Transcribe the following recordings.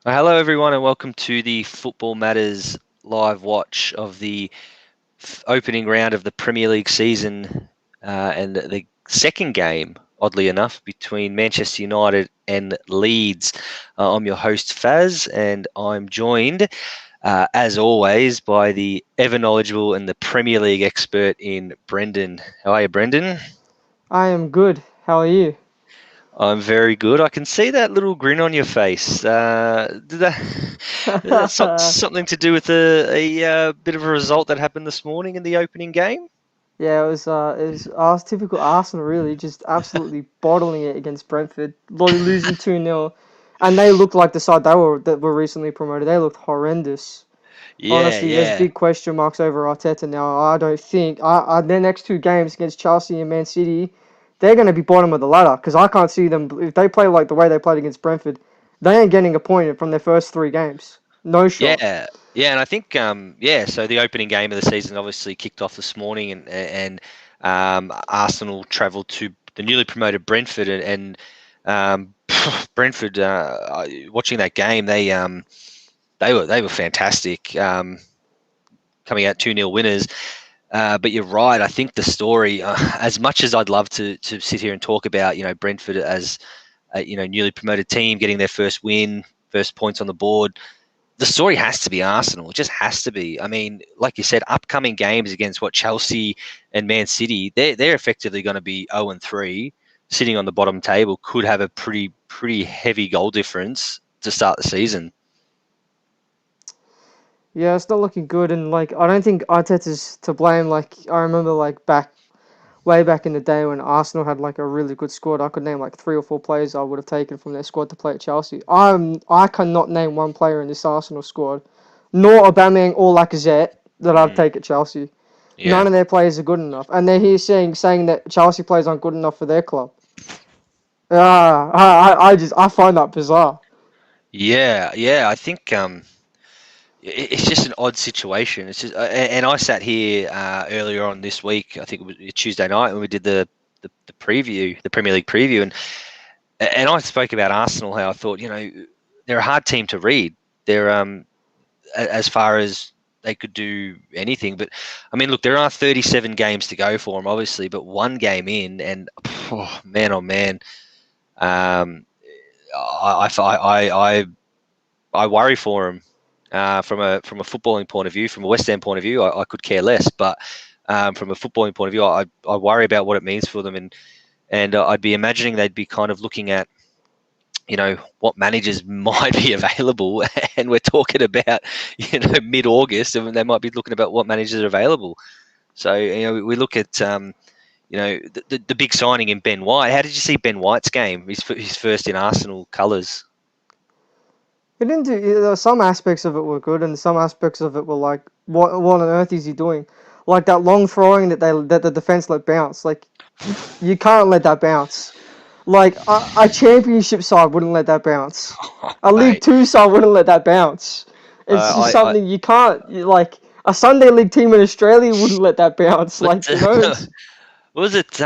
Hello, everyone, and welcome to the Football Matters live watch of the opening round of the Premier League season and the second game, oddly enough, between Manchester United and Leeds. I'm your host, Faz, and I'm joined, as always, by the ever knowledgeable and the Premier League expert in Brendan. How are you, Brendan? I am good. How are you? I'm very good. I can see that little grin on your face. That's something to do with a bit of a result that happened this morning in the opening game. Yeah, it was typical Arsenal really, just absolutely bottling it against Brentford, losing 2-0. And they looked like the side that were recently promoted. They looked horrendous. Yeah, Honestly, there's yeah, big question marks over Arteta now. I don't think their next two games against Chelsea and Man City, they're going to be bottom of the ladder because I can't see them if they play like the way they played against Brentford. They ain't getting a point from their first three games. No shot. yeah, yeah. And I think yeah. So the opening game of the season obviously kicked off this morning, and Arsenal travelled to the newly promoted Brentford, and Brentford. Watching that game, they were fantastic. Coming out 2-0 winners. But you're right. I think the story, as much as I'd love to sit here and talk about, Brentford as a, newly promoted team getting their first win, first points on the board, the story has to be Arsenal. It just has to be. I mean, like you said, upcoming games against Chelsea and Man City, they're effectively going to be 0-3, sitting on the bottom table, could have a pretty heavy goal difference to start the season. Yeah, it's not looking good, and like I don't think Arteta's to blame. Like I remember, like way back in the day when Arsenal had like a really good squad, I could name like three or four players I would have taken from their squad to play at Chelsea. I cannot name one player in this Arsenal squad, nor Aubameyang or Lacazette that I'd Mm, take at Chelsea. yeah. None of their players are good enough, and they're here saying that Chelsea players aren't good enough for their club. I find that bizarre. Yeah, yeah. I think it's just an odd situation. It's just, and I sat here earlier on this week. I think it was Tuesday night when we did the preview, the Premier League preview, and I spoke about Arsenal. How I thought, they're a hard team to read. They're as far as they could do anything, but I mean, look, there are 37 games to go for them, obviously, but one game in, and oh man, um, I worry for them. From a footballing point of view, from a West Ham point of view, I could care less. But from a footballing point of view, I worry about what it means for them, and I'd be imagining they'd be kind of looking at what managers might be available, and we're talking about mid August, and they might be looking about what managers are available. So we look at the big signing in Ben White. How did you see Ben White's game? His first in Arsenal colours. He didn't do. Some aspects of it were good, and some aspects of it were like, what on earth is he doing? Like that long throwing that the defense let bounce. Like you can't let that bounce. Like a championship side wouldn't let that bounce. A League Mate, Two side wouldn't let that bounce. It's just I something you can't. Like a Sunday League team in Australia wouldn't let that bounce. but Like you know, it's was it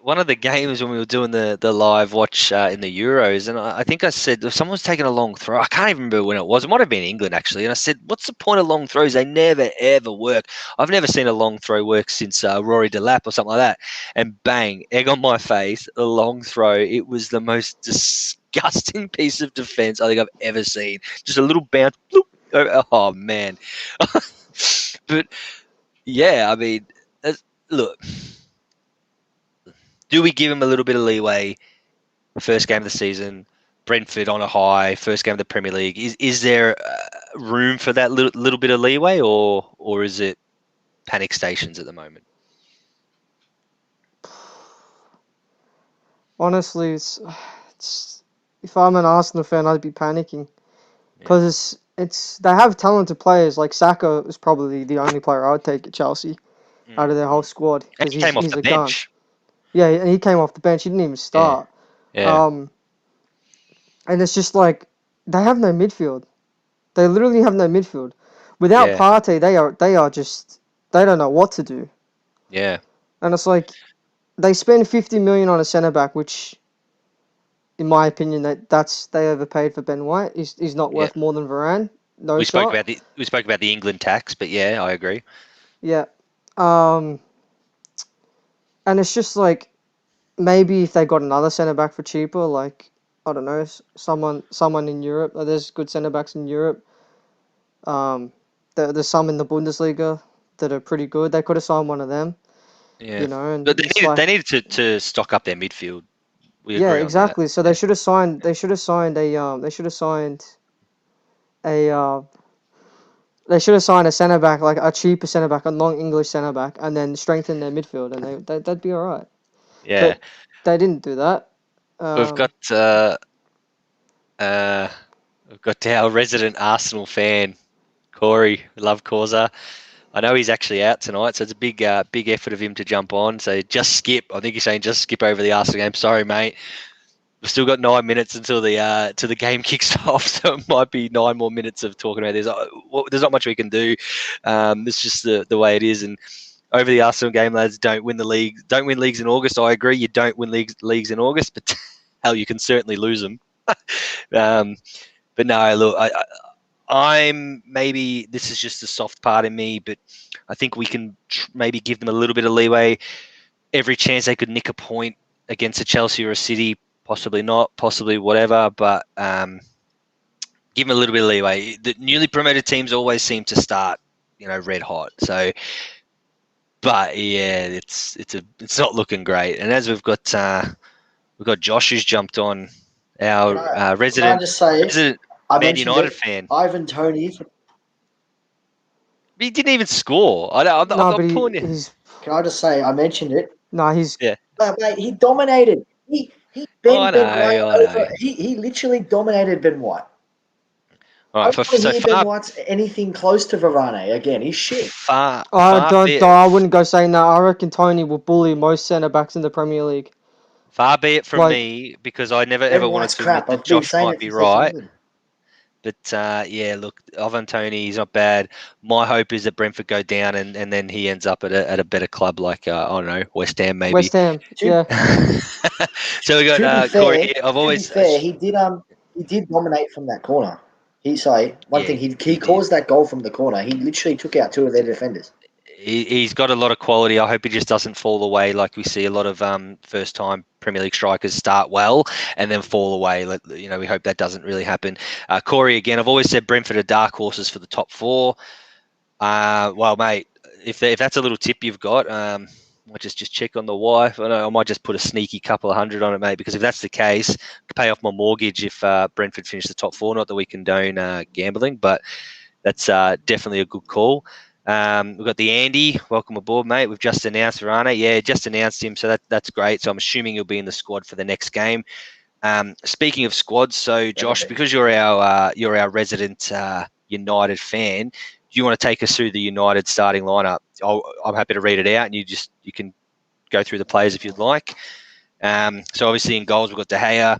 one of the games when we were doing the live watch in the Euros, and I think I said if someone's taking a long throw, I can't even remember when it was. It might have been England actually, and I said, "What's the point of long throws? They never ever work. I've never seen a long throw work since Rory Delap or something like that." And bang, egg on my face, a long throw. It was the most disgusting piece of defense I think I've ever seen. Just a little bounce. Bloop, oh man, but yeah, I mean, look. Do we give him a little bit of leeway? First game of the season, Brentford on a high, first game of the Premier League. Is there room for that little bit of leeway, or is it panic stations at the moment? honestly, it's if I'm an Arsenal fan, I'd be panicking Yeah, because it's they have talented players. Like Saka is probably the only player I'd take at Chelsea out of their whole mm. squad And because he came off he's the a gun. bench. Yeah, and he came off the bench. He didn't even Yeah, start. yeah, Um, and it's just like they have no midfield. They literally have no midfield. Without yeah, Partey, they are just they don't know what to do. yeah. And it's like they spend 50 million on a centre back, which in my opinion, they overpaid for Ben White. He's not Yeah. worth more than Varane. No We spoke shot. about the England tax, but yeah, I agree. Yeah. And it's just like maybe if they got another centre back for cheaper, like I don't know, someone in Europe. Like, there's good centre backs in Europe. There's some in the Bundesliga that are pretty good. They could have signed one of them, Yeah, and but it's like they needed to stock up their midfield. We yeah, agree on that. exactly. So Yeah. A they should have signed a centre back, like a cheaper centre back, a non-English centre back, and then strengthen their midfield, and they'd be all right. Yeah. But they didn't do that. We've Um, got uh, we've got our resident Arsenal fan, Corey. We love Causa. I know he's actually out tonight, so it's a big effort of him to jump on. So just skip. I think he's saying just skip over the Arsenal game. Sorry, mate. We've still got 9 minutes until the game kicks off, so it might be 9 more minutes of talking about this. There's not much we can do. It's just the way it is. And over the Arsenal game, lads, don't win the league. Don't win leagues in August. I agree. You don't win leagues in August, but hell, you can certainly lose them. But no, look, I'm maybe this is just a soft part in me, but I think we can maybe give them a little bit of leeway. Every chance they could nick a point against a Chelsea or a City, possibly not, possibly whatever, but give them a little bit of leeway. The newly promoted teams always seem to start, red hot. So, but yeah, it's not looking great. And as we've got Josh who's jumped on, our Can I just say, resident I Man mentioned United it, fan. Ivan Toney. He didn't even score. I'm no, not but pulling you. he's Can I just say, I mentioned it. no, he's Yeah. But mate, he dominated. He I Ben White know. over. He literally dominated Ben White. All I right. don't want to hear Ben White's anything close to Varane again. He's shit. Far be I wouldn't go saying that. I reckon Tony will bully most centre backs in the Premier League. it from Like me, because I never ever Ben wanted White's to admit crap. that I've been Josh saying might it be since they right. signed him. But yeah, look, Ivan Toney, he's not bad. My hope is that Brentford go down and then he ends up at a better club like I don't know, West Ham maybe. West Ham, To, yeah. So we to be got Corey fair, here. I've always he did dominate from that corner. One yeah, thing he he did. caused that goal from the corner. He literally took out two of their defenders. He's got a lot of quality. I hope he just doesn't fall away like we see a lot of first-time Premier League strikers start well and then fall away. We hope that doesn't really happen. Corey, again, I've always said Brentford are dark horses for the top four. Well, mate, if that's a little tip you've got, I might just check on the wife. I might just put a sneaky couple of hundred on it, mate, because if that's the case, I could pay off my mortgage if Brentford finish the top four. Not that we condone gambling, but that's definitely a good call. We've got the Andy. Welcome aboard, mate. We've just announced Varane. Yeah, just announced him, so that's great. So I'm assuming he'll be in the squad for the next game. Speaking of squads, so Josh, because you're our resident United fan, do you want to take us through the United starting lineup? I'm happy to read it out, and you can go through the players if you'd like. So obviously in goals we've got De Gea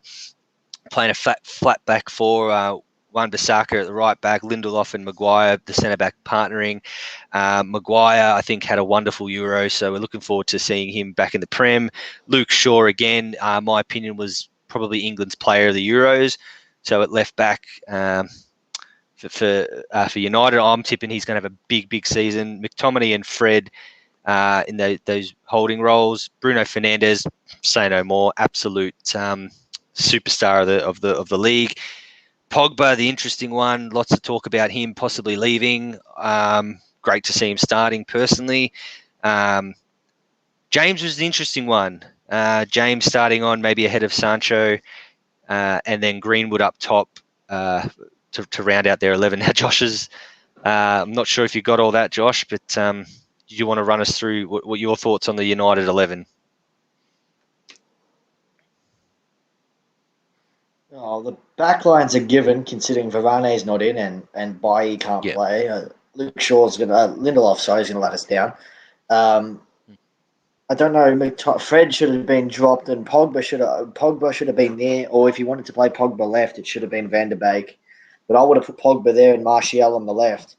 playing a flat back four. Wan-Bissaka at the right back, Lindelof and Maguire, the centre back partnering. Maguire, I think, had a wonderful Euro, so we're looking forward to seeing him back in the Prem. Luke Shaw, again, my opinion was probably England's player of the Euros. So at left back for United, I'm tipping he's going to have a big season. McTominay and Fred in those holding roles. Bruno Fernandes, say no more, absolute superstar of the league. Pogba, the interesting one. Lots to talk about him possibly leaving. Great to see him starting personally. James was the interesting one. James starting on maybe ahead of Sancho, and then Greenwood up top to round out their 11. Now, Josh's. I'm not sure if you got all that, Josh, but do you want to run us through what your thoughts on the United 11? Oh, the back line's a given considering Varane's not in and Bailly can't Yeah. play. Luke Shaw's Lindelof, sorry, is going to let us down. I don't know. Fred should have been dropped, and Pogba should have been there. Or if you wanted to play Pogba left, it should have been Van der Beek. But I would have put Pogba there and Martial on the left.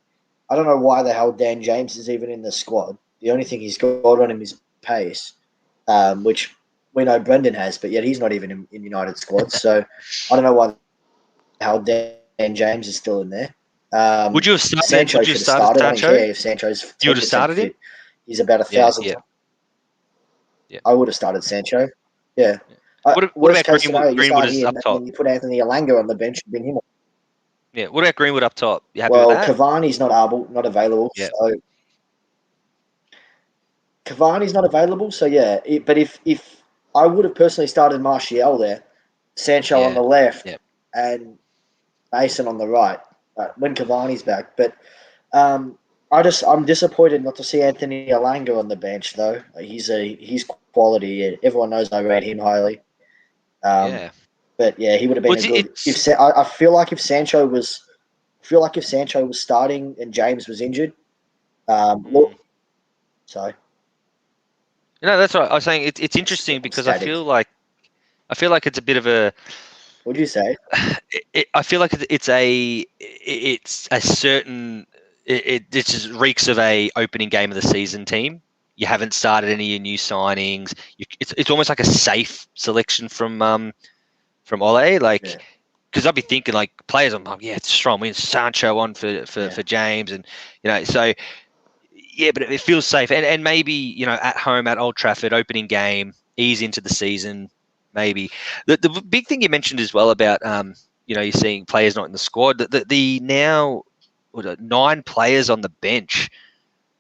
I don't know why the hell Dan James is even in the squad. The only thing he's got on him is pace, which we know Brendan has, but yet he's not even in United squads. So I don't know why how Dan James is still in there. Would you have started? Sancho Would you have should have started started. I don't Sancho? care if Sancho's You would 10% have started him? fit. He's about Yeah, 1,000. yeah, yeah. I would have started Sancho. Yeah. What Worst about case scenario, you Greenwood start as up him and top? then you put Anthony Alanga on the bench and bring him on. Yeah. What about Greenwood up top? You happy with Well, that? Cavani's not available. Yeah. So Cavani's not available. So yeah, but if I would have personally started Martial there, Sancho on Yeah. the left, Yeah. and Mason on the right when Cavani's back. But I'm disappointed not to see Anthony Alanga on the bench though. He's quality. Everyone knows I rate him highly. Yeah. But yeah, he would have Well, been a good. it's I feel like if Sancho was starting and James was injured, mm. so That's what I was saying. It's interesting I'm because I static. feel like it's a bit of a. What'd you say? I feel like it's a certain. It just reeks of a opening game of the season team. You haven't started any of your new signings. It's almost like a safe selection from Ole. Like, Yeah. because I'd be thinking like players. I'm like, yeah, it's strong. We have Sancho on for James, and so yeah, but it feels safe. And maybe at home at Old Trafford, opening game, ease into the season. Maybe the big thing you mentioned as well about you're seeing players not in the squad. The now 9 players on the bench.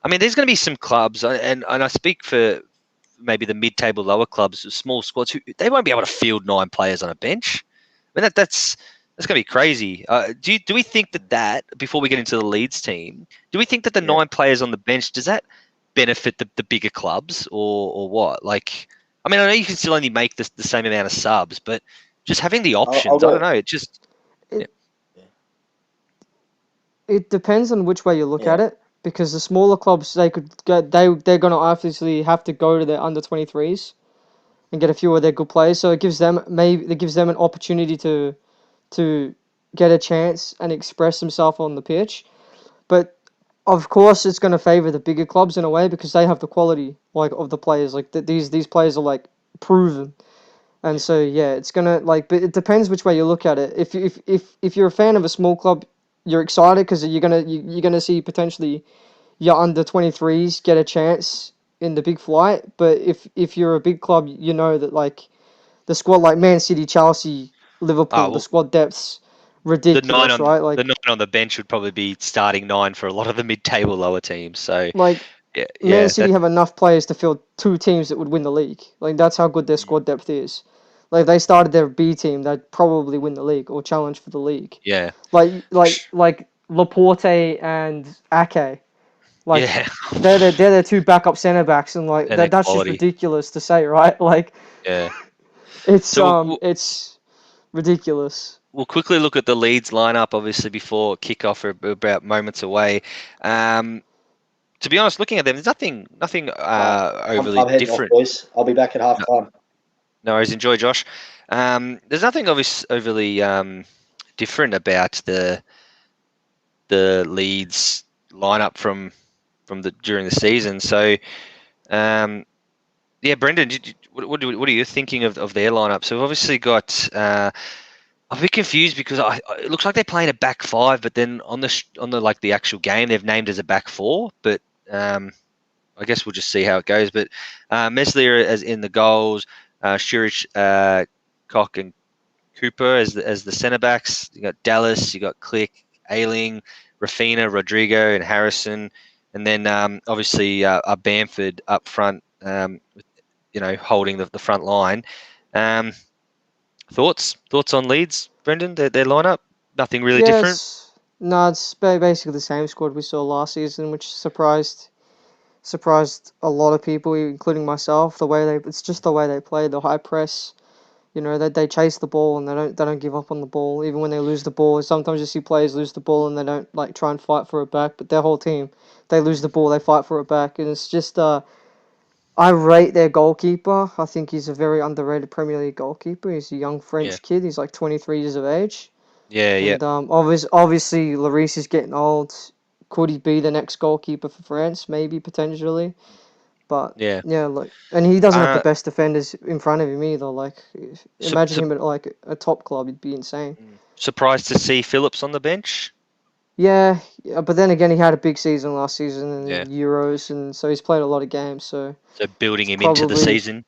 I mean, there's going to be some clubs, and I speak for maybe the mid-table lower clubs, small squads, who they won't be able to field 9 players on a bench. I mean, that's going to be crazy. Do we think that before we get into the Leeds team, do we think that the Yeah. 9 players on the bench, does that benefit the bigger clubs or what? Like, I mean, I know you can still only make the same amount of subs, but just having the I'll options, I don't go. know. It just yeah, It it depends on which way you look Yeah. at it, because the smaller clubs, they could go, they're gonna obviously have to go to their under 23s and get a few of their good players. So it gives them an opportunity to get a chance and express themselves on the pitch. But of course, it's going to favor the bigger clubs in a way because they have the quality of the players. Like these players are like proven, and so yeah, it's gonna But it depends which way you look at it. If you're a fan of a small club, you're excited because you're gonna see potentially your under 23s get a chance in the big flight. But if you're a big club, you know that the squad, like Man City, Chelsea, Liverpool, the well, squad depth's the 9 ridiculous, on right? the 9 on the bench would probably be starting 9 for a lot of the mid-table lower teams. So Like yeah, Man yeah, City have enough players to field 2 teams that would win the league. Like that's how good their squad depth is. Like if they started their B team, they'd probably win the league or challenge for the league. yeah, Like Laporte and Ake. Like yeah, they're the 2 backup centre backs, and and their that's just quality. ridiculous to say, right? Like Yeah. it's So it's ridiculous. we'll quickly look at the Leeds lineup, obviously before kickoff, are about moments away. To be honest, looking at them, there's nothing overly I'm heading off, different. boys. I'll be back at half time. No worries, enjoy, Josh. There's nothing overly different about the Leeds lineup from during the season. So yeah, Brendan, what are you thinking of their lineup? So we've obviously got. I'm a bit confused because it looks like they're playing a back 5, but then on the like the actual game they've named as a back 4. But I guess we'll just see how it goes. But Meslier as in the goals, Shurich, Koch, and Cooper as the centre backs. You got Dallas, you got Click, Ailing, Rafina, Rodrigo, and Harrison, and then obviously Bamford up front, holding the front line. Um, thoughts on Leeds, Brendan? Their lineup, nothing really different. Yes. No, it's basically the same squad we saw last season, which surprised a lot of people, including myself. It's just the way they play, the high press. They chase the ball and they don't give up on the ball, even when they lose the ball. Sometimes you see players lose the ball and they don't try and fight for it back, but their whole team, they lose the ball, they fight for it back, and it's just I rate their goalkeeper. I think he's a very underrated Premier League goalkeeper. He's a young Yeah, French kid. He's like 23 years of age. yeah. And obviously, Lloris is getting old. Could he be the next goalkeeper for France? Maybe, potentially. But Yeah. yeah, like, and he doesn't have the Uh, best defenders in front of him either. Like, su- imagine su- him at like a top club, it'd be insane. Surprised to see Phillips on the bench. Yeah, yeah, but then again, he had a big season last season Yeah. in Euros, and so he's played a lot of games. So So building it's him into the probably, season.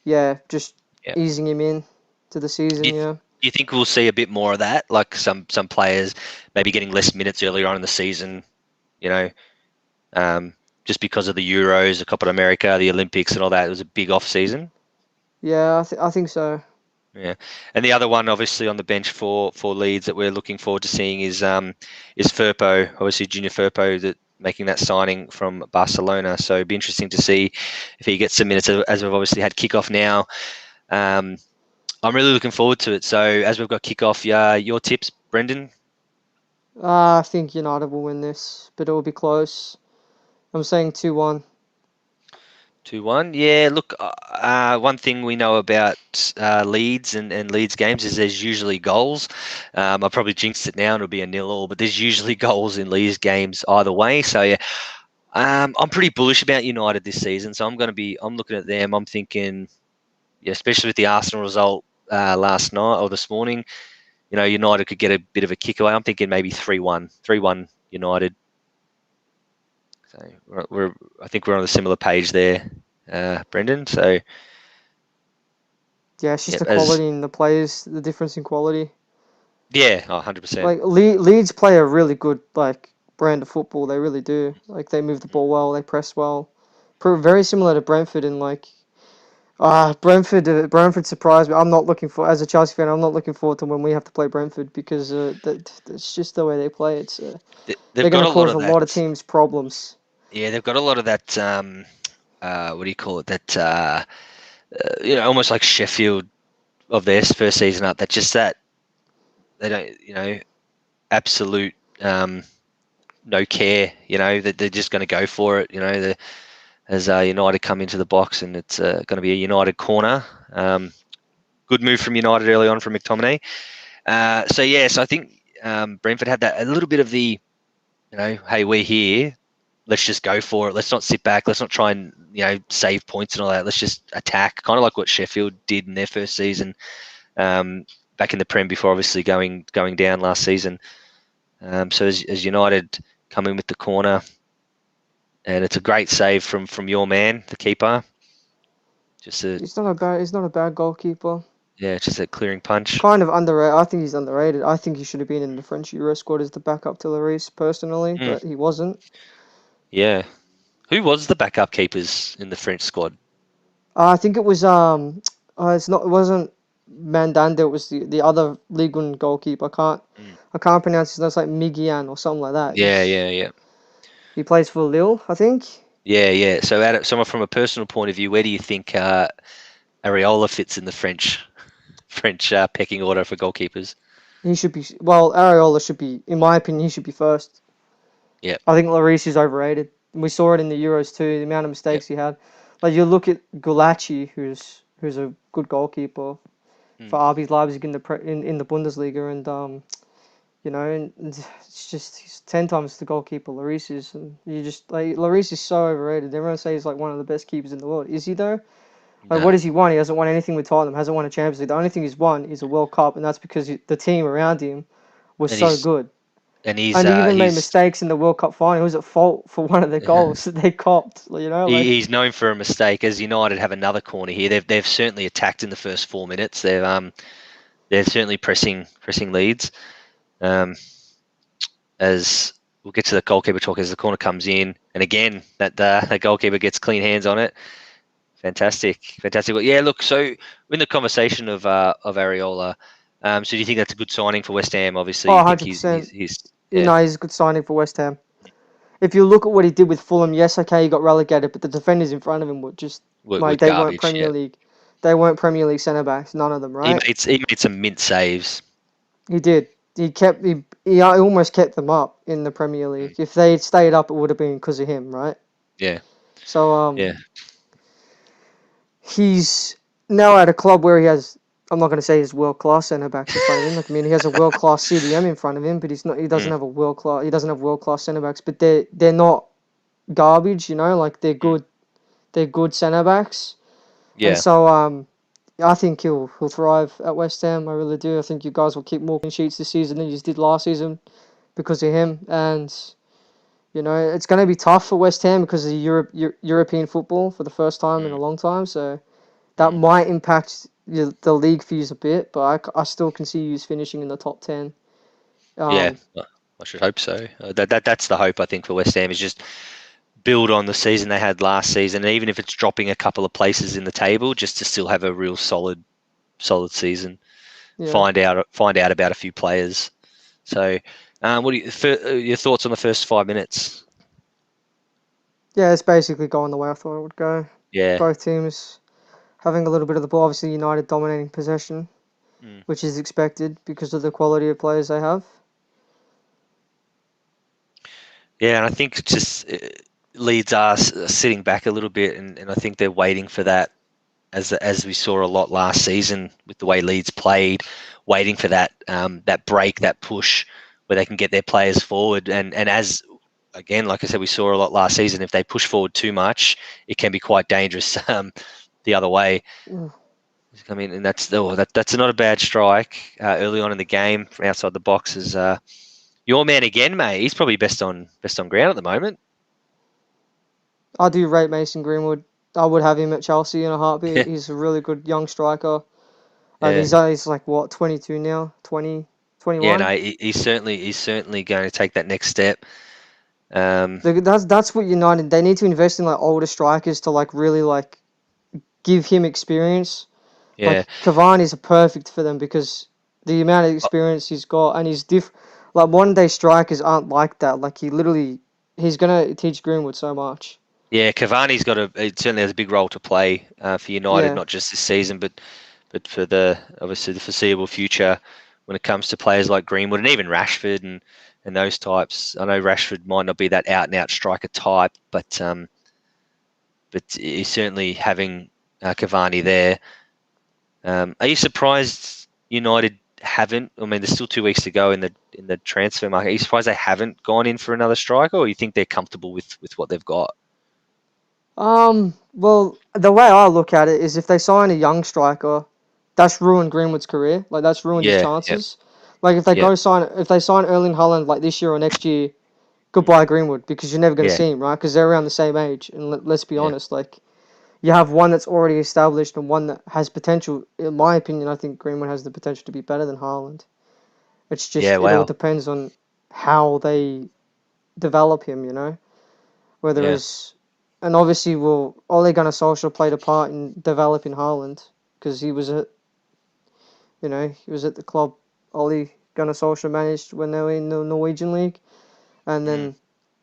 yeah, just Yeah. easing him in to the Do season. you, Yeah. do you think we'll see a bit more of that? Like some players maybe getting less minutes earlier on in the season, you know, um, just because of the Euros, the Copa America, the Olympics, and all that. It was a big off season. Yeah, I think so. Yeah, and the other one, obviously, on the bench for Leeds that we're looking forward to seeing is Firpo, obviously Junior Firpo, that making that signing from Barcelona. So it'd be interesting to see if he gets some minutes, as we've obviously had kickoff now. Um, I'm really looking forward to it. So as we've got kickoff, yeah, your tips, Brendan? I think United will win this, but it will be close. I'm saying 2-1. 2-1. Yeah, look, one thing we know about Leeds and Leeds games is there's usually goals. I probably jinxed it now and it'll be a 0-0, but there's usually goals in Leeds games either way. So yeah, I'm pretty bullish about United this season. So I'm looking at them. I'm thinking, yeah, especially with the Arsenal result last night or this morning, United could get a bit of a kick away. I'm thinking maybe 3-1, 3-1 United. So I think we're on a similar page there, Brendan. So Yeah, it's yeah, just the quality in the players, the difference in quality. yeah, 100%. Like Leeds play a really good like brand of football. They really do. Like they move the ball well, they press well. Very similar to Brentford in like Brentford surprised me. I'm not looking for as a Chelsea fan. I'm not looking forward to when we have to play Brentford because that's just the way they play. They've They're going got to a lot cause of a that. lot of teams problems. Yeah, they've got a lot of that. What do you call it? That almost like Sheffield of their first season up. That just that they don't, absolute no care. That they're just going to go for it. As United come into the box and it's going to be a United corner. Good move from United early on from McTominay. So I think Brentford had that a little bit of the, hey, we're here. Let's just go for it. Let's not sit back. Let's not try and save points and all that. Let's just attack, kind of like what Sheffield did in their first season back in the Prem before obviously going down last season. So as United come in with the corner, and it's a great save from your man, the keeper. He's not a bad goalkeeper. Just a clearing punch. Kind of underrated. I think he's underrated. I think he should have been in the French Euro squad as the backup to Lloris personally, but he wasn't. Yeah. Who was the backup keepers in the French squad? I think it was it wasn't Mandanda. It was the other Ligue 1 goalkeeper. I can't pronounce his name. It's like Migian or something like that. Yeah. He plays for Lille, I think. Yeah. So, someone from a personal point of view, where do you think Areola fits in the French pecking order for goalkeepers? He should be. Well, Areola should be, in my opinion, he should be first. Yeah. I think Lloris is overrated. We saw it in the Euros too. The amount of mistakes he had. Like you look at Gulacsi, who's a good goalkeeper for RB Leipzig in the Bundesliga, and and it's just he's 10 times the goalkeeper Lloris is, and you just like Lloris is so overrated. Everyone says he's like one of the best keepers in the world. Is he though? Like No. what has he won? He hasn't won anything with Tottenham. Hasn't won a Champions League. The only thing he's won is a World Cup, and that's because the team around him was And so good. And He even made mistakes in the World Cup final. He was at fault for one of the goals that they copped. he's known for a mistake. As United have another corner here, they've certainly attacked in the first 4 minutes. They're certainly pressing Leeds. As we'll get to the goalkeeper talk as the corner comes in, and again that goalkeeper gets clean hands on it. Fantastic. Well, yeah, look. So in the conversation of Areola, so do you think that's a good signing for West Ham? Obviously, you think 100%. he's He's a good signing for West Ham. If you look at what he did with Fulham, yes, okay, he got relegated, but the defenders in front of him were just with they garbage, weren't Premier League. They weren't Premier League centre backs, none of them, right? He made some mint saves. He did. He almost kept them up in the Premier League. If they had stayed up, it would have been because of him, right? Yeah. So Yeah. he's now at a club where he has. I'm not going to say he's world class centre backs in front of him. Like, I mean, he has a world class CDM in front of him, but he's not. He doesn't have a world class. He doesn't have world class centre backs, but they're not garbage. Like they're good. they're good centre backs, and Yeah, so I think he'll thrive at West Ham. I really do. I think you guys will keep more clean sheets this season than you did last season because of him. And it's going to be tough for West Ham because of European football for the first time in a mm, long time. So that mm. might impact the league for you a bit, but I still can see you finishing in the top 10. Yeah. Um, I should hope so. That's the hope I think for West Ham is just build on the season they had last season, and even if it's dropping a couple of places in the table, just to still have a real solid season. yeah, Find out about a few players. So, what your thoughts on the first 5 minutes? yeah, it's basically going the way I thought it would go. Yeah. Both teams having a little bit of the ball. Obviously, United dominating possession, Mm. which is expected because of the quality of players they have. Yeah, and I think just Leeds are sitting back a little bit, and I think they're waiting for that, as we saw a lot last season with the way Leeds played, waiting for that break, that push, where they can get their players forward. And as again, like I said, we saw a lot last season. If they push forward too much, it can be quite dangerous the other way. Mm. I mean, and that's not a bad strike early on in the game from outside the box. Is your man again, mate? He's probably best on ground at the moment. I do rate Mason Greenwood. I would have him at Chelsea in a heartbeat. Yeah, He's a really good young striker. And yeah, he's like, what, 22 now? 20, yeah. 21? No, he's certainly going to take that next step. Um, That's what United, they need to invest in like older strikers to like really like give him experience. yeah, Like Cavani's a perfect for them because the amount of experience he's got and like modern day strikers aren't like that. Like he's gonna teach Greenwood so much. yeah. Cavani's it certainly has a big role to play for United, Yeah. not just this season, but for the obviously the foreseeable future when it comes to players like Greenwood and even Rashford and those types. I know Rashford might not be that out and out striker type, but he's certainly having Cavani there. Are you surprised United haven't? I mean, there's still 2 weeks to go in the transfer market. Are you surprised they haven't gone in for another striker, or you think they're comfortable with what they've got? Well, the way I look at it is if they sign a young striker, that's ruined Greenwood's career. Like that's ruined his Yeah, yeah, chances. Like yeah, if they sign Erling Haaland like this year or next year, mm, goodbye Greenwood because you're never going to yeah, see him, right? Because they're around the same age. And let's be yeah, honest, like you have one that's already established and one that has potential. In my opinion, I think Greenwood has the potential to be better than Haaland. It's yeah. just it all Wow. depends on how they develop him, whether Yeah, it's and obviously will Ole Gunnar Solskjaer played a part in developing Haaland because he was at the club Ole Gunnar Solskjaer managed when they were in the Norwegian league, and mm, then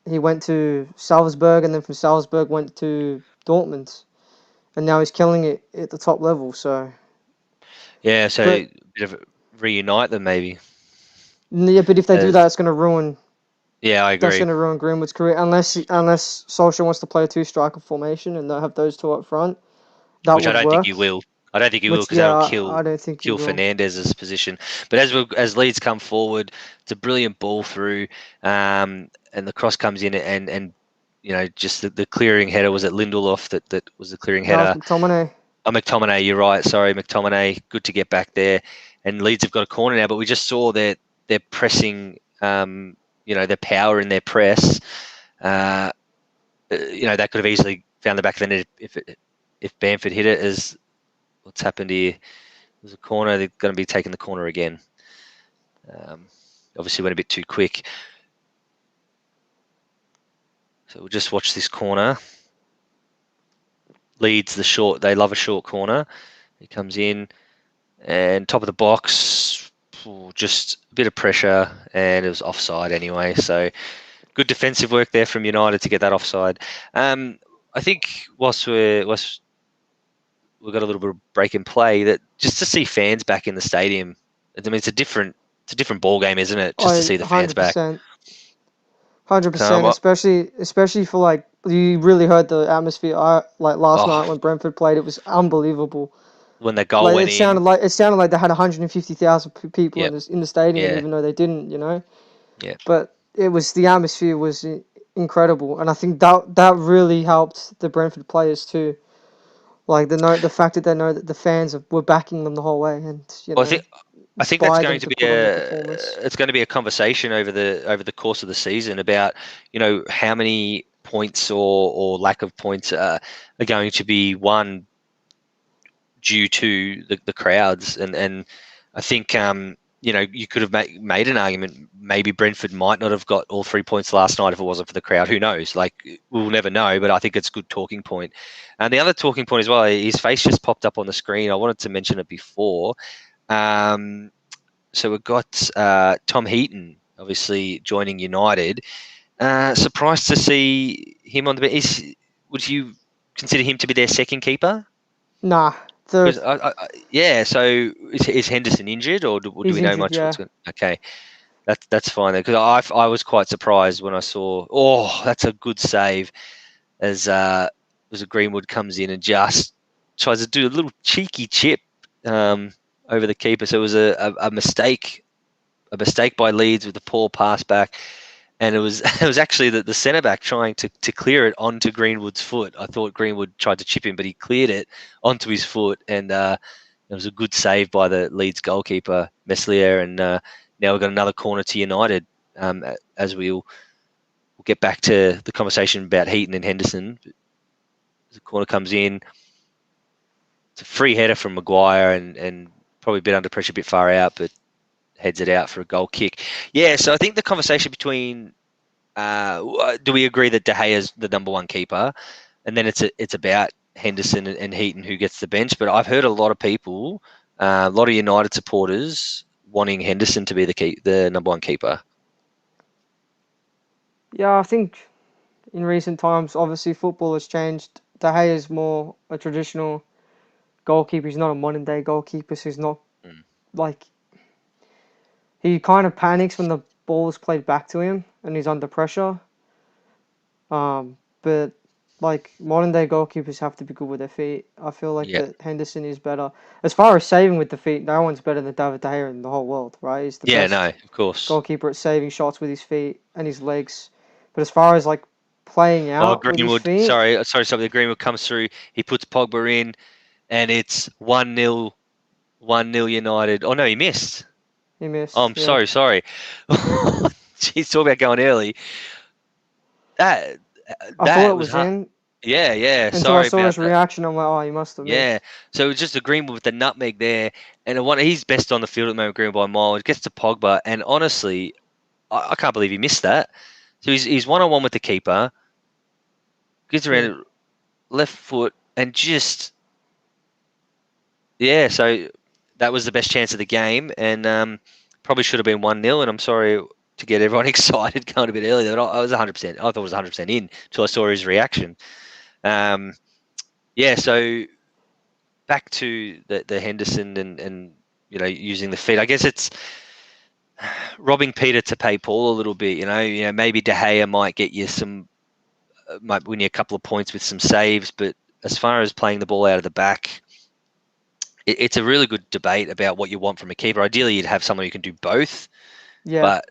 he went to Salzburg, and then from Salzburg went to Dortmund, and now he's killing it at the top level. So, yeah. So but a bit of reunite them maybe. yeah, but if they do As that, it's gonna ruin. Yeah, I That's agree. gonna ruin Greenwood's career unless Solskjaer wants to play a two striker formation and they'll have those two up front. That Which I would don't think work. you will. I don't think you will Which because that'll I kill don't think he will. Fernandez's position. But as Leeds come forward, it's a brilliant ball through, and the cross comes in, and just the clearing header was it Lindelof that was the clearing That was header. McTominay. Oh, McTominay, you're right. Sorry, McTominay. Good to get back there. And Leeds have got a corner now, but we just saw that they're pressing. Their power in their press. That could have easily found the back of the net if Bamford hit it. As what's happened here? There's a corner. They're going to be taking the corner again. Um, Obviously went a bit too quick. So we'll just watch this corner. Leads the short. They love a short corner. He comes in and top of the box. Just a bit of pressure, and it was offside anyway. So good defensive work there from United to get that offside. I think whilst we've got a little bit of break in play, that just to see fans back in the stadium. I mean, it's a different ball game, isn't it? Just to see the fans back. 100%. 100%, Um, especially for like you really heard the atmosphere. Like last night oh, when Brentford played, it was unbelievable. when the goal Like went in, it sounded like they had 150,000 people yep, in the stadium, yeah, even though they didn't. yeah, But it was the atmosphere was incredible, and I think that really helped the Brentford players too. Like the fact that they know that the fans were backing them the whole way, and Well, I think that's inspired going them to to be put on their performance. it's going to be a conversation over the course of the season about how many points or lack of points are going to be won due to the crowds, and I think you could have made an argument maybe Brentford might not have got all 3 points last night if it wasn't for the crowd. Who knows? Like, we'll never know, but I think it's a good talking point. And the other talking point as well, his face just popped up on the screen. I wanted to mention it before. So we've got Tom Heaton obviously joining United. Surprised to see him on the bench. Would you consider him to be their second keeper? Nah, Because yeah, so is Henderson injured, or do he's we know injured. much? Yeah, Okay, that's fine then. Because I was quite surprised when I saw. Oh, that's a good save as a Greenwood comes in and just tries to do a little cheeky chip over the keeper. So it was a mistake by Leeds with the poor pass back. And it was it was actually the centre back trying to clear it onto Greenwood's foot. I thought Greenwood tried to chip him, but he cleared it onto his foot, and it was a good save by the Leeds goalkeeper Meslier. And now we've got another corner to United. As we'll get back to the conversation about Heaton and Henderson. The corner comes in. It's a free header from Maguire, and probably a bit under pressure, a bit far out, but heads it out for a goal kick. Yeah, so I think the conversation between do we agree that De Gea is the number one keeper, and then it's about Henderson and Heaton who gets the bench. But I've heard a lot of people, a lot of United supporters wanting Henderson to be the number one keeper. yeah. I think in recent times, obviously football has changed. De Gea is more a traditional goalkeeper. He's not a modern day goalkeeper. So he's not Mm. like he kind of panics when the ball is played back to him and he's under pressure. But like modern day goalkeepers have to be good with their feet. I feel like Yeah, that Henderson is better as far as saving with the feet. No one's better than David De Gea in the whole world, right? He's the yeah, no, best of course. goalkeeper at saving shots with his feet and his legs. But as far as like playing Oh, out with his Greenwood, feet, sorry, something. Greenwood comes through. He puts Pogba in, and it's 1-0, 1-0 United. Oh no, he missed. he Oh, missed. I'm Yeah, sorry. Jeez, talk about going early. That I thought that it was was hard. in Yeah. until I Sorry saw about his that. reaction. I'm like, oh, he must have Yeah. missed. So it was just a Greenwood with the nutmeg there, and he's best on the field at the moment, Greenwood by a mile. It gets to Pogba, and honestly, I can't believe he missed that. So he's 1-on-1 with the keeper, gets around Hmm. it, left foot, and just yeah. So that was the best chance of the game, and probably should have been 1-0. And I'm sorry to get everyone excited going a bit earlier, but I was 100%. I thought it was 100% in until I saw his reaction. Um, yeah. So back to the Henderson and using the feet. I guess it's robbing Peter to pay Paul a little bit. Maybe De Gea might get you might win you a couple of points with some saves, but as far as playing the ball out of the back, it's a really good debate about what you want from a keeper. Ideally, you'd have someone who can do both, Yeah, but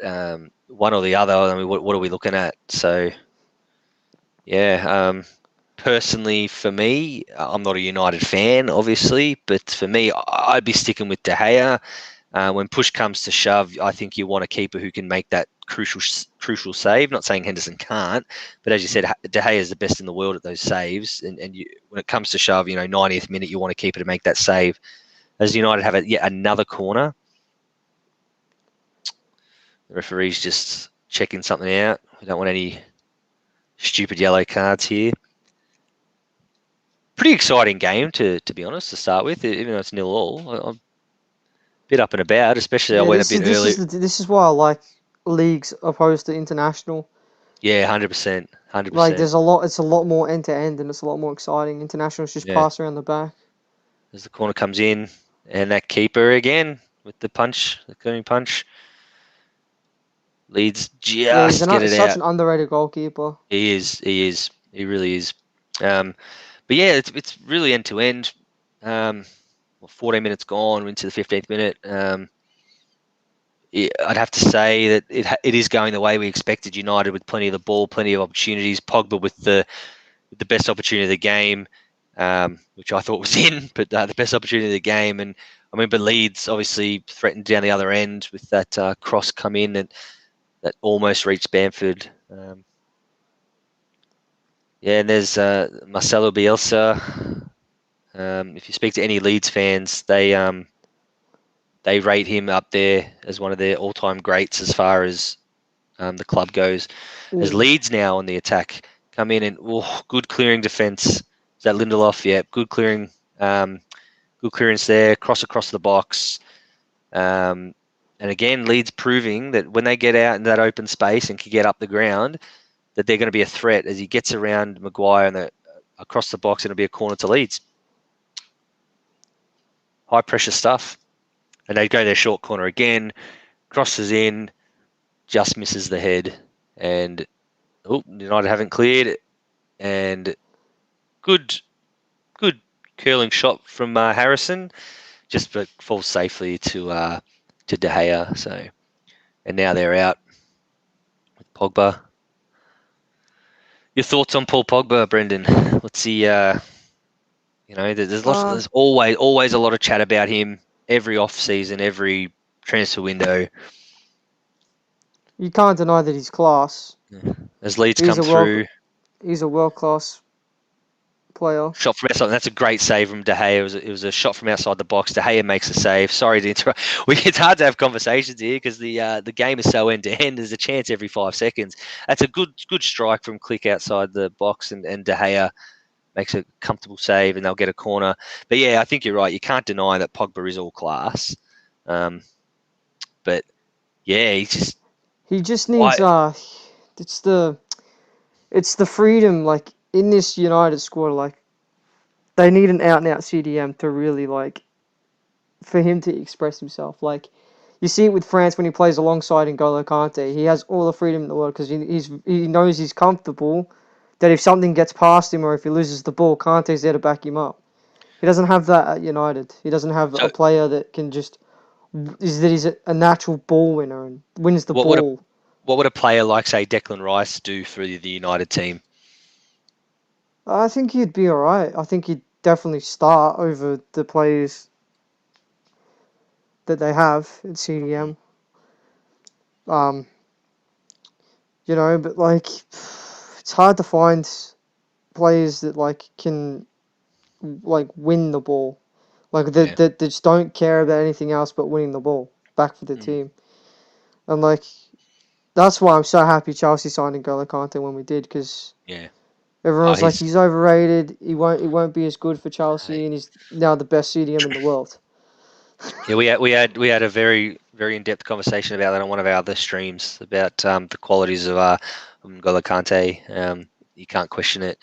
one or the other. I mean, what are we looking at? So yeah. Personally, for me, I'm not a United fan, obviously, but for me, I'd be sticking with De Gea. When push comes to shove, I think you want a keeper who can make that crucial save. Not saying Henderson can't, but as you said, De Gea is the best in the world at those saves. And when it comes to shove, 90th minute, you want a keeper to make that save. As United have yet another corner, the referee's just checking something out. We don't want any stupid yellow cards here. Pretty exciting game to be honest to start with, even though it's 0-0. I'm a bit up and about, especially I yeah. went a This bit is this early. is this is why I like leagues opposed to international. Yeah, 100%, Like 100%. there's a lot. It's a lot more end to end, and it's a lot more exciting. Internationals just Yeah, pass around the back. as the corner comes in, and that keeper again with the clearing punch. Leeds Yeah, he's just get it such out. an underrated goalkeeper. He really is. But yeah, it's really end to end. 14 minutes gone into the 15th minute. I'd have to say that it is going the way we expected. United with plenty of the ball, plenty of opportunities. Pogba with the best opportunity of the game, which I thought was in, but the best opportunity of the game. And I mean, but Leeds obviously threatened down the other end with that cross come in and that almost reached Bamford. And there's Marcelo Bielsa. If you speak to any Leeds fans, they rate him up there as one of their all-time greats as far as the club goes. As Leeds now on the attack come in and good clearing defence. Is that Lindelof? Yeah, good clearing. Good clearance there. Cross across the box. And again, Leeds proving that when they get out in that open space and can get up the ground, that they're going to be a threat as he gets around Maguire and across the box, and it'll be a corner to Leeds. High pressure stuff. And they go their short corner again, crosses in, just misses the head, and United haven't cleared it. And good curling shot from Harrison, just but falls safely to De Gea. So, and now they're out with Pogba. Your thoughts on Paul Pogba, Brendan? What's he? There's always a lot of chat about him every off season, every transfer window. You can't deny that he's class. As Leeds come through, he's a world-class player. Shot from outside. That's a great save from De Gea. It was a shot from outside the box. De Gea makes a save. Sorry to interrupt. It's hard to have conversations here because the game is so end to end. There's a chance every 5 seconds. That's a good strike from Click outside the box, and De Gea makes a comfortable save, and they'll get a corner. But yeah, I think you're right. You can't deny that Pogba is all class. But yeah, he just needs it's the freedom, like in this United squad, like they need an out and out CDM to really like for him to express himself. Like you see it with France when he plays alongside N'Golo Kante. He has all the freedom in the world because he knows he's comfortable. That if something gets past him or if he loses the ball, Kante's there to back him up. He doesn't have that at United. He doesn't have a player that can just he's a natural ball winner and wins the ball. What would a player like, say, Declan Rice do for the United team? I think he'd be all right. I think he'd definitely start over the players that they have at CDM. But like it's hard to find players that like can like win the ball, like that just don't care about anything else but winning the ball back for the team. And like that's why I'm so happy Chelsea signed N'Golo Kante when we did, because everyone's like he's overrated. He won't be as good for Chelsea, and he's now the best CDM in the world. Yeah, we had a very very in-depth conversation about that on one of our other streams about the qualities of N'Golo Kante. You can't question it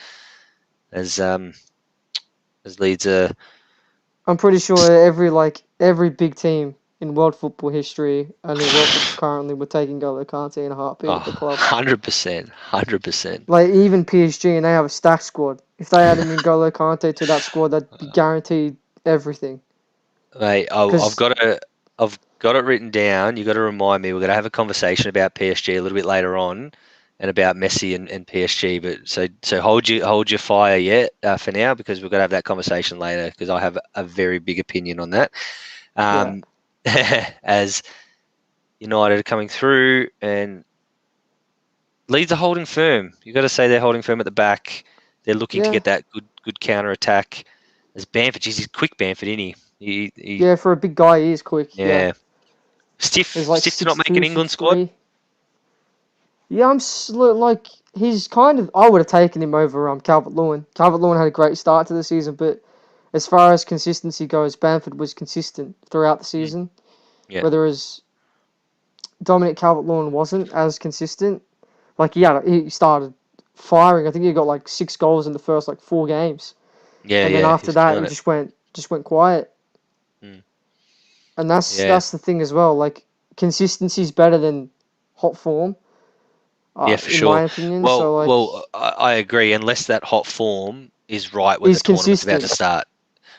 as Leeds are. I'm pretty sure every big team in world football history and in world football currently were taking N'Golo Kante in a heartbeat at the club. 100%. Like even PSG, and they have a stacked squad. If they added N'Golo Kante to that squad, they'd be guaranteed everything. Mate, I've got it written down. You've got to remind me. We're going to have a conversation about PSG a little bit later on, and about Messi and PSG. But so hold your fire yet for now, because we're going to have that conversation later, because I have a very big opinion on that. As United are coming through and Leeds are holding firm. You've got to say they're holding firm at the back. They're looking to get that good counter attack. As Bamford, he's quick, Bamford, isn't he? For a big guy, he is quick. Yeah. Stiff to not make an England squad. Yeah, he's kind of. I would have taken him over Calvert-Lewin. Calvert-Lewin had a great start to the season, but as far as consistency goes, Bamford was consistent throughout the season. Yeah. Whereas Dominic Calvert-Lewin wasn't as consistent. Like he started firing. I think he got like 6 goals in the first 4 games. Yeah, and then after that, he just went quiet. And that's the thing as well. Like consistency is better than hot form. Yeah, for in sure. my opinion. I agree. Unless that hot form is right when the tournament's about to start.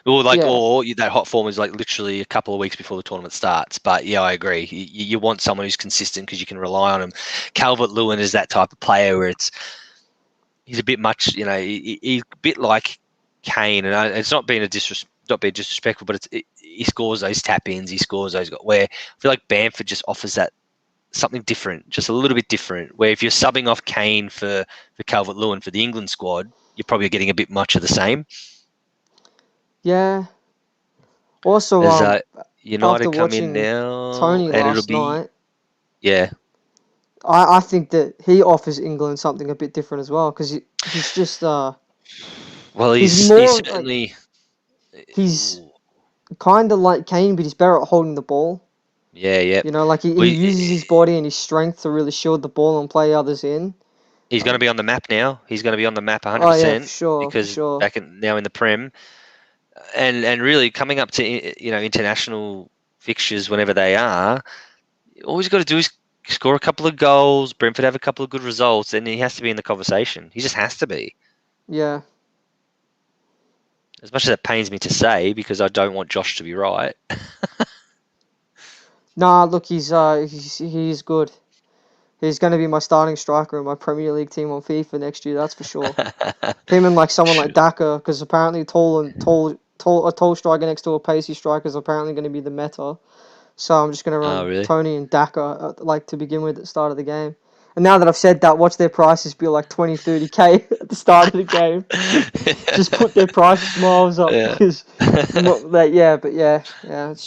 Or Yeah, that hot form is like literally a couple of weeks before the tournament starts. But yeah, I agree. You want someone who's consistent because you can rely on him. Calvert-Lewin is that type of player where he's a bit much, he's a bit like Kane, and it's not being not being disrespectful, but he scores those tap-ins, he scores those. Where I feel like Bamford just offers that something different, just a little bit different. Where if you're subbing off Kane for Calvert-Lewin for the England squad, you're probably getting a bit much of the same. yeah. Also, As after United come in watching now, Tony and it'll last be night, yeah. I think that he offers England something a bit different as well because he's just Well, he's he's more like certainly. he's Ooh, kind of like Kane, but he's better at holding the ball. yeah, yeah. You know, like he We, uses his body and his strength to really shield the ball and play others in. he's going to be on the map now. He's going to be on the map Oh yeah, for 100% sure, for because sure. now in the Prem, and really coming up to international fixtures whenever they are, all he's got to do is score a couple of goals. Brentford have a couple of good results, and he has to be in the conversation. He just has to be. Yeah. As much as it pains me to say, because I don't want Josh to be right. Nah, look, he's good. He's going to be my starting striker in my Premier League team on FIFA next year. That's for sure. Him and like someone like Daka, because apparently a tall striker next to a pacey striker is apparently going to be the meta. So I'm just going to Oh, run really? Tony and Daka like to begin with at the start of the game. And now that I've said that, watch their prices be like 20, 30k at the start of the game. Just put their prices miles up Yeah. because, it's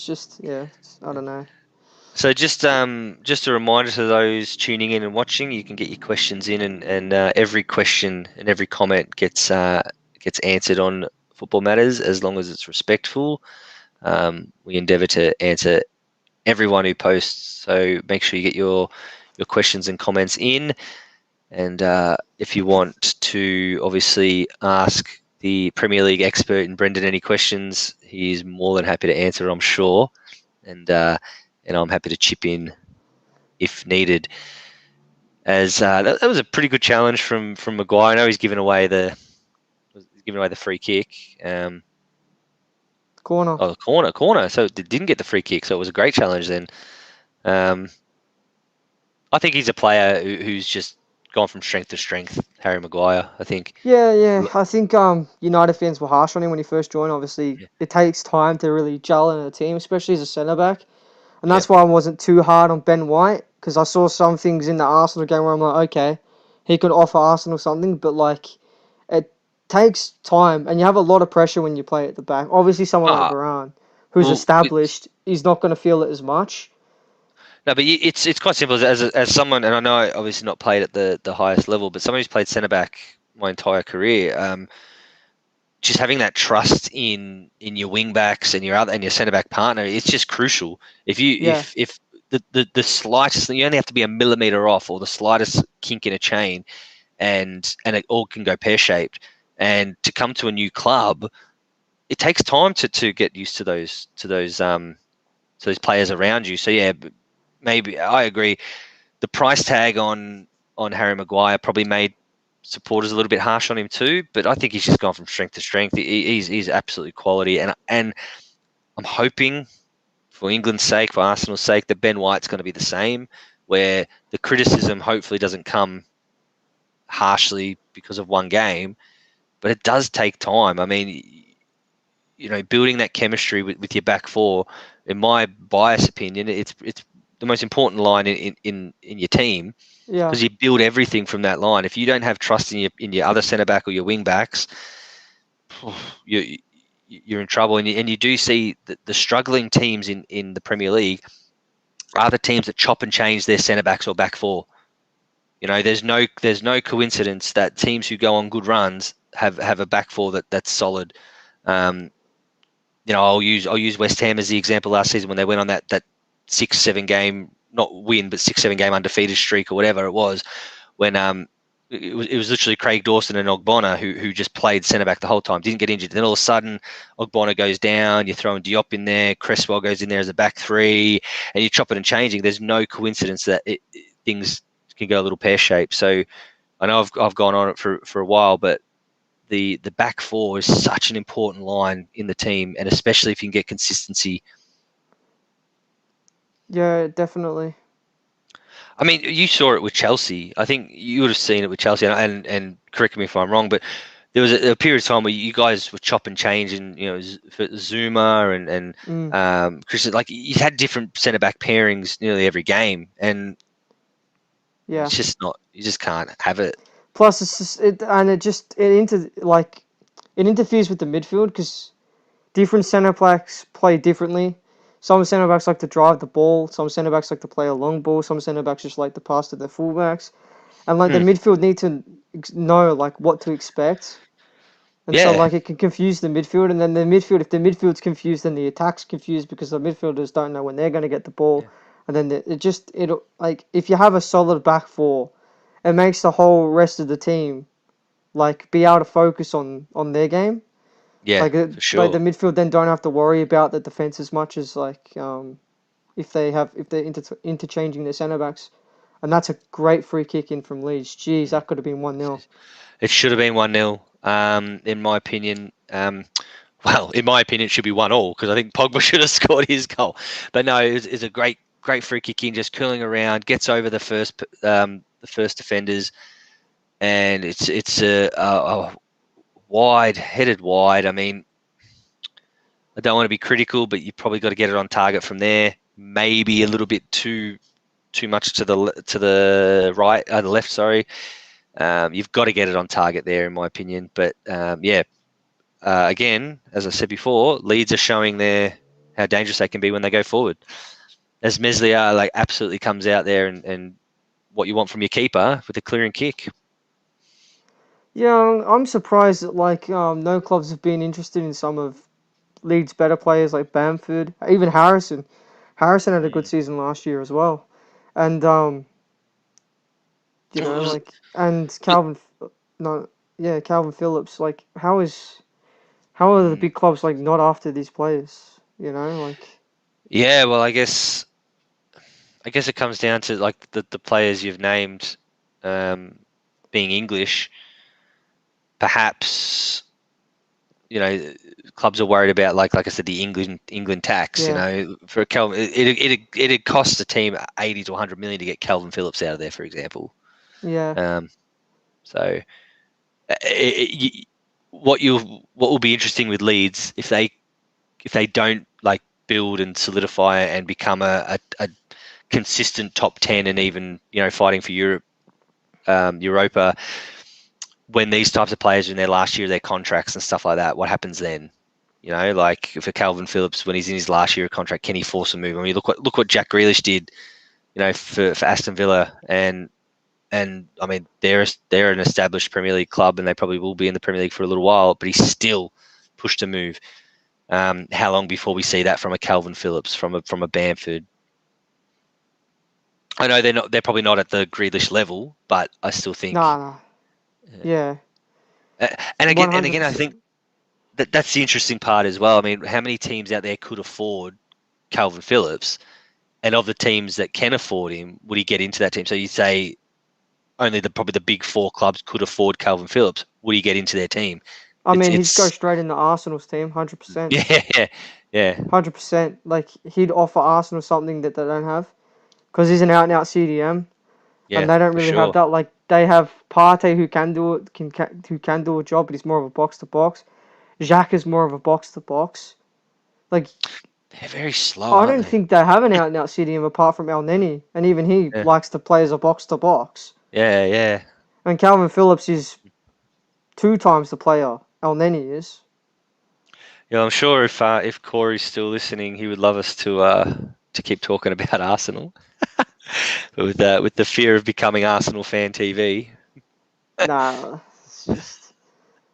just I don't know. So just a reminder to those tuning in and watching, you can get your questions in, and every question and every comment gets answered on Football Matters as long as it's respectful. We endeavour to answer everyone who posts, so make sure you get your questions and comments in. And if you want to obviously ask the Premier League expert in Brendan any questions, he's more than happy to answer, I'm sure. And I'm happy to chip in if needed. As that was a pretty good challenge from Maguire. I know he's given away the free kick. Corner. Oh, the corner. So it didn't get the free kick. So it was a great challenge then. I think he's a player who's just gone from strength to strength. Harry Maguire, I think. Yeah. I think United fans were harsh on him when he first joined. Obviously, Yeah. it takes time to really gel in a team, especially as a centre back. And Yeah. that's why I wasn't too hard on Ben White, because I saw some things in the Arsenal game where I'm like, okay, he could offer Arsenal something, but like it takes time, and you have a lot of pressure when you play at the back. Obviously, someone like Ah, Varane, who's well, established, he's not going to feel it as much. no, but it's quite simple as someone, and I know I obviously not played at the highest level, but someone who's played centre back my entire career. Just having that trust in your wing backs and your centre back partner, it's just crucial. Yeah, If the slightest, you only have to be a millimeter off, or the slightest kink in a chain, and it all can go pear shaped. And to come to a new club, it takes time to get used to those players around you. So yeah, maybe I agree. The price tag on Harry Maguire probably made supporters a little bit harsh on him too, but I think he's just gone from strength to strength. He's absolutely quality, and I'm hoping for England's sake, for Arsenal's sake, that Ben White's going to be the same, where the criticism hopefully doesn't come harshly because of one game, but it does take time. I mean, building that chemistry with your back four, in my biased opinion, it's the most important line in your team, yeah, because you build everything from that line. If you don't have trust in your other centre back or your wing backs, you're in trouble. And you do see the struggling teams in the Premier League are the teams that chop and change their centre backs or back four. There's no coincidence that teams who go on good runs have a back four that's solid. I'll use West Ham as the example last season when they went on that 6-7 game, not win, but 6-7 game undefeated streak or whatever it was, when it was literally Craig Dawson and Ogbonna who just played centre back the whole time, didn't get injured. Then all of a sudden, Ogbonna goes down, you're throwing Diop in there, Cresswell goes in there as a back three, and you're chopping and changing. There's no coincidence that things can go a little pear shaped. So I know I've gone on it for a while, but the back four is such an important line in the team, and especially if you can get consistency. Yeah, definitely. I mean, you saw it with Chelsea. I think you would have seen it with Chelsea, and correct me if I'm wrong, but there was a period of time where you guys were chop and change, and for Zuma and Christian, like you had different centre back pairings nearly every game, and Yeah. it's just not. You just can't have it. Plus, it's just, it interferes with the midfield because different centre backs play differently. Some centre backs like to drive the ball. Some centre backs like to play a long ball. Some centre backs just like to pass to their fullbacks. And like the midfield need to know like what to expect. And so Yeah, like it can confuse the midfield, and then if the midfield's confused, then the attack's confused because the midfielders don't know when they're going to get the ball. yeah, And then it'll like if you have a solid back four, it makes the whole rest of the team like be able to focus on their game. yeah, Like for like the sure. midfield then don't have to worry about the defense as much as like if they're interchanging their centre backs. And that's a great free kick in from Leeds. Jeez, that could have been 1-0. It should have been 1-0. In my opinion. Well, in my opinion, it should be 1-1 because I think Pogba should have scored his goal. But no, it's a great free kick in, just curling around, gets over the first defenders, and it's a wide headed wide. I mean, I don't want to be critical, but you probably got to get it on target from there. Maybe a little bit too much to the right, the left. Sorry, you've got to get it on target there, in my opinion. But yeah. Again, as I said before, Leeds are showing how dangerous they can be when they go forward. As Meslier like absolutely comes out there and what you want from your keeper with a clearing kick. Yeah, I'm surprised that like no clubs have been interested in some of Leeds' better players like Bamford, even Harrison. Harrison had a good season last year as well, and Was, and Calvin, no, yeah, Calvin Phillips. Like, how are the big clubs like not after these players? Like. yeah, well, I guess it comes down to like the players you've named being English. Perhaps clubs are worried about like I said the England tax. Yeah. For Calvin, it'd cost the team 80 to 100 million to get Calvin Phillips out of there, for example. Yeah. So what will be interesting with Leeds if they don't like build and solidify and become a consistent top 10 and even fighting for Europa when these types of players are in their last year of their contracts and stuff like that. What happens then? Like for Calvin Phillips when he's in his last year of contract, can he force a move? I mean, look what Jack Grealish did, for Aston Villa and I mean they're an established Premier League club and they probably will be in the Premier League for a little while, but he still pushed a move. How long before we see that from a Calvin Phillips, from a Bamford? I know they're probably not at the Grealish level, but I still think. Nah. Yeah. And again, I 100%. think that's the interesting part as well. I mean, how many teams out there could afford Calvin Phillips? And of the teams that can afford him, would he get into that team? So you say only probably the big four clubs could afford Calvin Phillips. Would he get into their team? I mean, he'd go It's straight into Arsenal's team, 100%. yeah. 100%. Like, he'd offer Arsenal something that they don't have. Because he's an out-and-out CDM. Yeah, And they don't for really have sure. that. Like, they have Partey who can do it, who can do a job, but he's more of a box-to-box. Xhaka is more of a box-to-box. Like, They're very slow, I aren't don't they? think they have an out-and-out CDM apart from El Neni. And even he Yeah, likes to play as a box-to-box. yeah. And Calvin Phillips is 2 times the player El Neni is. Yeah, I'm sure if Corey's still listening, he would love us to keep talking about Arsenal. But with the fear of becoming Arsenal fan TV. Nah, it's just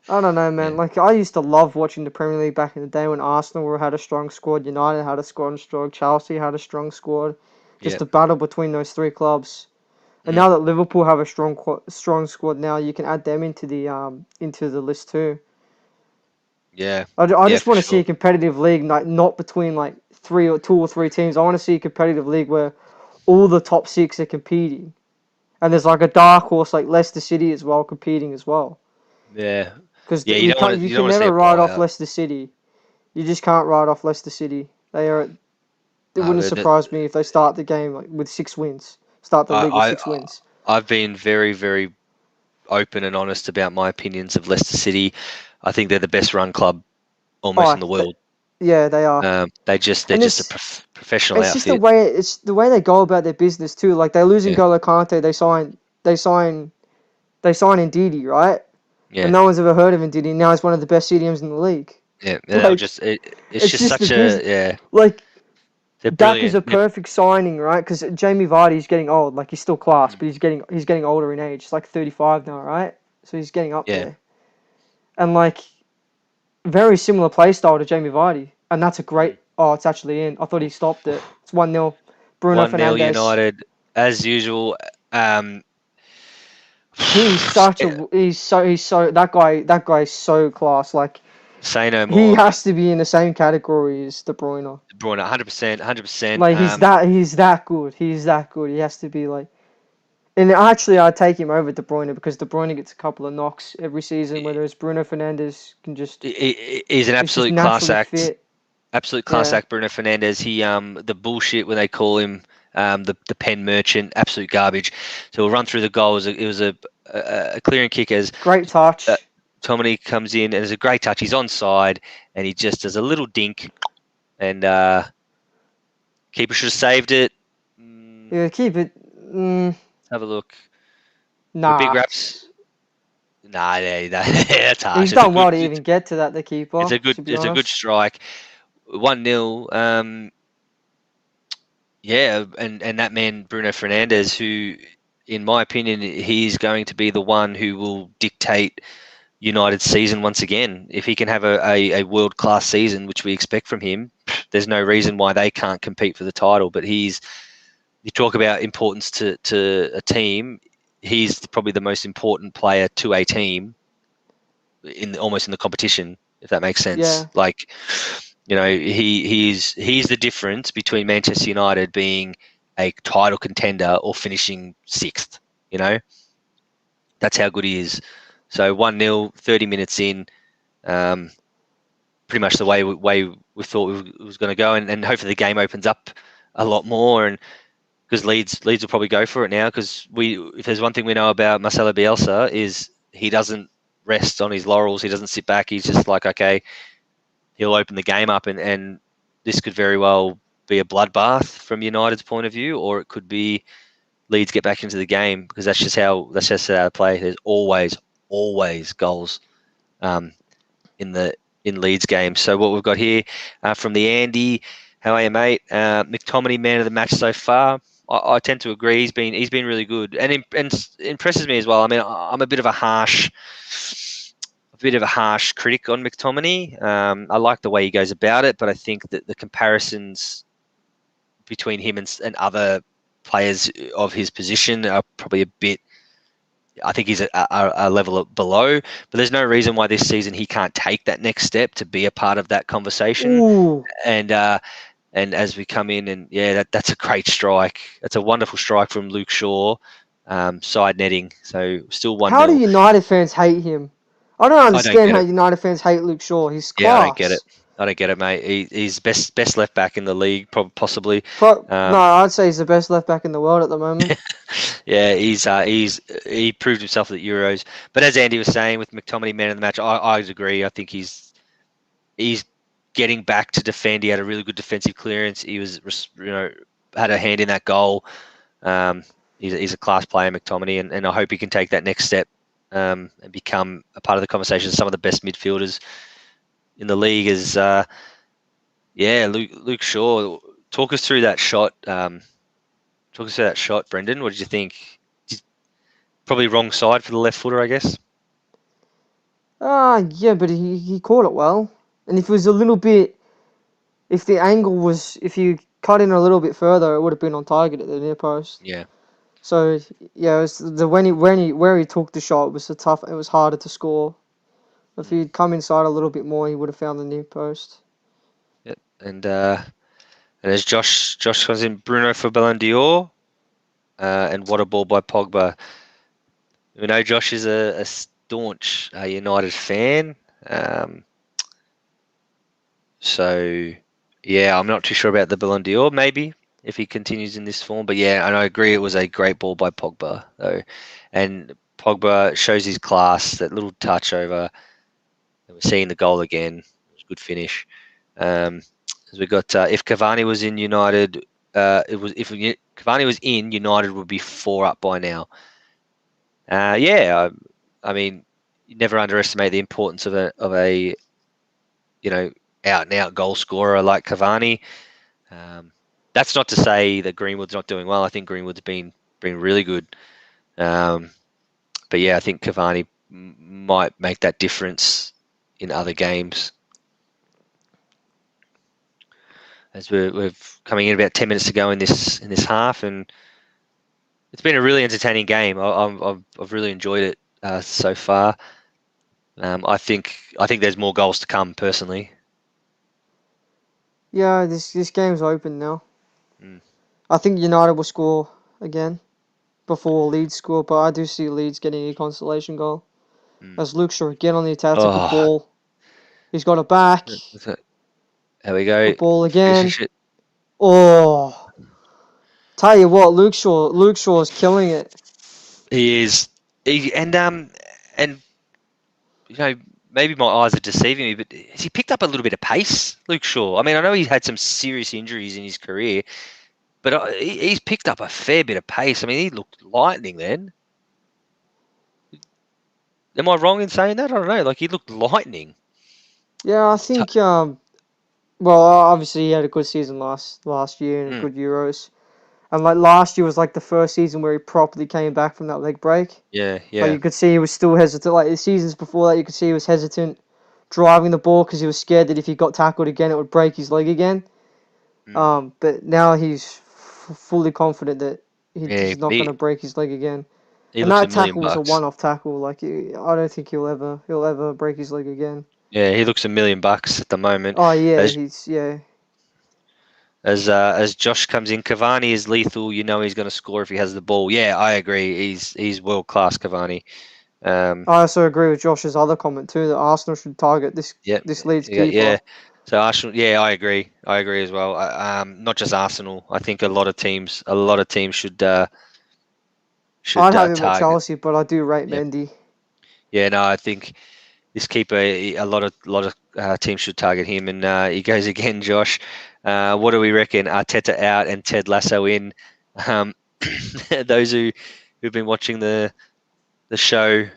I don't know, man. Yeah, Like I used to love watching the Premier League back in the day when Arsenal had a strong squad, United had a strong squad, Chelsea had a strong squad. Just yeah. the battle between those three clubs. And now that Liverpool have a strong squad, now you can add them into the list too. Yeah, I yeah, just for want to see a sure. competitive league, like not between like two or three teams. I want to see a competitive league where all the top six are competing. And there's like a dark horse like Leicester City as well competing as well. Yeah. because Yeah, you can't, you you don't can want to see never a write off blowout. Leicester City. You just can't write off Leicester City. They are. It No, wouldn't surprise me if they start the game like with 6 wins. Start the league with I 6 wins. I've been very, very open and honest about my opinions of Leicester City. I think they're the best run club almost in Oh, the world. yeah, they are. They're And just a professional it's just the outfit. way it's the way they go about their business too. Like they're losing Yeah, Golo Kante, they sign Ndidi, right? And yeah, no one's ever heard of Ndidi. Now he's one of the best CDMs in the league. yeah. And they'll Like just it's it's just just the such business. a Like they're Dak is a brilliant. perfect signing, right? Because Jamie Vardy's getting old. Like he's still class, Mm. but he's getting older in age. He's like 35 now, right? So he's getting up Yeah, there. And like very similar play style to Jamie Vardy, and that's a great. mm. Oh, it's actually in. I thought he stopped it. It's 1-0. Bruno 1-0 Fernandes. United as usual. He's such a he's so that guy is so class. Like Say no he more. has to be in the same category as De Bruyne. Bruyne, 100%, 100%. Like he's that good. He's that good. He has to be like. And actually, I'd take him over De Bruyne because De Bruyne gets a couple of knocks every season, whereas Bruno Fernandes can just He's an is just absolute class naturally act. fit. Absolute class Yeah, act, Bruno Fernandes. He the bullshit when they call him the pen merchant, absolute garbage. So we'll run through the goals. It was a clearing kick as great uh, touch. Tomini comes in, and it's a great touch. He's onside, and he just does a little dink, and keeper should have saved it. Yeah, keep it. Have a look. With big Nah, raps. Nah, yeah, that's harsh. he's done well to even get to that. The keeper, to be It's a good honest. strike. 1-0. Yeah, and that man Bruno Fernandes, who, in my opinion, he's going to be the one who will dictate United's season once again. If he can have a world class season, which we expect from him, there's no reason why they can't compete for the title. But you talk about importance to a team. He's probably the most important player to a team almost in the competition, if that makes sense. Yeah, Like, he's the difference between Manchester United being a title contender or finishing sixth. You know, that's how good he is. So 1-0, 30 minutes in, um, pretty much the way we thought it was going to go, and hopefully the game opens up a lot more, and because Leeds will probably go for it now, because if there's one thing we know about Marcelo Bielsa is he doesn't rest on his laurels. He doesn't sit back. He's just like, okay, he'll open the game up, and this could very well be a bloodbath from United's point of view, or it could be Leeds get back into the game, because that's just how they play. There's always goals um, in Leeds games. So what we've got here from the Andy, how are you, mate? McTominay, man of the match so far. I tend to agree. He's been really good, and impresses me as well. I mean, I'm a bit of a harsh critic on McTominay. I like the way he goes about it, but I think that the comparisons between him and other players of his position are probably a bit. I think he's a level below, but there's no reason why this season he can't take that next step to be a part of that conversation. ooh, And as we come in, and yeah, that's a great strike. That's a wonderful strike from Luke Shaw, side netting. So still one how do 0 United fans hate him? I don't I don't understand get how it. United fans hate Luke Shaw. He's Yeah, I don't get it. class. I don't get it, mate. He's best left back in the league, possibly. No, I'd say he's the best left back in the world at the moment. Yeah, he proved himself at the Euros. But as Andy was saying, with McTominay man of the match, I agree. I think he's getting back to defend. He had a really good defensive clearance. He was had a hand in that goal. He's a class player, McTominay, and I hope he can take that next step and become a part of the conversation. Some of the best midfielders in the league is Luke Shaw. Talk us through that shot. Brendan. What did you think? Probably wrong side for the left footer, I guess. Yeah, but he caught it well. And if it was a little bit, if you cut in a little bit further, it would have been on target at the near post. Yeah. So yeah, it was where he took the shot was it was harder to score. If he'd come inside a little bit more, he would have found the near post. Yep. And as Josh comes in, Bruno for Ballon d'Or, and what a ball by Pogba. We know Josh is staunch United fan. So, yeah, I'm not too sure about the Ballon d'Or, maybe, if he continues in this form. But yeah, and I agree it was a great ball by Pogba, though. And Pogba shows his class, that little touch over. And we're seeing the goal again. It was a good finish. As we got, if Cavani was in United, Cavani was in, United would be 4 up by now. Yeah, I mean, you never underestimate the importance of a out and out goal scorer like Cavani. That's not to say that Greenwood's not doing well. I think Greenwood's been really good. But yeah, I think Cavani might make that difference in other games. As we're coming in about 10 minutes to go in this half, and it's been a really entertaining game. I've really enjoyed it so far. I think there's more goals to come personally. Yeah, this game's open now. Mm. I think United will score again before Leeds score, but I do see Leeds getting a consolation goal. As Luke Shaw again on the attack, took a ball. He's got it back. There we go. A ball again. Finish it. Oh, tell you what, Luke Shaw is killing it. He is. And you know, maybe my eyes are deceiving me, but has he picked up a little bit of pace, Luke Shaw? I mean, I know he's had some serious injuries in his career, but he's picked up a fair bit of pace. I mean, he looked lightning then. Am I wrong in saying that? I don't know. Like, he looked lightning. Yeah, I think. Well, obviously he had a good season last year and a good Euros, and like last year was like the first season where he properly came back from that leg break. Yeah. Like you could see he was still hesitant. Like the seasons before that, you could see he was hesitant driving the ball because he was scared that if he got tackled again, it would break his leg again. But now he's fully confident that he's not going to break his leg again. And that tackle was a one-off tackle. Like I don't think he'll ever break his leg again. Yeah, he looks $1 million at the moment. Oh yeah, As Josh comes in, Cavani is lethal. You know he's going to score if he has the ball. Yeah, I agree. He's world class, Cavani. I also agree with Josh's other comment too that Arsenal should target this Leeds keeper. Yeah. So Arsenal, yeah, I agree. I agree as well. Not just Arsenal. I think a lot of teams should I'd have him target at Chelsea, but I do rate Mendy. Yeah, no, I think this keeper, a lot of teams should target him. And he goes again, Josh. What do we reckon? Arteta out and Ted Lasso in. Those who've been watching the show,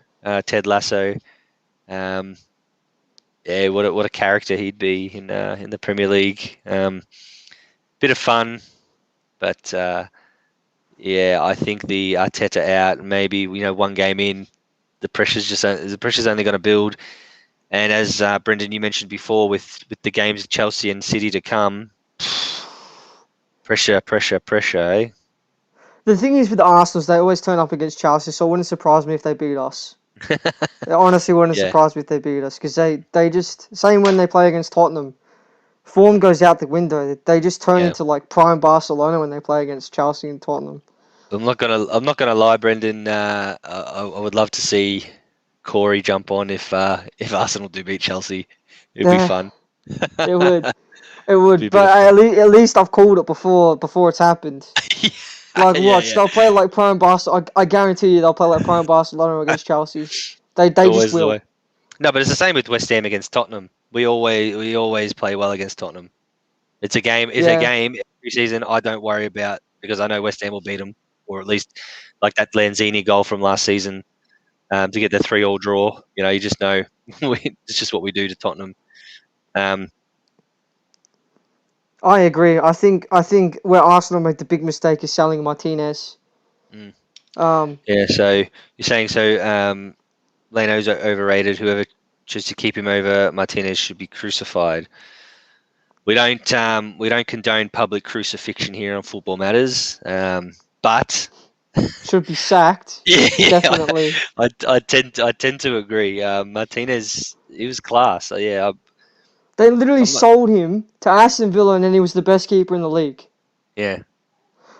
Ted Lasso. Yeah, what a character he'd be in the Premier League. Bit of fun, but yeah, I think the Arteta out, maybe one game in, the pressure's only going to build. And as Brendan, you mentioned before, with the games of Chelsea and City to come, pressure, eh? The thing is with the Arsenal, they always turn up against Chelsea, so it wouldn't surprise me if they beat us. It honestly wouldn't surprise me if they beat us, because they just, same when they play against Tottenham, form goes out the window. They just turn into like prime Barcelona when they play against Chelsea and Tottenham. I'm not gonna lie, Brendan. I would love to see Corey jump on if Arsenal do beat Chelsea. It'd be fun. It would. It would, but at least I've called it before it's happened. Like, watch, they'll play like prime Barcelona. I guarantee you they'll play like prime Barcelona against Chelsea. They just will. No, but it's the same with West Ham against Tottenham. We always play well against Tottenham. It's a game. It's a game every season. I don't worry about, because I know West Ham will beat them, or at least like that Lanzini goal from last season to get the 3-3 draw. You just know it's just what we do to Tottenham. I agree. I think where Arsenal made the big mistake is selling Martinez. Yeah. So you're saying Leno's overrated. Whoever chooses to keep him over Martinez should be crucified. We don't condone public crucifixion here on Football Matters, but should be sacked. Definitely. I tend to agree. Martinez, he was class. Yeah. They literally sold him to Aston Villa, and then he was the best keeper in the league. Yeah.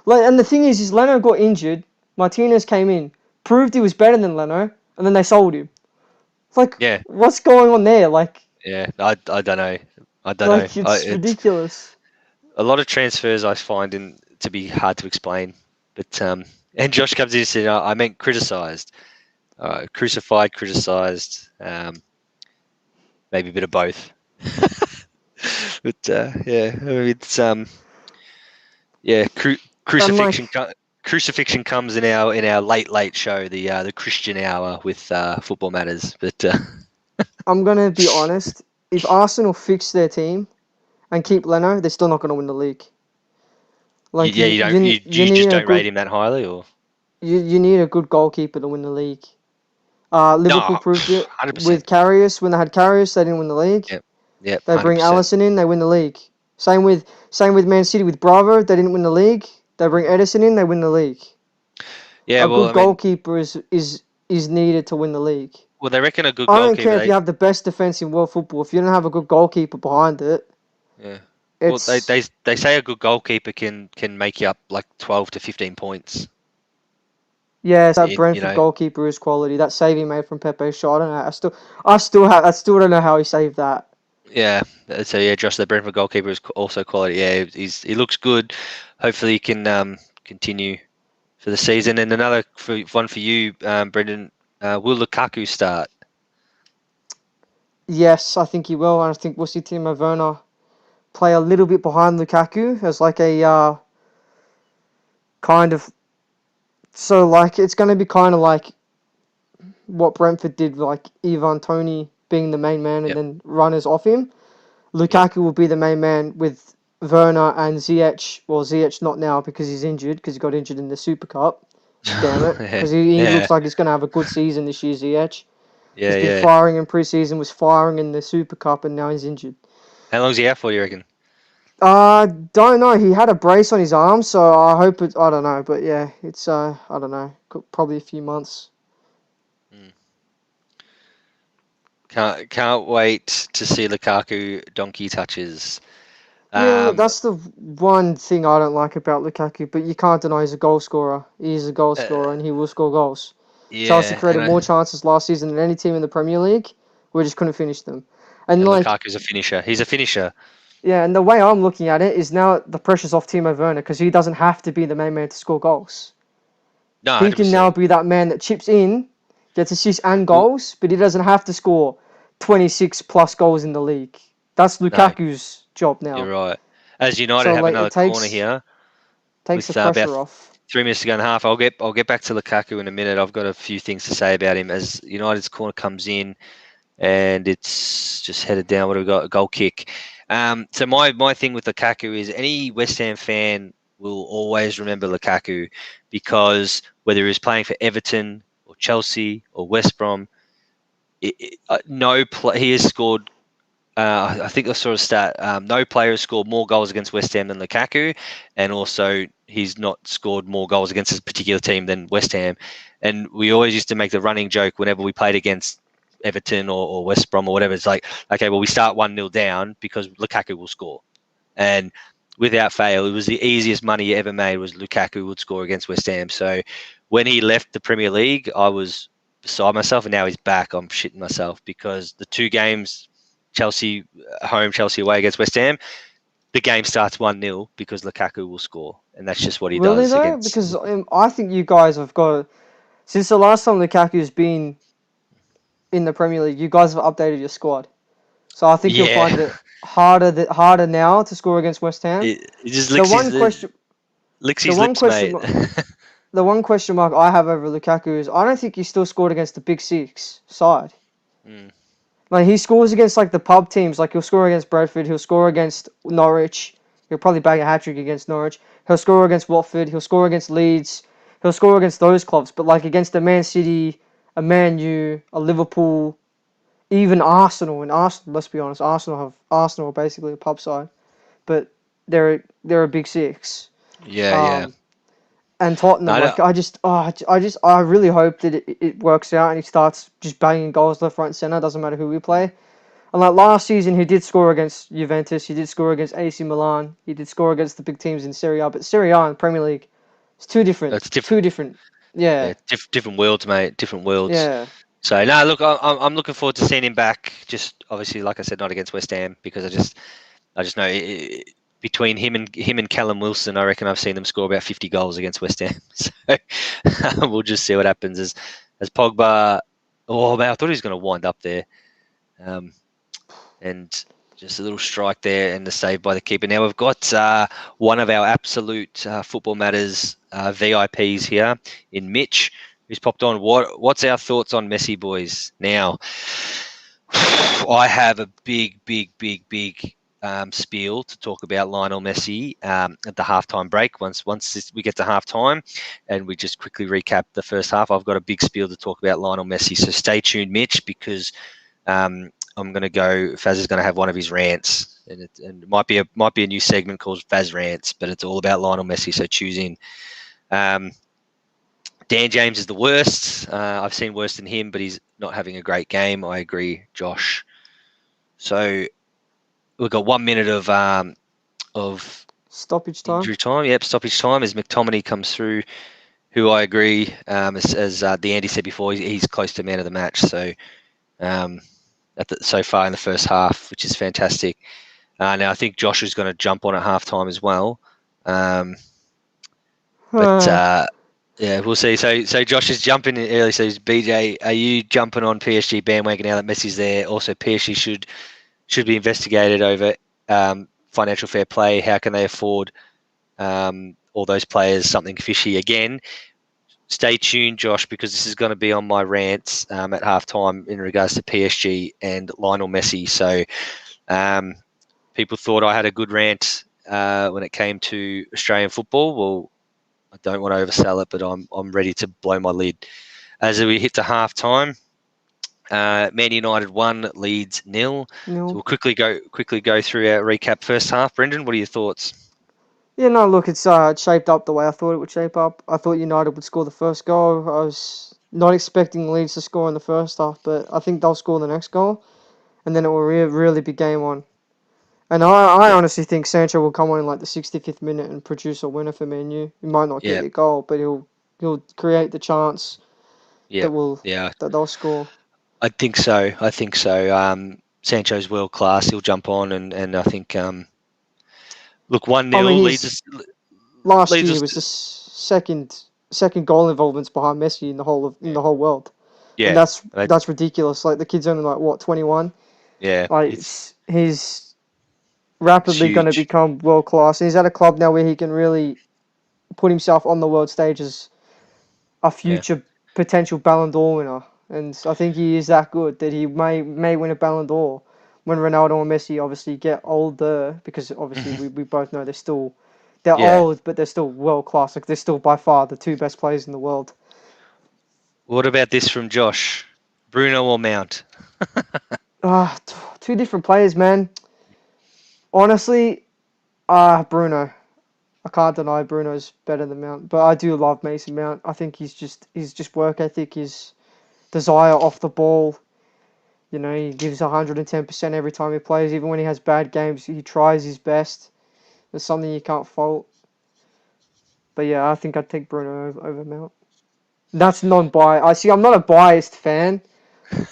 Like, and the thing is Leno got injured. Martinez came in, proved he was better than Leno, and then they sold him. Like, Yeah, what's going on there? Like, yeah. I don't know. I don't know. it's It's ridiculous. a lot of transfers I find to be hard to explain. But and Josh comes in and said, I meant criticised, crucified, criticised, maybe a bit of both. But yeah, I mean, it's yeah, And crucifixion. like, Crucifixion comes in our late show, the Christian hour with Football Matters. But I'm gonna be honest. If Arsenal fix their team and keep Leno, they're still not gonna win the league. Like, yeah, you you need just a don't rate good him that highly, or you need a good goalkeeper to win the league. Liverpool no, proved it 100%. with Karius. When they had Karius, they didn't win the league. Yep, yep, They hundred bring percent. Allison in, they win the league. Same with Man City with Bravo, they didn't win the league. They bring Edison in, they win the league. Yeah, A well, good I mean, goalkeeper is needed to win the league. they reckon a good I don't care goalkeeper. if you have the best defense in world football. If you don't have a good goalkeeper behind it, Yeah. Well, it's they say a good goalkeeper can make you up like 12 to 15 points. yes, that You Brentford know, goalkeeper is quality. That save he made from Pepe's shot, I don't know. I still don't know how he saved that. yeah. So yeah, Josh, the Brentford goalkeeper is also quality. Yeah, he looks good. Hopefully, he can continue for the season. And another one for you, Brendan. Will Lukaku start? Yes, I think he will, and I think we'll see Timo Werner play a little bit behind Lukaku as like a kind of like it's going to be kind of like what Brentford did, like Ivan Toney being the main man and Yep, then runners off him. yep. Lukaku will be the main man with Werner and Ziyech. Well, Ziyech not now because he's injured because he got injured in the Super Cup. Damn it, Yeah, because he yeah, looks like he's going to have a good season this year. Ziyech. yeah, He's been yeah. firing in pre-season, was firing in the Super Cup, and now he's injured. How long's he out for? Do you reckon? Don't know. He had a brace on his arm, so I hope it. I don't know, but yeah, it's I don't know, probably a few months. Mm. Can't wait to see Lukaku donkey touches. Yeah, Um, that's the one thing I don't like about Lukaku, but you can't deny he's a goal scorer. He is a goal scorer, and he will score goals. Chelsea yeah, created more chances last season than any team in the Premier League. We just couldn't finish them. And and like, Lukaku's a finisher. He's a finisher. yeah, and the way I'm looking at it is now the pressure's off Timo Werner because he doesn't have to be the main man to score goals. No, He can now 100%. be that man that chips in, gets assists and Well, goals, but he doesn't have to score 26 plus goals in the league. That's no, Lukaku's job you're now. right. As United So have like another it corner takes here the with about pressure off. 3 minutes to go and a half. I'll get back to Lukaku in a minute. I've got a few things to say about him as United's corner comes in and it's just headed down. What have we got? A goal kick. So my thing with Lukaku is any West Ham fan will always remember Lukaku because whether he's playing for Everton or Chelsea or West Brom, he has scored. I think I saw a stat. No player has scored more goals against West Ham than Lukaku, and also he's not scored more goals against a particular team than West Ham. And we always used to make the running joke whenever we played against Everton or West Brom or whatever. It's like, okay, well, we start 1-0 down because Lukaku will score. And without fail, it was the easiest money you ever made was Lukaku would score against West Ham. So when he left the Premier League, I was beside myself, and now he's back. I'm shitting myself because the two games, Chelsea home, Chelsea away against West Ham, the game starts 1-0 because Lukaku will score, and that's just what he Really does though? against. Because I think you guys have got since the last time Lukaku's been in the Premier League, you guys have updated your squad. So I think you'll Yeah, find it harder now to score against West Ham. it just The licks one question the his one lips, question mate. mark, the one question mark I have over Lukaku is I don't think he still scored against the Big Six side. Mm. Like he scores against like the pub teams, like he'll score against Bradford, he'll score against Norwich, he'll probably bag a hat trick against Norwich, he'll score against Watford, he'll score against Leeds, he'll score against those clubs, but like against a Man City, a Man U, a Liverpool, even Arsenal, and Arsenal, let's be honest, Arsenal are basically a pub side, but they're a Big Six. Yeah, yeah. Um, and Tottenham, No, like I really hope that it works out and he starts just banging goals left, right, and center. Doesn't matter who we play. And like last season, he did score against Juventus. He did score against AC Milan. He did score against the big teams in Serie A. But Serie A and Premier League, it's two different. it's different. Two different. Yeah, Yeah, different worlds, mate. Different worlds. yeah. So no, look, I'm looking forward to seeing him back. Just obviously, like I said, not against West Ham because I just know between him and Callum Wilson, I reckon I've seen them score about 50 goals against West Ham. So we'll just see what happens as Pogba. Oh man, I thought he was going to wind up there, and just a little strike there and the save by the keeper. Now we've got one of our absolute Football Matters VIPs here in Mitch, who's popped on. What's our thoughts on Messi, boys? Now, I have a big spiel to talk about Lionel Messi at the halftime break. Once we get to halftime, and we just quickly recap the first half, I've got a big spiel to talk about Lionel Messi. So stay tuned, Mitch, because I'm going to go. Faz is going to have one of his rants, and it might be a new segment called Faz Rants, but it's all about Lionel Messi. So choose in. Dan James is the worst. I've seen worse than him, but he's not having a great game. I agree, Josh. So we've got 1 minute of Stoppage time. injury time. Yep, stoppage time as McTominay comes through, who I agree, as the Andy said before, he's close to man of the match. So so far in the first half, which is fantastic. Now I think Josh is going to jump on at halftime as well. Yeah, we'll see. So Josh is jumping in early. So BJ, are you jumping on PSG bandwagon now that Messi's there? Also, PSG should be investigated over financial fair play. How can they afford all those players? Something fishy again. Stay tuned, Josh, because this is going to be on my rants at halftime in regards to PSG and Lionel Messi. So people thought I had a good rant when it came to Australian football. Well, I don't want to oversell it, but I'm ready to blow my lid. As we hit to half time, Man United 1, Leeds 0. So we'll quickly go through our recap first half. Brendan, what are your thoughts? Yeah, no, look, it's shaped up the way I thought it would shape up. I thought United would score the first goal. I was not expecting Leeds to score in the first half, but I think they'll score the next goal, and then it will really be game on. And I honestly think Sancho will come on in like the 65th minute and produce a winner for Man U. He might not get a goal, but he'll create the chance that they'll score. I think so. Sancho's world class. He'll jump on, and I think look, 1-0 Leeds. Last year he was the second goal involvements behind Messi in the whole world. Yeah, and that's ridiculous. Like the kid's only like what 21. Yeah, like he's rapidly going to become world class. And he's at a club now where he can really put himself on the world stage as a future potential Ballon d'Or winner. And I think he is that good that he may win a Ballon d'Or when Ronaldo and Messi obviously get older, because obviously we both know they're old, but they're still world class. Like they're still by far the two best players in the world. What about this from Josh? Bruno or Mount? Two different players, man. Honestly, Bruno. I can't deny Bruno's better than Mount, but I do love Mason Mount. I think his work ethic, his desire off the ball. You know, he gives 110% every time he plays. Even when he has bad games, he tries his best. It's something you can't fault. But yeah, I think I'd take Bruno over Mount. That's non-biased. I'm not a biased fan.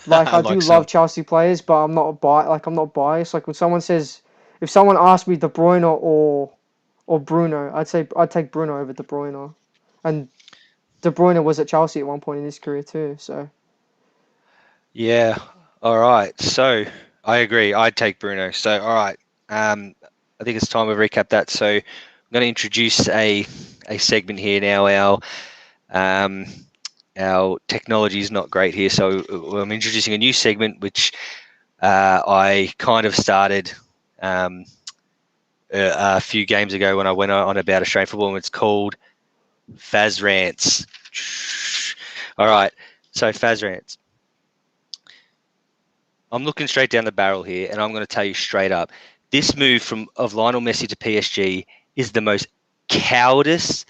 Like I do love Chelsea players, but I'm not biased. Like when if someone asked me De Bruyne or Bruno, I'd take Bruno over De Bruyne. And De Bruyne was at Chelsea at one point in his career too. So yeah, all right. So I agree. I'd take Bruno. So all right. I think it's time we recap that. So I'm going to introduce a segment here now. Our technology is not great here, so I'm introducing a new segment which I kind of started a few games ago when I went on about Australian football, and it's called Faz Rants. All right, so Faz Rants. I'm looking straight down the barrel here, and I'm going to tell you straight up, this move of Lionel Messi to PSG is the most cowardice,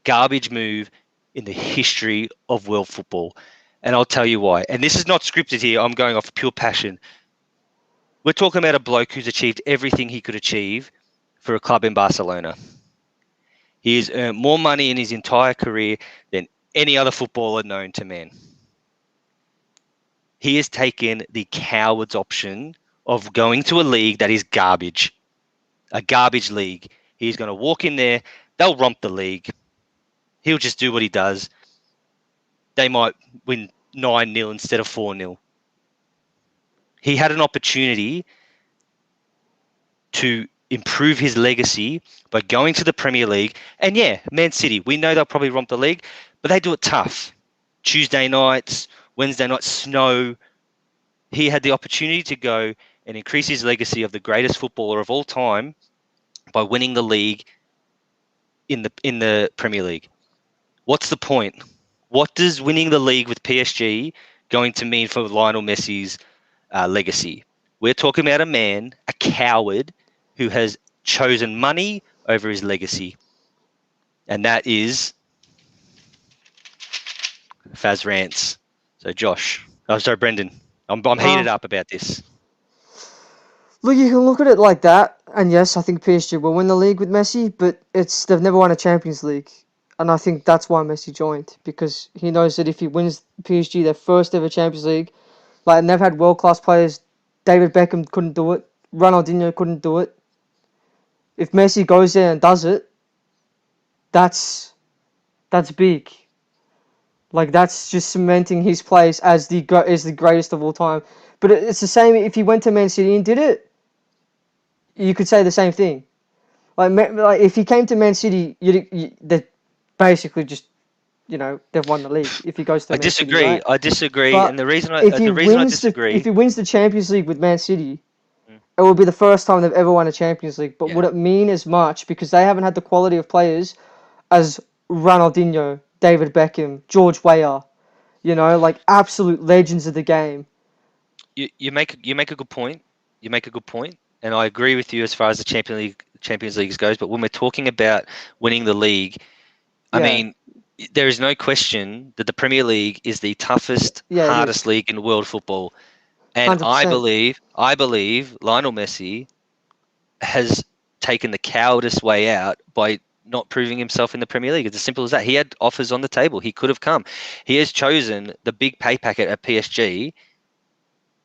garbage move in the history of world football. And I'll tell you why. And this is not scripted here. I'm going off pure passion. We're talking about a bloke who's achieved everything he could achieve for a club in Barcelona. He has earned more money in his entire career than any other footballer known to man. He has taken the coward's option of going to a league that is garbage, a garbage league. He's going to walk in there. They'll romp the league. He'll just do what he does. They might win 9-0 instead of 4-0. He had an opportunity to improve his legacy by going to the Premier League. And yeah, Man City, we know they'll probably romp the league, but they do it tough. Tuesday nights, Wednesday nights, snow. He had the opportunity to go and increase his legacy of the greatest footballer of all time by winning the league in the Premier League. What's the point? What does winning the league with PSG going to mean for Lionel Messi's legacy? We're talking about a man, a coward, who has chosen money over his legacy. And that is Faz Rants. So Josh, sorry, Brendan, I'm heated up about this. Look, you can look at it like that, and yes, I think PSG will win the league with Messi, but they've never won a Champions League, and I think that's why Messi joined, because he knows that if he wins PSG their first ever Champions League, like, and they've had world class players, David Beckham couldn't do it, Ronaldinho couldn't do it. If Messi goes there and does it, that's big. Like, that's just cementing his place as the greatest of all time. But it's the same if he went to Man City and did it. You could say the same thing. Like if he came to Man City, they basically just, they've won the league. If he goes to Man City, right? I disagree, But and the reason I disagree, if he wins the Champions League with Man City, it will be the first time they've ever won a Champions League. But would it mean as much, because they haven't had the quality of players as Ronaldinho, David Beckham, George Weah, like absolute legends of the game. You make a good point. You make a good point, and I agree with you as far as the Champions League goes. But when we're talking about winning the league, I mean, there is no question that the Premier League is the toughest, hardest league in world football. And 100%. I believe Lionel Messi has taken the cowardice way out by not proving himself in the Premier League. It's as simple as that. He had offers on the table. He could have come. He has chosen the big pay packet at PSG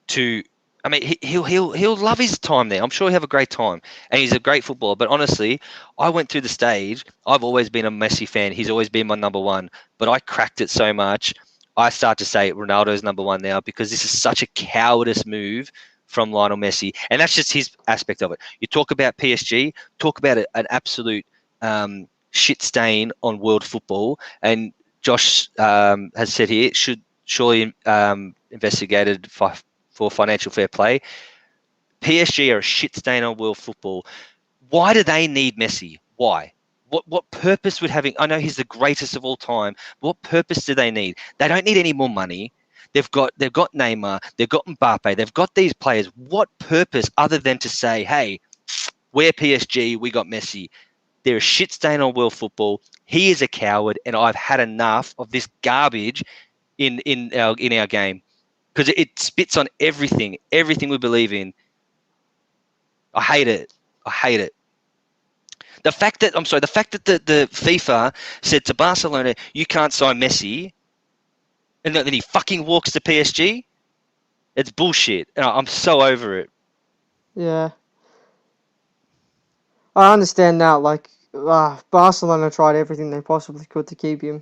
to. I mean, he'll love his time there. I'm sure he'll have a great time, and he's a great footballer. But honestly, I went through the stage. I've always been a Messi fan. He's always been my number one. But I cracked it so much, I start to say Ronaldo's number one now, because this is such a cowardice move from Lionel Messi, and that's just his aspect of it. You talk about PSG, talk about an absolute shit stain on world football, and Josh has said here should surely investigated for financial fair play. PSG are a shit stain on world football. Why do they need Messi? Why? What purpose would having? I know he's the greatest of all time. But what purpose do they need? They don't need any more money. They've got Neymar. They've got Mbappe. They've got these players. What purpose other than to say, hey, we're PSG. We got Messi. They're a shit stain on world football. He is a coward, and I've had enough of this garbage in our game, because it spits on everything we believe in. I hate it. The fact that the FIFA said to Barcelona, you can't sign Messi, and then he fucking walks to PSG, it's bullshit. I'm so over it. Yeah. I understand now, like, Barcelona tried everything they possibly could to keep him.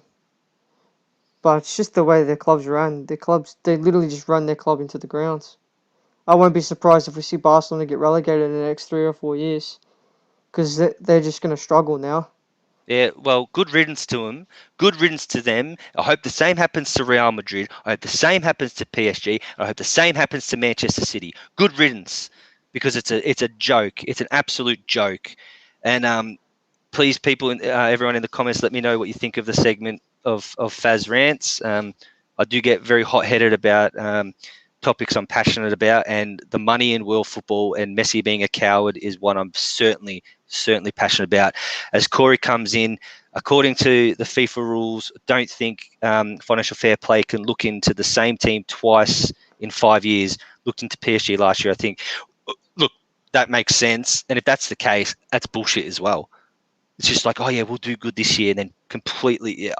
But it's just the way their clubs run. They literally just run their club into the ground. I won't be surprised if we see Barcelona get relegated in the next 3 or 4 years, because they're just going to struggle now. Yeah, well, good riddance to them. Good riddance to them. I hope the same happens to Real Madrid. I hope the same happens to PSG. I hope the same happens to Manchester City. Good riddance, because it's a joke. It's an absolute joke. And please, people, everyone in the comments, let me know what you think of the segment of Faz Rants. I do get very hot-headed about topics I'm passionate about, and the money in world football and Messi being a coward is one I'm certainly passionate about. As Corey comes in, according to the FIFA rules, don't think financial fair play can look into the same team twice in 5 years. Looked into PSG last year, I think. Look, that makes sense. And if that's the case, that's bullshit as well. It's just like, oh yeah, we'll do good this year, and then completely,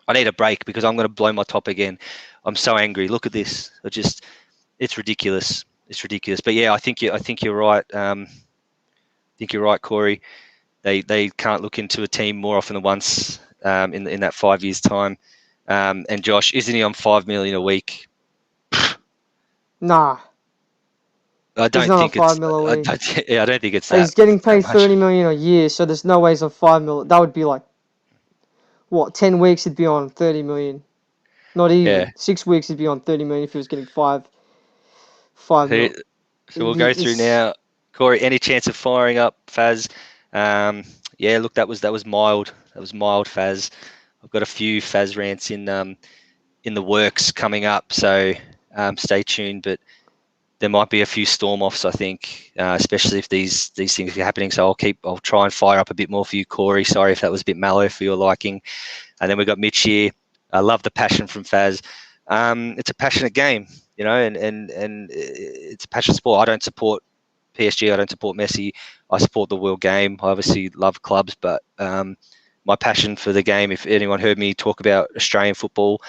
I need a break because I'm going to blow my top again. I'm so angry. Look at this. It's ridiculous. It's ridiculous. But yeah, I think you're right. I think you're right, Corey. They can't look into a team more often than once in that 5 years time. And Josh, isn't he on $5 million a week? Nah, I he's don't not on think it's. 5 mil a week. I don't think it's He's that getting paid much. 30 million a year, so there's no way he's on 5 mil. That would be like, what, 10 weeks he'd be on 30 million. Not even. Yeah. 6 weeks he'd be on 30 million if he was getting 5 mil. So we'll go through now. Corey, any chance of firing up Faz? Yeah, look, that was mild. That was mild, Faz. I've got a few Faz rants in the works coming up, so stay tuned. But there might be a few storm offs, I think, especially if these things are happening. So I'll try and fire up a bit more for you, Corey. Sorry if that was a bit mellow for your liking. And then we've got Mitch here. I love the passion from Faz. It's a passionate game, you know, and it's a passionate sport. I don't support PSG. I don't support Messi. I support the world game. I obviously love clubs, but my passion for the game, if anyone heard me talk about Australian football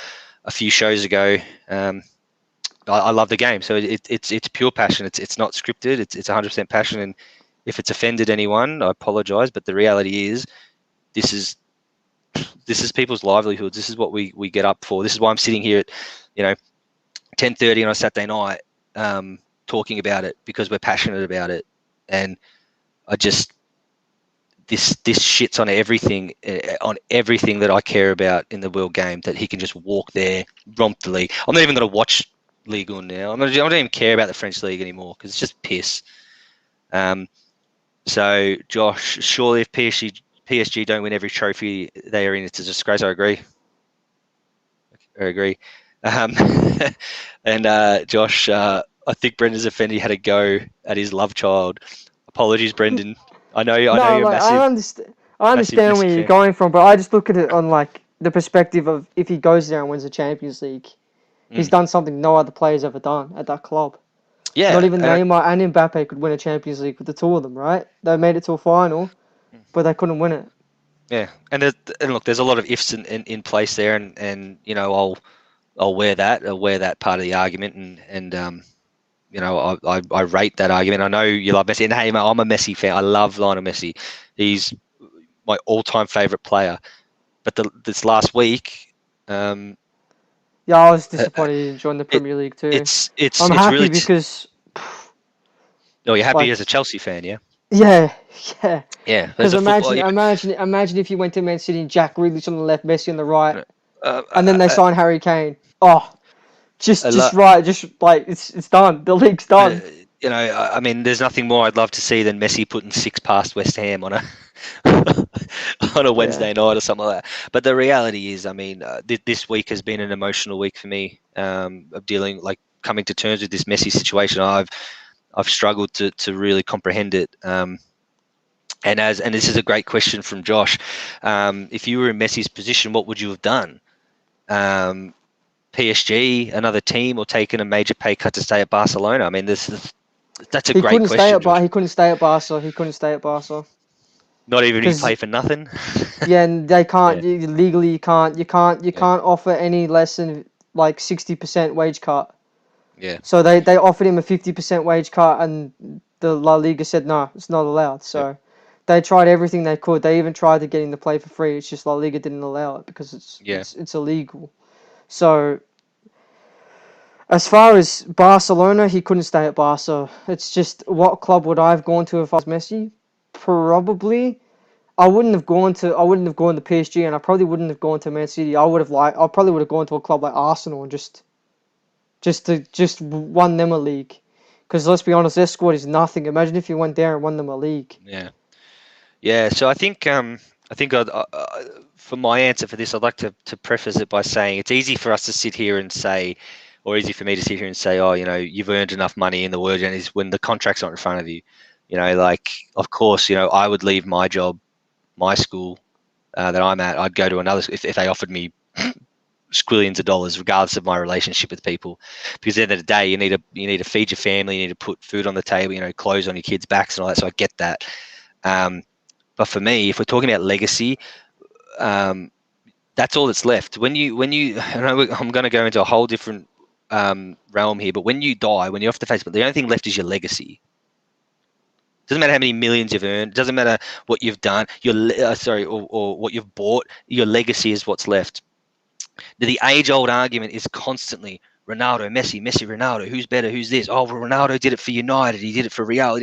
a few shows ago, I love the game. So it's pure passion. It's not scripted. It's 100% passion. And if it's offended anyone, I apologise. But the reality is, this is people's livelihoods. This is what we get up for. This is why I'm sitting here at 10:30 on a Saturday night talking about it, because we're passionate about it. And I just this shits on everything that I care about in the world game, that he can just walk there, romp the league. I'm not even going to watch Ligue 1 now. I don't even care about the French league anymore because it's just piss. So Josh, surely if PSG don't win every trophy they are in, it's a disgrace. I agree. And Josh, I think Brendan's offended. He had a go at his love child. Apologies, Brendan. I know you're massive. I understand Messi where you're fan. going from, but I just look at it on like the perspective of if he goes there and wins the Champions League, he's done something no other player's ever done at that club. Yeah, Not even Neymar and Mbappe could win a Champions League with the two of them, right? They made it to a final, but they couldn't win it. Yeah, and look, there's a lot of ifs in place there, and I'll wear that. I'll wear that part of the argument, and I rate that argument. I know you love Messi, and hey, I'm a Messi fan. I love Lionel Messi. He's my all-time favorite player. But this last week, yeah, I was disappointed he didn't join the Premier League too. I'm happy really because. Oh, you're happy as a Chelsea fan, yeah? Yeah. Yeah. Because imagine if you went to Man City and Jack Grealish on the left, Messi on the right, and then they sign Harry Kane. Oh, just right, just like it's done. The league's done. I mean, there's nothing more I'd love to see than Messi putting 6 past West Ham on a on a Wednesday night or something like that. But the reality is, I mean, this week has been an emotional week for me of coming to terms with this Messi situation. I've struggled to really comprehend it. And this is a great question from Josh. If you were in Messi's position, what would you have done? PSG, another team, or taken a major pay cut to stay at Barcelona? I mean, that's a great question. He couldn't stay at Barca. He couldn't stay at Barca. Not even if you play for nothing. Yeah, and they can't legally. You can't offer any less than like 60% wage cut. Yeah. So they offered him a 50% wage cut, and the La Liga said no, it's not allowed. So they tried everything they could. They even tried to get him to play for free. It's just La Liga didn't allow it because it's illegal. So as far as Barcelona, he couldn't stay at Barca. It's just, what club would I have gone to if I was Messi? Probably, I wouldn't have gone to PSG, and I probably wouldn't have gone to Man City. I probably would have gone to a club like Arsenal and just won them a league. Because let's be honest, their squad is nothing. Imagine if you went there and won them a league. Yeah. So I think for my answer for this, I'd like to preface it by saying it's easy for us to sit here and say, or easy for me to sit here and say, oh, you've earned enough money in the world, and is when the contract's not in front of you. Of course, I would leave my job, my school that I'm at. I'd go to another if they offered me squillions of dollars, regardless of my relationship with people, because at the end of the day, you need to feed your family, you need to put food on the table, clothes on your kids' backs and all that. So I get that. But for me, if we're talking about legacy, that's all that's left. When you, I know I'm going to go into a whole different realm here, but when you die, when you're off the face, but the only thing left is your legacy. Doesn't matter how many millions you've earned. Doesn't matter what you've done. Or what you've bought. Your legacy is what's left. The age-old argument is constantly Ronaldo, Messi, Ronaldo. Who's better? Who's this? Oh, well, Ronaldo did it for United. He did it for Real.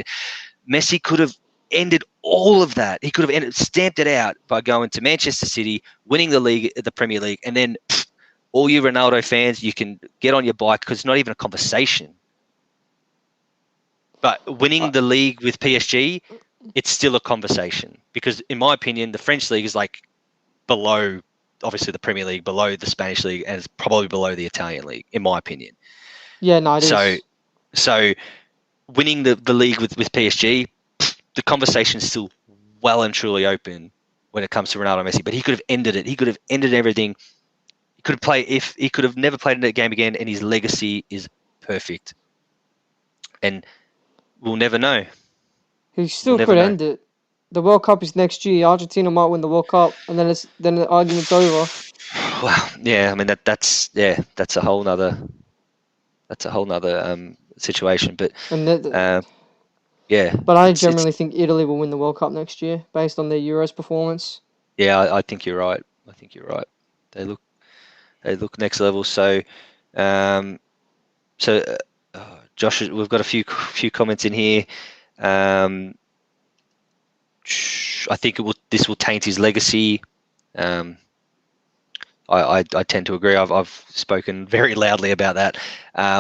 Messi could have ended all of that. He could have stamped it out by going to Manchester City, winning the Premier League, and then all you Ronaldo fans, you can get on your bike because it's not even a conversation. But winning the league with PSG, it's still a conversation because, in my opinion, the French league is like below, obviously, the Premier League, below the Spanish league, and it's probably below the Italian league, in my opinion. Yeah, no, it is. So winning the league with PSG, the conversation is still well and truly open when it comes to Ronaldo Messi. But he could have ended it. He could have ended everything. He could have never played in that game again, and his legacy is perfect. And we'll never know. He still could end it. The World Cup is next year. Argentina might win the World Cup, and then the argument's over. Well, yeah, I mean that's a whole nother situation. But yeah. But I generally think Italy will win the World Cup next year based on their Euros performance. Yeah, I think you're right. They look next level. So, Josh, we've got a few comments in here. I think this will taint his legacy. I tend to agree. I've spoken very loudly about that.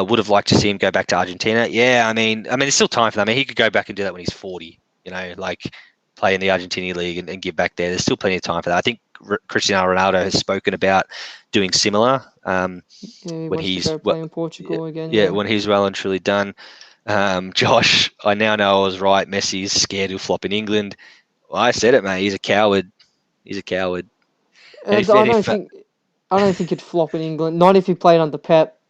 Would have liked to see him go back to Argentina. Yeah, I mean, there's still time for that. I mean, he could go back and do that when he's 40. Like play in the Argentina league and give back there. There's still plenty of time for that. I think Cristiano Ronaldo has spoken about doing similar. When he's playing Portugal again. Yeah, when he's well and truly done. Josh, I now know I was right. Messi's scared he'll flop in England. Well, I said it, mate. He's a coward. I don't think he'd flop in England. Not if he played under Pep.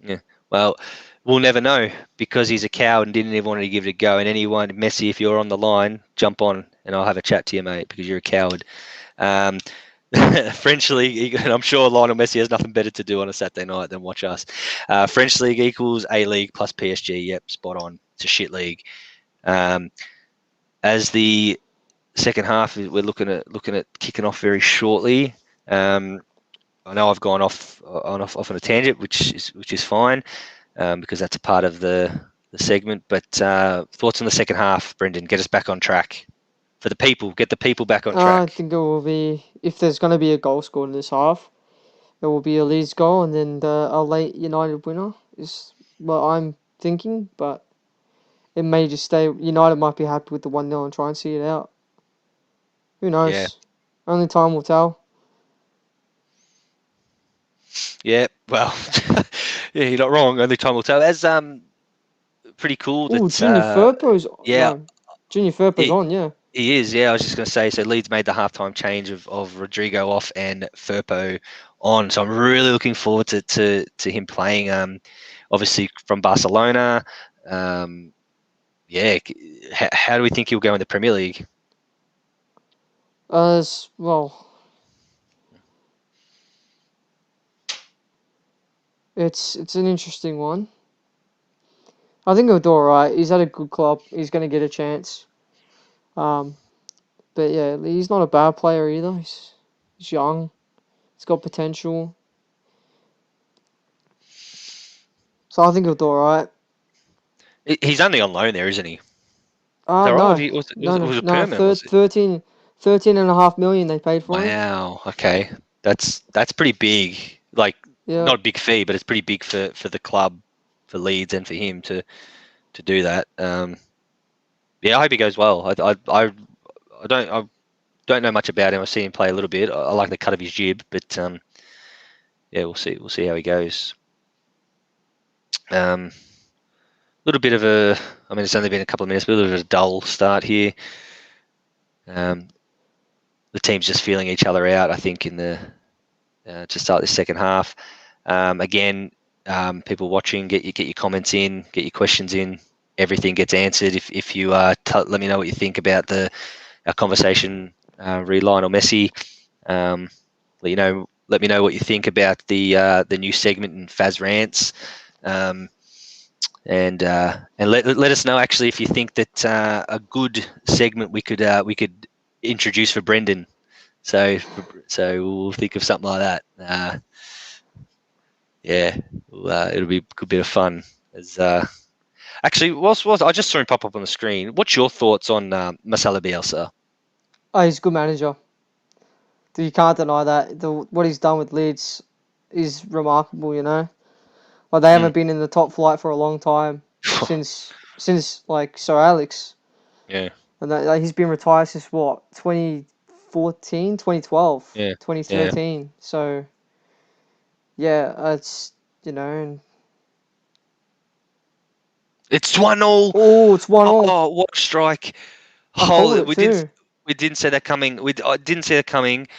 Yeah. Well, we'll never know because he's a coward and didn't even want to give it a go. And anyone, Messi, if you're on the line, jump on and I'll have a chat to you, mate, because you're a coward. French League, and I'm sure Lionel Messi has nothing better to do on a Saturday night than watch us. French League equals A League plus PSG. Yep, spot on. It's a shit league. As the second half, we're looking at kicking off very shortly. I know I've gone off on a tangent, which is fine, because that's a part of the segment. But thoughts on the second half, Brendan? Get us back on track for the people. Get the people back on track. I think it will be, if there's going to be a goal scored in this half, it will be a Leeds goal and then a late United winner is what I'm thinking. But it may just stay. United might be happy with the 1-0 and try and see it out. Who knows? Yeah. Only time will tell. Yeah, well, yeah, you're not wrong. Only time will tell. As pretty cool. Ooh, Junior Firpo's on. Yeah, he is. Yeah, I was just going to say. So Leeds made the halftime change of Rodrigo off and Firpo on. So I'm really looking forward to him playing. Obviously from Barcelona. Yeah. How do we think he'll go in the Premier League? Well. It's an interesting one. I think he'll do alright. He's at a good club. He's going to get a chance. But yeah, he's not a bad player either. He's young. He's got potential. So I think he'll do alright. He's only on loan there, isn't he? No. Was it permanent? 13.5 million they paid for him. Wow. Okay. That's pretty big. Like, yeah. Not a big fee, but it's pretty big for the club, for Leeds, and for him to do that. Yeah, I hope he goes well. I don't know much about him. I've seen him play a little bit. I like the cut of his jib, but yeah, we'll see how he goes. Little bit of it's only been a couple of minutes, but a little bit of a dull start here. The team's just feeling each other out, I think, in the to start this second half. Again, people watching, get your comments in, get your questions in. Everything gets answered. If you let me know what you think about our conversation, re Lionel Messi. let me know what you think about the new segment in Faz Rants, and let us know actually if you think that a good segment we could introduce for Brendan. So we'll think of something like that. It'll be a good bit of fun. As actually, was I just saw him pop up on the screen? What's your thoughts on Marcelo Bielsa? Oh, he's a good manager. You can't deny that. What he's done with Leeds is remarkable, Like, they haven't been in the top flight for a long time, since like Sir Alex. Yeah. And he's been retired since what, 2014, 2012, Yeah. 2013. Yeah. So, yeah, it's, It's 1-1. Oh, it's 1-1. Oh, what a strike! I called it too. We didn't see that coming. I didn't see that coming.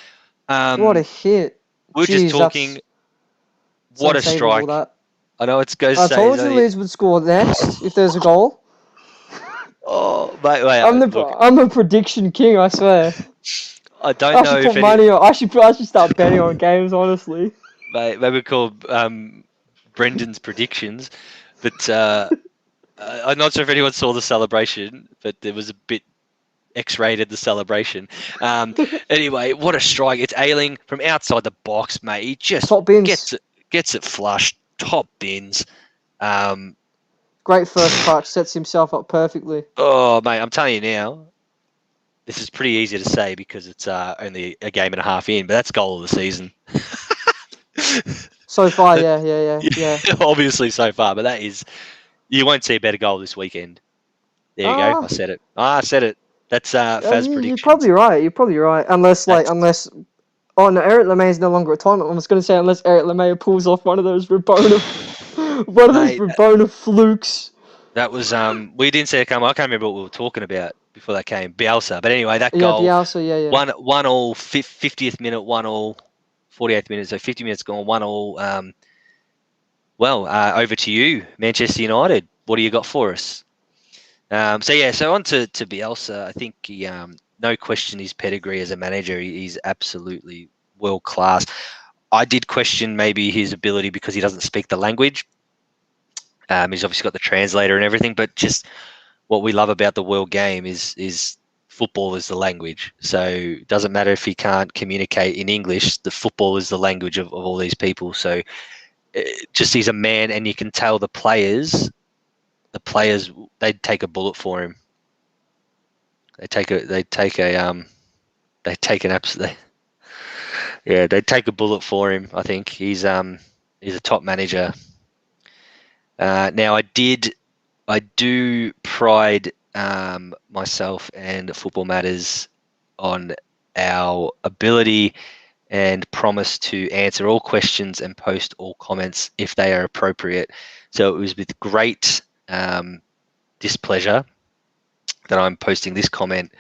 What a hit! We were just talking. That's What a unsavable, strike! that. I know it's goes. I told you Leeds would score next if there's a goal. Oh, mate, wait, I'm a prediction king, I swear. I don't know if money on. I should start betting on games, honestly. Mate, maybe call Brendan's predictions, but I'm not sure if anyone saw the celebration, but there was a bit X-rated, the celebration. Anyway, what a strike! It's Ayling from outside the box, mate. He just top bins. gets it flushed, top bins. Great first touch, sets himself up perfectly. Oh, mate, I'm telling you now, this is pretty easy to say because it's only a game and a half in, but that's goal of the season. So far, yeah. Obviously, so far, but that is, you won't see a better goal this weekend. There you go. I said it. I said it. That's Faz predictions. You're probably right. Unless Eric Lemai's no longer at Tottenham. I was going to say unless Eric Lemay pulls off one of those Rabona flukes. That was we didn't see it come. I can't remember what we were talking about before that came. Bielsa. But anyway, that goal. Bielsa, yeah. 1-1, 50th minute, 1-1, 48th minute. So 50 minutes gone, 1-1. Over to you, Manchester United. What do you got for us? So on to Bielsa. I think he, no question his pedigree as a manager. He's absolutely world class. I did question maybe his ability because he doesn't speak the language. He's obviously got the translator and everything, but just what we love about the world game is football is the language. So it doesn't matter if he can't communicate in English. The football is the language of all these people. So just he's a man, and you can tell the players they'd take a bullet for him. They'd take a bullet for him. I think he's a top manager. Now I do pride myself and Football Matters on our ability and promise to answer all questions and post all comments if they are appropriate. So it was with great displeasure that I'm posting this comment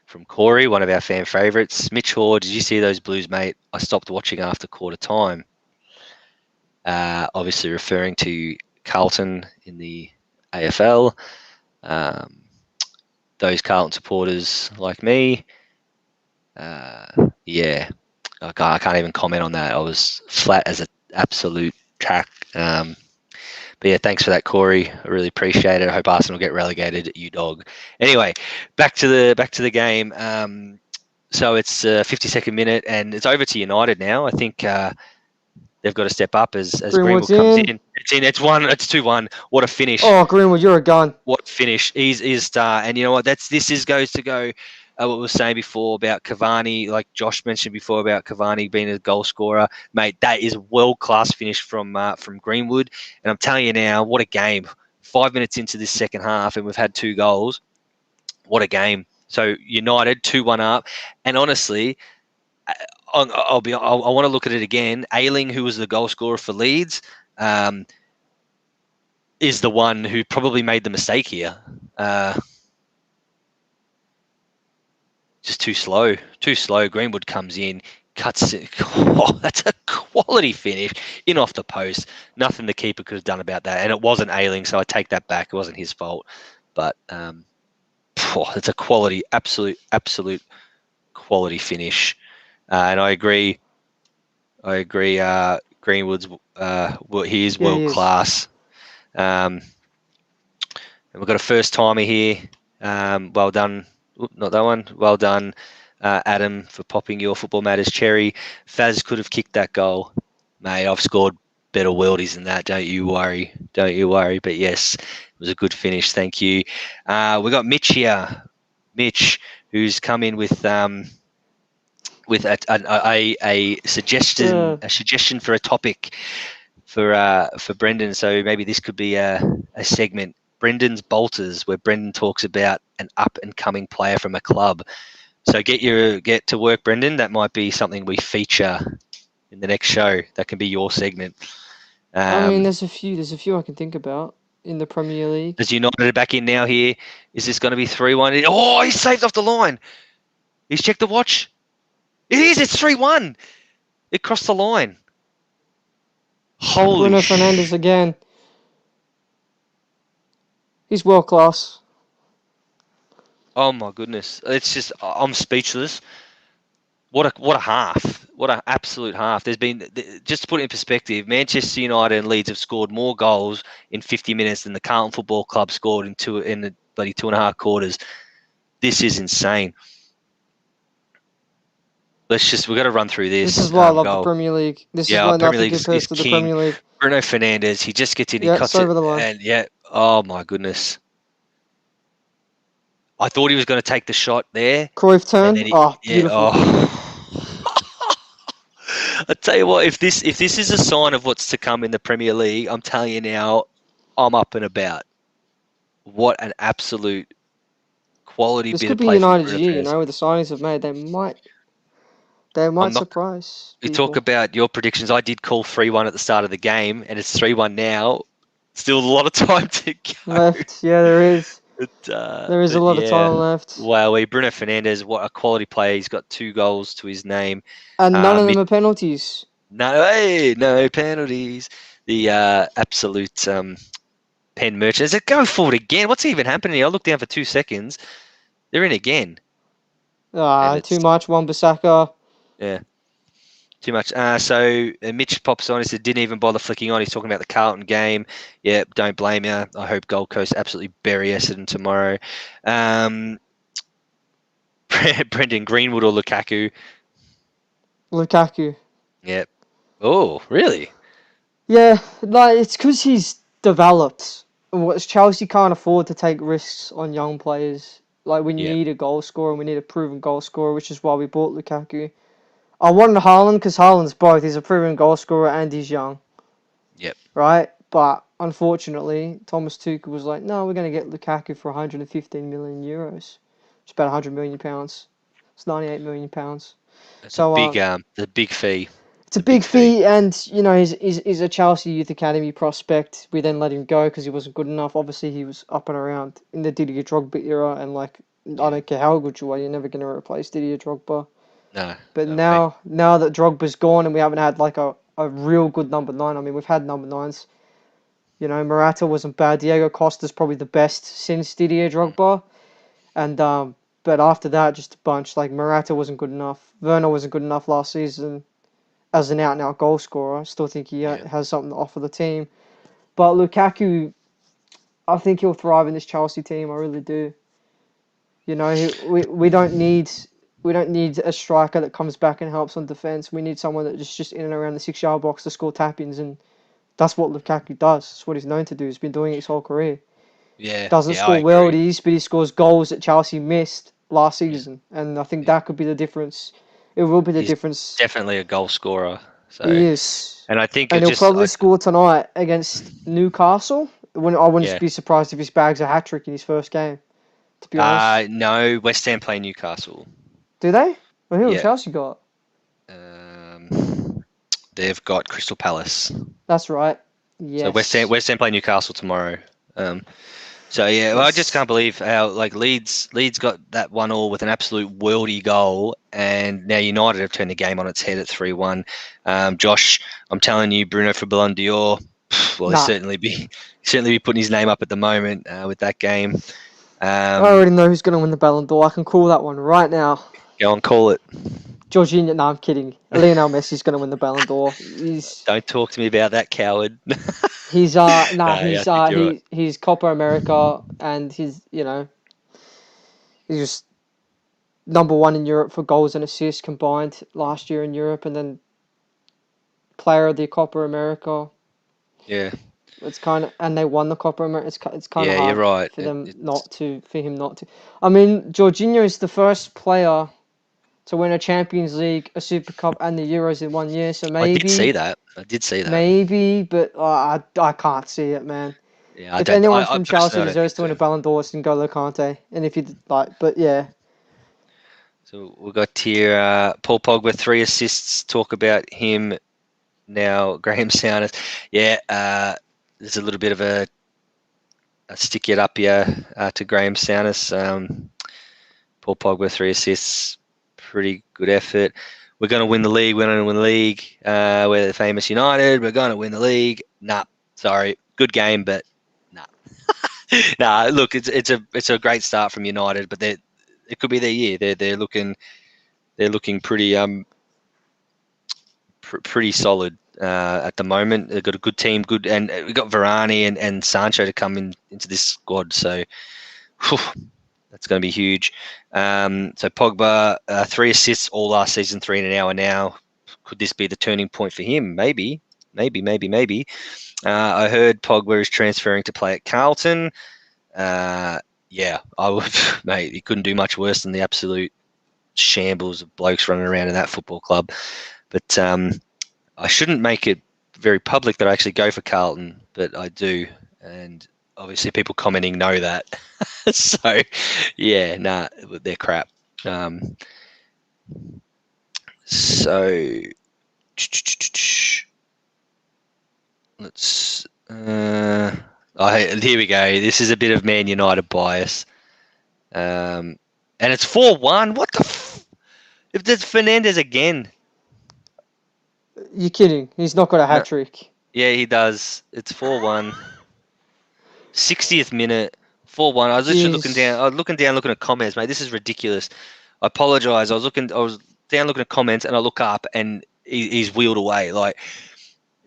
from Corey, one of our fan favourites. Mitch Hoare, did you see those Blues, mate? I stopped watching after quarter time. Obviously referring to Carlton in the AFL. Those Carlton supporters like me, I can't even comment on that. I was flat as an absolute track. But yeah, thanks for that, Corey. I really appreciate it. I hope Arsenal get relegated. You dog. Anyway, back to the game. So it's 52nd minute, and it's over to United now. I think they've got to step up as Greenwood comes in. It's in. It's 2-1. What a finish! Oh, Greenwood, you're a gun. What a finish! He's a star, and you know what? Goes to go. What we were saying before about Cavani, like Josh mentioned before about Cavani being a goal scorer, mate. That is a world-class finish from Greenwood, and I'm telling you now, what a game! 5 minutes into this second half, and we've had 2 goals. What a game! So United 2-1 up, and honestly, I want to look at it again. Ayling, who was the goal scorer for Leeds, is the one who probably made the mistake here. Just too slow. Greenwood comes in, cuts it. Oh, that's a quality finish in off the post. Nothing the keeper could have done about that. And it wasn't Ayling, so I take that back. It wasn't his fault. But it's a quality, absolute quality finish. And I agree. I agree. Greenwood's he is Yeah, world he is. class. And we've got a first timer here. Well done. Not that one. Well done, Adam, for popping your Football Matters cherry. Faz could have kicked that goal, mate. I've scored better worldies than that. Don't you worry. Don't you worry. But yes, it was a good finish. Thank you. We got Mitch here. Mitch, who's come in with a suggestion for a topic for Brendan. So maybe this could be a segment, Brendan's Bolters, where Brendan talks about an up and coming player from a club. So get to work, Brendan. That might be something we feature in the next show. That can be your segment. I mean, there's a few I can think about in the Premier League. As United are back in now here, is this going to be 3-1? Oh, he's saved off the line. He's checked the watch. It is. It's 3-1. It crossed the line. Holy Bruno Fernandes again. He's world class. Oh my goodness! It's just I'm speechless. What a half! What an absolute half! There's been, just to put it in perspective, Manchester United and Leeds have scored more goals in 50 minutes than the Carlton Football Club scored in the bloody 2.5 quarters. This is insane. We've got to run through this. This is why I love the Premier League. This is why Premier nothing League compares is to the king. Premier League. Bruno Fernandes, he just gets in, he Yeah, cuts it's it, over the line. and oh my goodness. I thought he was going to take the shot there. Cruyff turn. Beautiful. I tell you what, if this is a sign of what's to come in the Premier League, I'm telling you now, I'm up and about. What an absolute quality This bit could of be play from United's Bruno year, Fernandes. with the signings they've made, they might surprise You people. talk about your predictions. I did call 3-1 at the start of the game, and it's 3-1 now. Still a lot of time to go. Left. Yeah, there is. There is a lot of time left. Wow, Bruno Fernandes, what a quality player. He's got 2 goals to his name. And none of them are penalties. No penalties. The absolute pen merchant. Is it go forward again? What's even happening here? I looked down for 2 seconds. They're in again. Too much. Wan-Bissaka. Yeah. Too much. So Mitch pops on. He said, didn't even bother flicking on. He's talking about the Carlton game. Yeah, don't blame you. I hope Gold Coast absolutely bury Essendon tomorrow. Brendan, Greenwood or Lukaku? Lukaku. Yep. Oh, really? Yeah, it's because he's developed. Chelsea can't afford to take risks on young players. We need a goal scorer, and we need a proven goal scorer, which is why we bought Lukaku. I wanted Haaland because Haaland's both. He's a proven goal scorer and he's young. Yep. Right? But unfortunately, Thomas Tuchel was like, no, we're going to get Lukaku for 115 million euros. It's about 100 million pounds. It's 98 million pounds. It's a big fee. It's a big fee, and he's a Chelsea Youth Academy prospect. We then let him go because he wasn't good enough. Obviously, he was up and around in the Didier Drogba era, and I don't care how good you are, you're never going to replace Didier Drogba. No. But now that Drogba's gone and we haven't had a real good number 9. I mean, we've had number 9s. Morata wasn't bad. Diego Costa's probably the best since Didier Drogba. And but after that, just a bunch. Morata wasn't good enough. Werner wasn't good enough last season as an out-and-out goal scorer. I still think he has something to offer the team. But Lukaku, I think he'll thrive in this Chelsea team. I really do. We don't need a striker that comes back and helps on defence. We need someone that just in and around the 6-yard box to score tap-ins, and that's what Lukaku does. That's what he's known to do. He's been doing it his whole career. Yeah. Doesn't score worldies, but he scores goals that Chelsea missed last season, and I think that could be the difference. It will be the difference. Definitely a goal scorer. So. He is. And I think he'll probably score tonight against Newcastle. I wouldn't be surprised if he bags a hat-trick in his first game. To be honest. No, West Ham play Newcastle. Do they? Well, who have Chelsea got? They've got Crystal Palace. That's right. Yes. So West Ham play Newcastle tomorrow. I just can't believe how Leeds got that 1-1 with an absolute worldy goal, and now United have turned the game on its head at 3-1. Josh, I'm telling you, Bruno for Ballon d'Or. Well, he'll certainly be putting his name up at the moment with that game. I already know who's going to win the Ballon d'Or. I can call that one right now. Go and call it. Jorginho. No, I'm kidding. Lionel Messi's going to win the Ballon d'Or. Don't talk to me about that, coward. He's I think you're right. he's Copa America, and he's just number one in Europe for goals and assists combined last year in Europe, and then player of the Copa America. Yeah. It's kind of, and they won the Copa America. It's kind of Yeah, hard you're right. for him not to. I mean, Jorginho is the first player to win a Champions League, a Super Cup, and the Euros in 1 year. So maybe I did see that. Maybe, but I can't see it, man. Yeah, If anyone I from personally Chelsea don't deserves think to win so. a Ballon d'Or, it's N'Golo Kante. And if you but yeah, So we've got here Paul Pogba, 3 assists. Talk about him now. Graham Souness. Yeah, there's a little bit of a stick it up here to Graham Souness. Paul Pogba, 3 assists. Pretty good effort. We're going to win the league. We're going to win the league. We're the famous United. We're going to win the league. Nah, sorry. Good game, but nah. Nah, look, it's a great start from United, but it could be their year. They're looking pretty pretty solid at the moment. They've got a good team, and we've got Varane and Sancho to come into this squad. So whew, that's going to be huge. So Pogba, 3 assists all last season, 3 in an hour now. Could this be the turning point for him? Maybe. I heard Pogba is transferring to play at Carlton. Yeah, I would, mate. He couldn't do much worse than the absolute shambles of blokes running around in that football club. But I shouldn't make it very public that I actually go for Carlton, but I do, and obviously people commenting know that. So, yeah, nah, they're crap. So, let's. Here we go. This is a bit of Man United bias. And it's 4-1. What the? If there's Fernandes again. you're kidding. He's not got a hat No. trick. Yeah, he does. It's 4-1. 60th minute. 4-1. I was literally looking at comments, mate. This is ridiculous. I apologise. I was down looking at comments, and I look up, and he's wheeled away. Like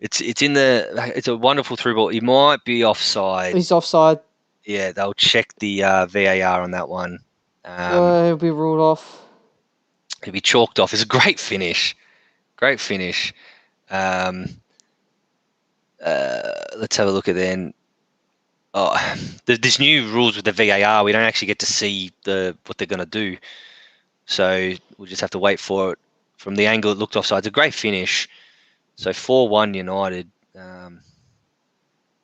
it's a wonderful through ball. He might be offside. He's offside. Yeah, they'll check the VAR on that one. He'll be ruled off. He'll be chalked off. It's a great finish. Let's have a look at then. Oh, there's new rules with the VAR. We don't actually get to see what they're going to do. So we'll just have to wait for it. From the angle it looked offside. It's a great finish. So 4-1 United.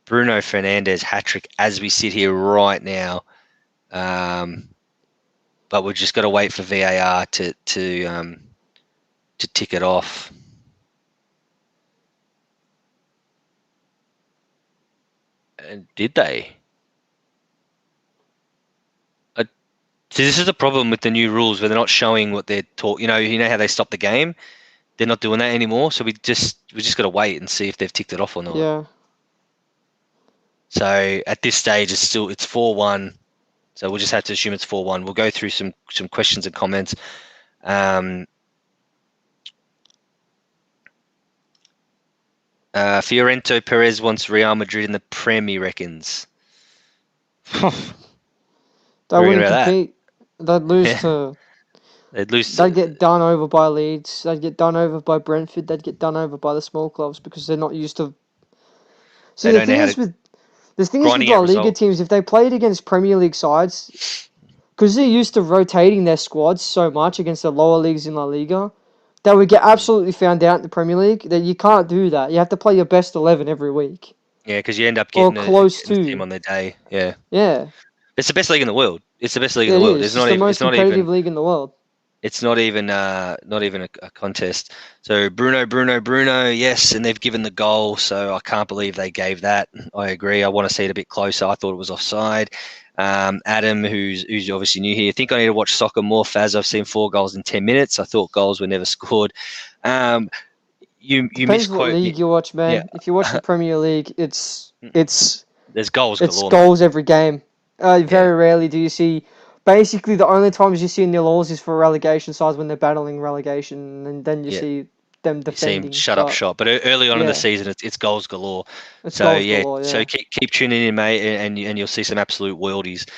Bruno Fernandes hat-trick as we sit here right now. But we've just got to wait for VAR to tick it off. And did they? See, this is the problem with the new rules where they're not showing what they're taught. You know how they stop the game? They're not doing that anymore. So we just got to wait and see if they've ticked it off or not. Yeah. So at this stage, it's 4-1. So we'll just have to assume it's 4-1. We'll go through some questions and comments. Fiorento Perez wants Real Madrid in the Prem, he reckons. They wouldn't compete. They'd lose to. They'd get done over by Leeds. They'd get done over by Brentford. They'd get done over by the small clubs because they're not used to. See, the thing is with La Liga teams, if they played against Premier League sides, because they're used to rotating their squads so much against the lower leagues in La Liga, they would get absolutely found out in the Premier League. That you can't do that. You have to play your best 11 every week. Yeah, because you end up getting a team on their day. Yeah. Yeah. It's the best league in the world. It's the best league in the world. It's the most competitive league in the world. It's not even a contest. So Bruno, yes, and they've given the goal. So I can't believe they gave that. I agree. I want to see it a bit closer. I thought it was offside. Adam, who's obviously new here, I think I need to watch soccer more. Faz, I've seen 4 goals in 10 minutes. I thought goals were never scored. You depends what league you watch, man. Yeah. If you watch the Premier League, it's there's goals. It's galore, goals every game. Very rarely do you see basically the only times you see nil-alls is for relegation sides when they're battling relegation, and then you Yeah, see them you see him defending. shut up But shop. But early on in the yeah, season, it's goals galore. it's So goals yeah, galore. so Yeah. keep tuning in, mate, and you'll see some absolute worldies.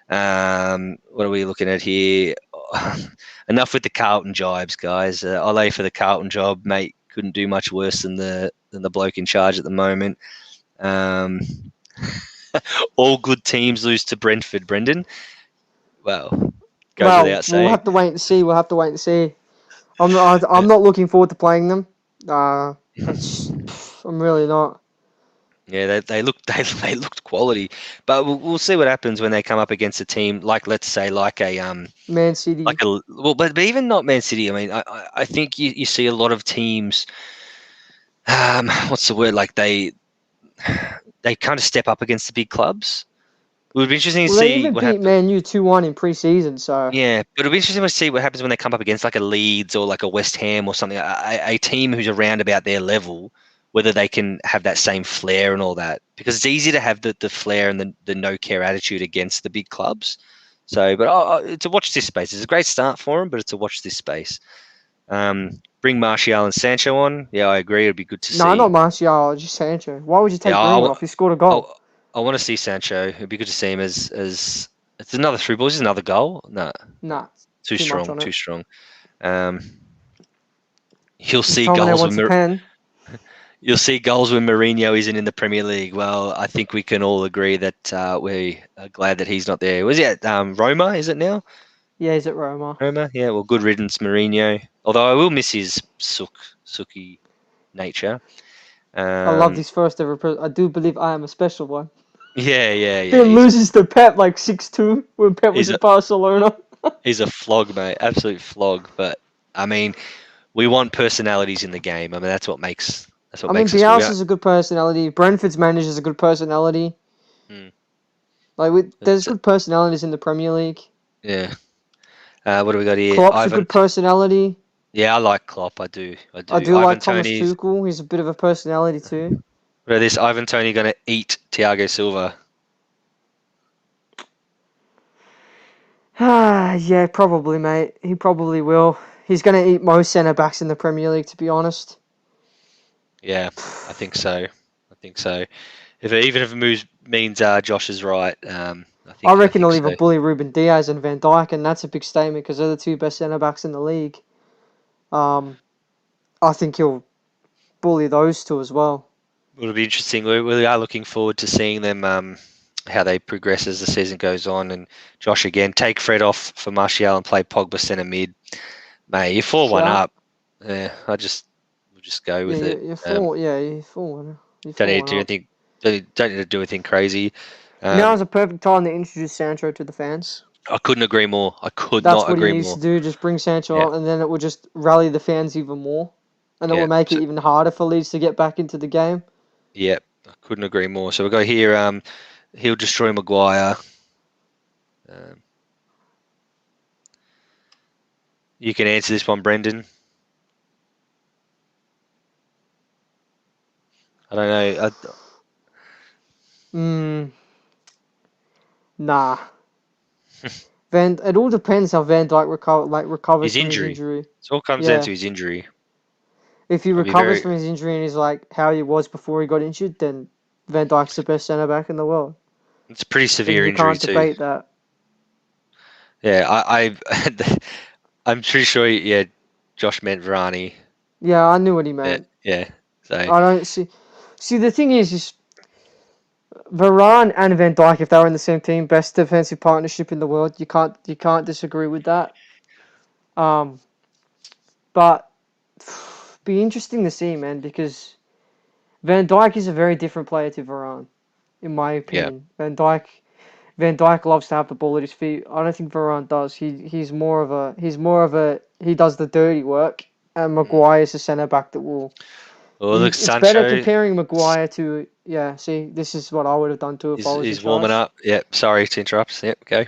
What are we looking at here? Enough with the Carlton jibes, guys. Ole for the Carlton job, mate. Couldn't do much worse than the bloke in charge at the moment. Um, all good teams lose to Brentford, Brendan. Well, goes Well, without we'll saying. have to wait and see. We'll have to wait and see. I'm not looking forward to playing them. I'm really not. Yeah, they looked they looked quality, but we'll see what happens when they come up against a team like, let's say, Man City. well, but even not Man City. I mean, I think you see a lot of teams. What's the word? Like they kind of step up against the big clubs. It would be interesting to Well, they see even what beat happens. Man U 2-1 in pre-season, so Yeah, but it'll be interesting to see what happens when they come up against like a Leeds or like a West Ham or something, a team who's around about their level, whether they can have that same flair and all that. Because it's easy to have the flair and the no care attitude against the big clubs. So, but it's a watch this space. It's a great start for them, but it's a watch this space. Bring Martial and Sancho on. Yeah, I agree. It'd be good to no, not see. Martial, just Sancho. Why would you Yeah, take Bruno off? He scored a goal. I want to see Sancho. It'd be good to see him as it's another through ball. Is another goal? No, Nah, too too much strong. on Too it. strong. Um, You'll see McTominay goals wants a when pen. you'll see goals when Mourinho isn't in the Premier League. Well, I think we can all agree that we are glad that he's not there. Was he at Roma? Is it now? Yeah, he's at Roma. Roma? Yeah. Well, good riddance, Mourinho. Although I will miss his sooky nature. I loved Um, his first ever. I do believe I am a special one. yeah. Then loses to Pep like 6-2 when Pep was He's a at Barcelona. he's a flog, mate. Absolute flog. But I mean, we want personalities in the game. I mean, that's what I mean, makes us what we are. Bielsa's a good personality. Brentford's manager's a good personality. Mm. There's So, good personalities in the Premier League. yeah. What do we got here? Klopp's a Ivan. good personality. Yeah, I like Klopp. I do. I I do. do Ivan like Thomas Tony's. Tuchel. He's a bit of a personality too. What this? Ivan Tony going to eat Thiago Silva. Yeah, probably, mate. He probably will. He's going to eat most centre backs in the Premier League, to be honest. Yeah, I think so. I think so. Even if it means Josh is right, I I reckon think he'll so. even bully Ruben Diaz and Van Dijk, and that's a big statement because they're the two best centre backs in the league. I think he'll bully those two as well. It'll be interesting. We are looking forward to seeing them. How they progress as the season goes on. And Josh again, take Fred off for Martial and play Pogba centre mid. Mate, you're 4-1 Shout. up. Yeah, we'll just go Yeah, with it. you're four. Yeah, you're four. You're Don't four need to and do up. anything. Don't need to do anything crazy. Now Um, is a perfect time to introduce Sancho to the fans. I couldn't agree more. I could That's not what he agree needs more. to do. Just bring Sancho Yeah, on, and then it will just rally the fans even more, and it yeah, will make it even harder for Leeds to get back into the game. yeah. I couldn't agree more. So we've got here. He'll destroy Maguire. Um, you can answer this one, Brendan. I don't know. Hmm. Nah. It all depends how Van Dijk recovers His from his injury. injury. It all comes down Yeah. to his injury. If he I'll be recovers very. from his injury and is like how he was before he got injured, then Van Dijk's the best centre back in the world. It's a pretty Then severe you injury can't too. debate that. Yeah, I'm pretty sure. Yeah, Josh meant Varane. Yeah, I knew what he Yeah, meant. yeah. So I don't see. See, the thing is Varane and Van Dijk, if they were in the same team, best defensive partnership in the world. You can't disagree with that. Um, but be interesting to see, man, because Van Dijk is a very different player to Varane, in my yeah, opinion. Van Dijk loves to have the ball at his feet. I don't think Varane does. He does the dirty work, and mm. Maguire is a centre back that will. Well, look, It's better Sancho comparing Maguire to, yeah. See, this is what I would have done too if I was in is warming charge. up. Yep. Sorry to interrupt. Yep. Go.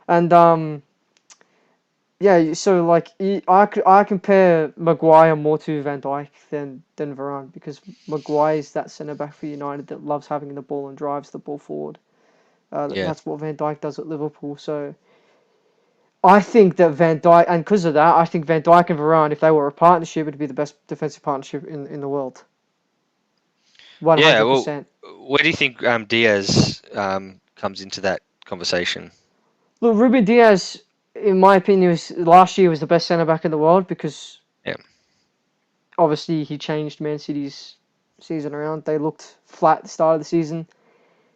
And yeah. So like, I compare Maguire more to Van Dijk than Varane because Maguire is that centre back for United that loves having the ball and drives the ball forward. Yeah. That's what Van Dijk does at Liverpool. So I think that Van Dijk, and because of that, I think Van Dijk and Varane, if they were a partnership, it'd be the best defensive partnership in the world. Yeah. Well, 100%. where do you think Diaz comes into that conversation? Look, Ruben Diaz, in my opinion, last year was the best centre back in the world because Yeah. obviously he changed Man City's season around. They looked flat at the start of the season.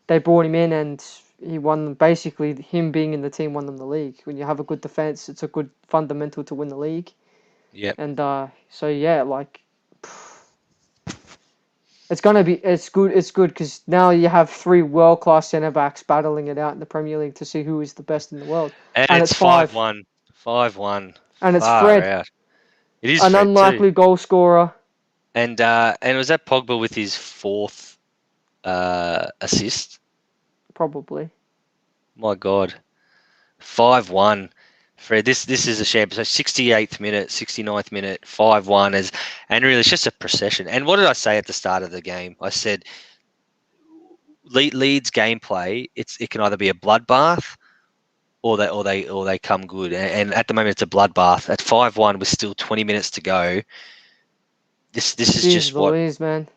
They brought him in and he won them. Basically, him being in the team won them the league. When you have a good defense, it's a good fundamental to win the league. Yeah. And so yeah, like it's good because now you have three world class centre backs battling it out in the Premier League to see who is the best in the world. And And it's it's five, 5-1. 5-1. and it's Far Fred, out. It is an Fred too. unlikely goal scorer. And was that Pogba with his fourth assist? Probably. My God. 5-1. Fred, this is a shame. So 68th minute, 69th minute, 5-1 and really it's just a procession. And what did I say at the start of the game? I said Leeds gameplay, it can either be a bloodbath or they come good. And at the moment it's a bloodbath. At 5-1 with still 20 minutes to go. This is Jeez just what. Louise, man.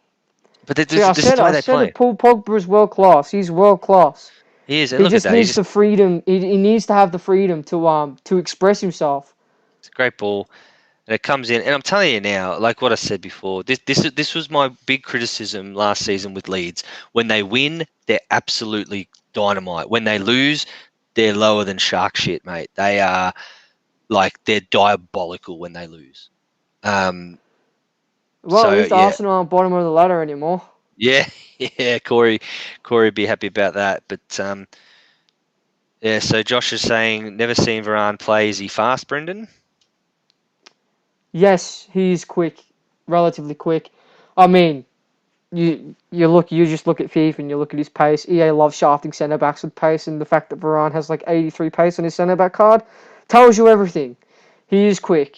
But See, this is the way I they said play. it. Paul Pogba is world class. He's world class. He is, and He look at just that. needs the freedom. He needs to have the freedom to express himself. It's a great ball, and it comes in. And I'm telling you now, like what I said before, this was my big criticism last season with Leeds. When they win, they're absolutely dynamite. When they lose, they're lower than shark shit, mate. They are they're diabolical when they lose. Well, at least Yeah, Arsenal aren't bottom of the ladder anymore. yeah, yeah. Corey would be happy about that. But yeah. So Josh is saying, never seen Varane play. Is he fast, Brendan? Yes, he's quick, relatively quick. I mean, you just look at FIFA and you look at his pace. EA loves shafting centre backs with pace, and the fact that Varane has like 83 pace on his centre back card tells you everything. He is quick.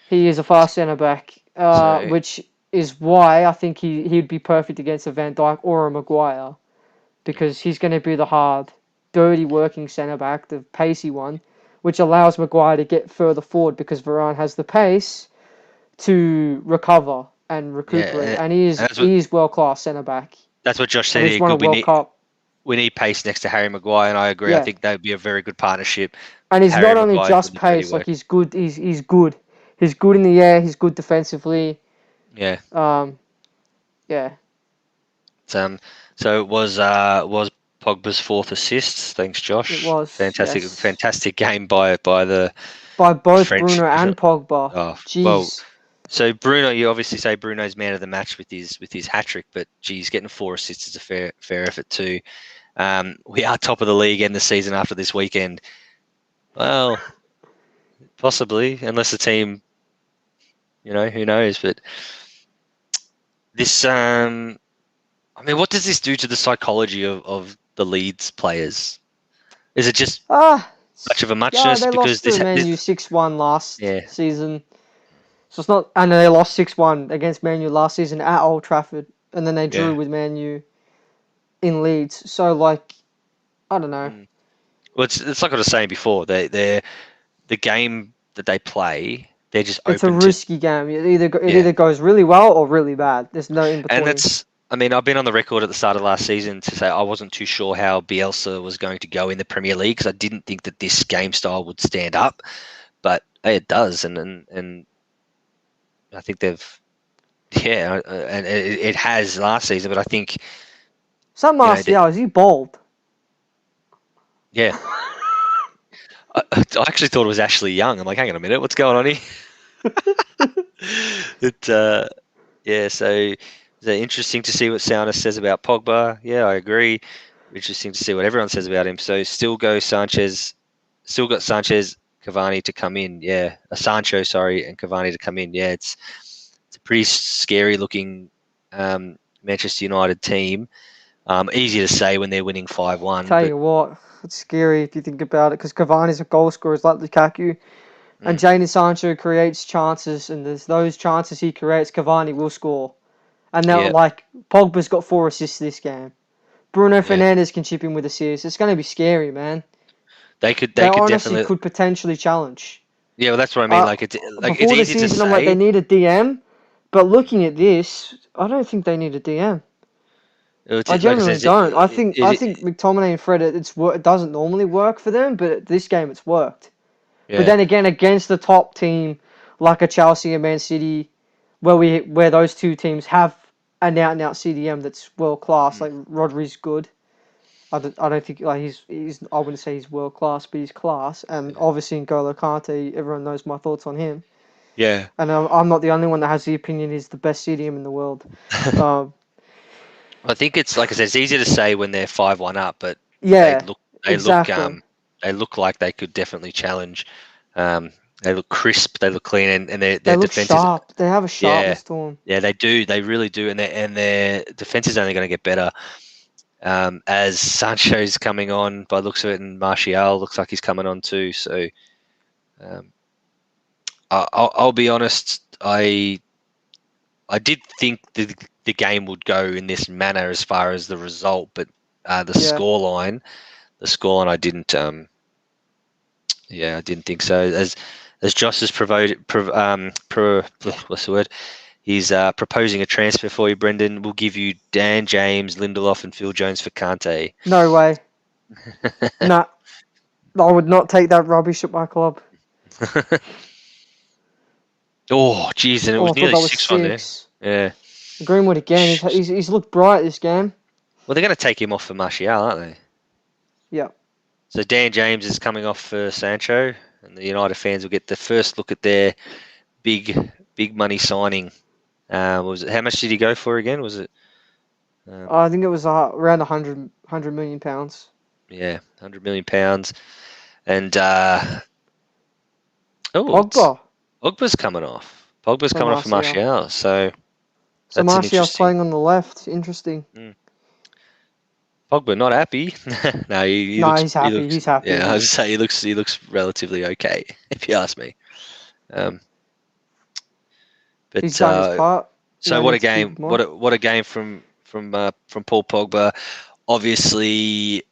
He is a fast centre back, So which is why I think he'd be perfect against a Van Dijk or a Maguire, because he's going to be the hard, dirty working centre back, the pacey one, which allows Maguire to get further forward because Varane has the pace to recover and recuperate, yeah, and he and is world class centre back, that's what Josh and said he's here. won a Good. World Cup. We need pace next to Harry Maguire, and I agree. I Yeah, think that would be a very good partnership. and he's Harry not only Maguire doing just the dirty pace, like work. he's good. He's good. He's good in the air. He's good defensively. Yeah. Yeah. So it was Pogba's fourth assist. Thanks, It Josh. was, yes. Fantastic game by the By both French. Bruno and Pogba. Oh well. Jeez. So Bruno, you obviously say Bruno's man of the match with his hat trick, but geez, getting 4 assists is a fair effort too. We are top of the league and the season after this weekend. Well, possibly, unless the team, who knows? But this, I mean, what does this do to the psychology of the Leeds players? Is it just much of a muchness They because lost to Man U 6-1 last yeah, season. So it's not, and they lost 6-1 against Man U last season at Old Trafford, and then they drew yeah. with Man U in Leeds. So like, I don't know. Well, it's like I was saying before. The game that they play, they're just It's a open to risky game. It either goes really well or really bad. There's no in and between. that's. I mean, I've been on the record at the start of last season to say I wasn't too sure how Bielsa was going to go in the Premier League because I didn't think that this game style would stand up, but hey, it does, and I think they've, and it has last season, but I think Some Martial, is he bald? yeah, I actually thought it was Ashley Young. I'm like, hang on a minute, what's going on here? Yeah, so it's interesting to see what Saunders says about Pogba. Yeah, I agree. Interesting to see what everyone says about him. So still got Sanchez, Cavani to come in. Yeah, Sancho, sorry, and Cavani to come in. Yeah, it's a pretty scary looking Manchester United team. Easy to say when they're winning 5-1. Tell you what, it's scary if you think about it, because Cavani's a goal scorer like Lukaku, and Jadon Sancho creates chances, and there's those chances he creates, Cavani will score. And now, like, Pogba's got 4 assists this game. Bruno Fernandes can chip in with assists. It's going to be scary, man. They could honestly definitely. could potentially challenge. Yeah, well, that's what I mean. Like it's Before the easy to season, I'm like, they say. need a DM, but looking at this, I don't think they need a DM. I Like I genuinely said, don't. I think it McTominay and Fred, it doesn't normally work for them, but this game it's worked. But yeah. then again, against the top team like a Chelsea and Man City, where those two teams have an out and out CDM that's world class, like Rodri's good. I don't think like he's I wouldn't say he's world class, but he's class. And obviously N'Golo Kante, everyone knows my thoughts on him. Yeah. And I'm not the only one that has the opinion he's the best CDM in the world. Um, I think it's like I said, it's easy to say when they're 5-1 up, but they yeah, look exactly. they look like they could definitely challenge. Um, they look crisp, they look clean, and They their look defense is sharp. They have a yeah, sharpness to them. yeah, they do, they really do, and their defense is only going to get better. As Sancho's coming on by the looks of it, and Martial looks like he's coming on too. So um, I'll be honest, I did think the game would go in this manner as far as the result, but the Yeah. scoreline, I didn't. I didn't think so. As Josh has what's the word? He's proposing a transfer for you, Brendan. We'll give you Dan James, Lindelof, and Phil Jones for Kante. No way. Nah, I would not take that rubbish at my club. Oh, geez, and it Oh, I was thought nearly that was 6-1 there. 6. Yeah. Greenwood again. He's looked bright this game. Well, they're going to take him off for Martial, aren't they? Yeah. So Dan James is coming off for Sancho, and the United fans will get the first look at their big money signing. Was it, how much did he go for again? Was it? I think it was around 100 million pounds. Yeah, £100 million. And Pogba Pogba's coming off. Pogba's for coming off for Martial. Martial. So So that's an Martial's interesting. playing on the left. Interesting. Pogba not happy. No, he No, looks. he's He happy. looks. He's happy. Yeah, I was say he looks relatively okay, if you ask me. He's But done his part. so No what a need to game! keep him on. What a game from Paul Pogba. Obviously,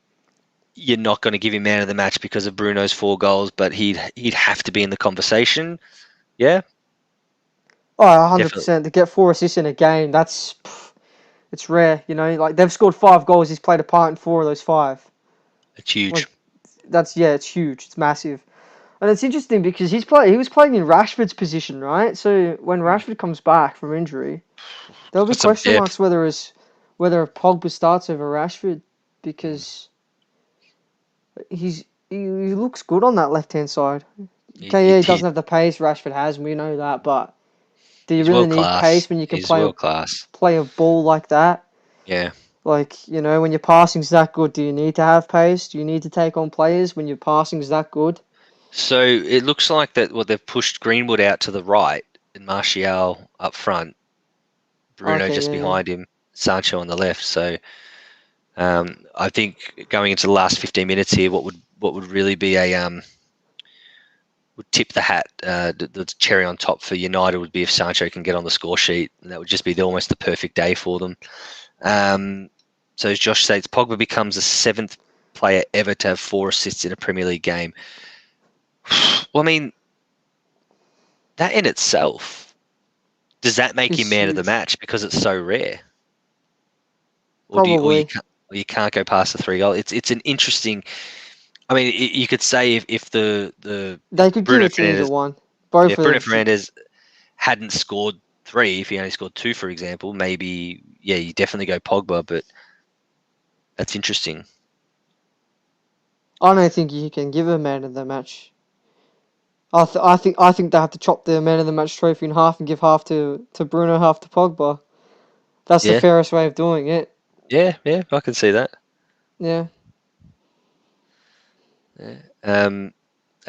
you're not going to give him man of the match because of Bruno's 4 goals, but he'd have to be in the conversation. Yeah, Oh, 100%. definitely. To get 4 assists in a game, it's rare. You know, like they've scored 5 goals. He's played a part in 4 of those 5. It's huge. Like it's huge. It's massive. And it's interesting because he was playing in Rashford's position, right? So when Rashford comes back from injury, there'll be Got some question marks depth. whether Pogba starts over Rashford because he looks good on that left hand side. Okay, yeah, he doesn't have the pace Rashford has, and we know that, but do you He's really world need class. pace when you can He's world class. play a ball like that? Yeah. Like, you know, when your passing's that good, do you need to have pace? Do you need to take on players when your passing's that good? So it looks like that. Well, they've pushed Greenwood out to the right and Martial up front. Bruno Okay, just yeah, yeah. behind him. Sancho on the left. So I think going into the last 15 minutes here, what would really be would tip the hat, the cherry on top for United would be if Sancho can get on the score sheet, and that would just be almost the perfect day for them. So as Josh states, Pogba becomes the 7th player ever to have 4 assists in a Premier League game. Well, I mean, that in itself, does that make him He's man of the huge. match because it's so rare, or Probably. you can't go past the 3 goals? It's an interesting. I mean, you could say if the They could give Bruno it to either Fernandes, one. Both of Bruno them should. Fernandes hadn't scored 3, if he only scored 2, for example, maybe you definitely go Pogba, but that's interesting. I don't think you can give a man of the match. I think they have to chop the man of the match trophy in half and give half to Bruno, half to Pogba. That's the Yeah, fairest way of doing it. yeah, I can see that. Yeah. Yeah.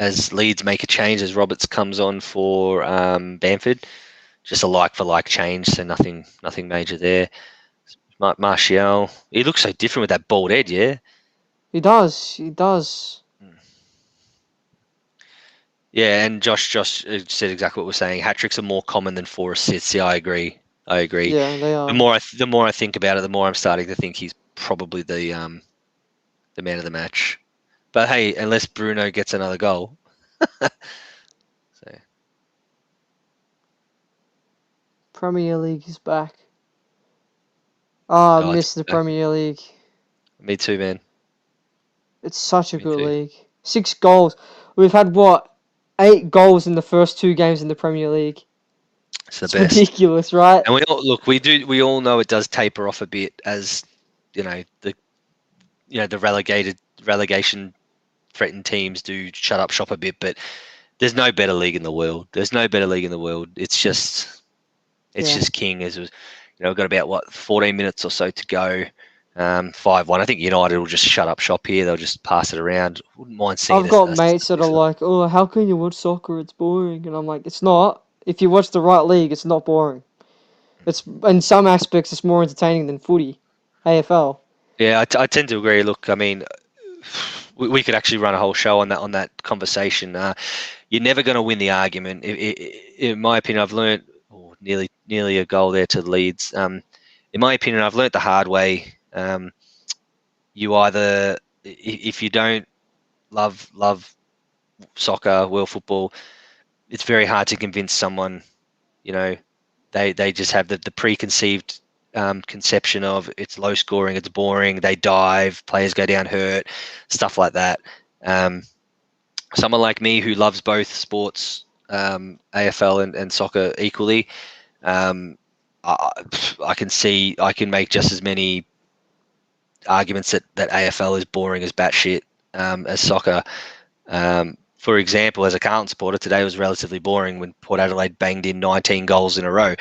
As Leeds make a change, as Roberts comes on for Bamford, just a like for like change, so nothing major there. Martial, he looks so different with that bald head, yeah. He does. He does. Yeah, and Josh said exactly what we're saying. Hat tricks are more common than 4 assists. Yeah, I agree. Yeah, they are. The more I think about it, the more I'm starting to think he's probably the man of the match. But hey, unless Bruno gets another goal. So Premier League is back. Oh, I oh, miss the Premier League. me too, man. It's such a Me good too. league. 6 goals. We've had, what, 8 goals in the first 2 games in the Premier League. It's the It's best. ridiculous, right? And we all know it does taper off a bit as the relegation threatened teams do shut up shop a bit, but there's no better league in the world. There's no better league in the world. It's just Yeah. king. As was, we've got about 14 minutes or so to go. 5-1. I think United will just shut up shop here. They'll just pass it around. Wouldn't mind seeing I've got a mates that are like, oh, how can you watch soccer? It's boring. And I'm like, it's not. If you watch the right league, it's not boring. It's in some aspects, it's more entertaining than footy, AFL. Yeah, I tend to agree. Look, I mean, we could actually run a whole show on that conversation. You're never going to win the argument. In my opinion, I've learned nearly a goal there to Leeds. In my opinion, I've learnt the hard way. You either, if you don't love soccer, world football, it's very hard to convince someone. They just have the preconceived conception of it's low scoring, it's boring, they dive, players go down hurt, stuff like that. Someone like me who loves both sports, AFL and soccer equally, I, I can make just as many arguments that AFL is boring as batshit as soccer. For example, as a Carlton supporter, today was relatively boring when Port Adelaide banged in 19 goals in a row.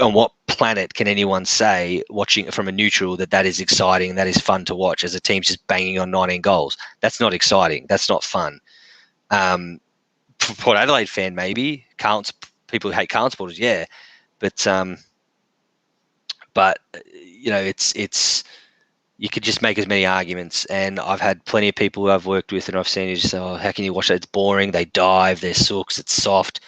On what planet can anyone say, watching it from a neutral, that is exciting, that is fun to watch as a team's just banging on 19 goals? That's not exciting. That's not fun. Port Adelaide fan, maybe. People who hate Carlton supporters, yeah. But it's you could just make as many arguments, and I've had plenty of people who I've worked with and I've seen you just say, oh, how can you watch that? It's boring, they dive, they're sooks, it's soft.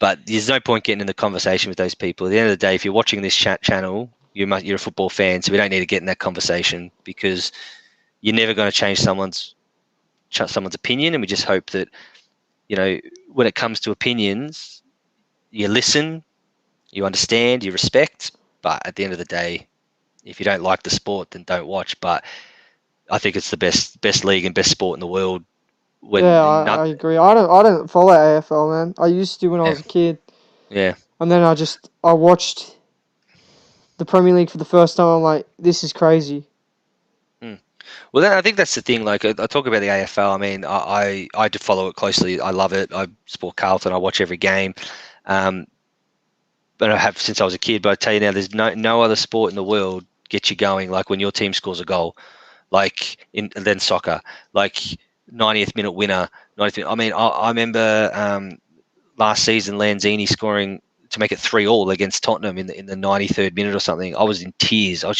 But there's no point getting in the conversation with those people. At the end of the day, if you're watching this channel, you're a football fan, so we don't need to get in that conversation because you're never going to change someone's opinion, and we just hope that, when it comes to opinions, you listen, you understand, you respect, but at the end of the day, if you don't like the sport, then don't watch. But I think it's the best league and best sport in the world. Yeah, I agree. I don't follow AFL, man. I used to when I was a kid. Yeah. And then I watched the Premier League for the first time. I'm like, this is crazy. Well, then I think that's the thing. Like I talk about the AFL. I mean, I do follow it closely. I love it. I support Carlton. I watch every game. But I have since I was a kid. But I tell you now, there's no other sport in the world gets you going like when your team scores a goal, then soccer, like 90th minute winner. 90th minute, I mean, I remember last season Lanzini scoring to make it 3-3 against Tottenham in the 93rd minute or something. I was in tears. I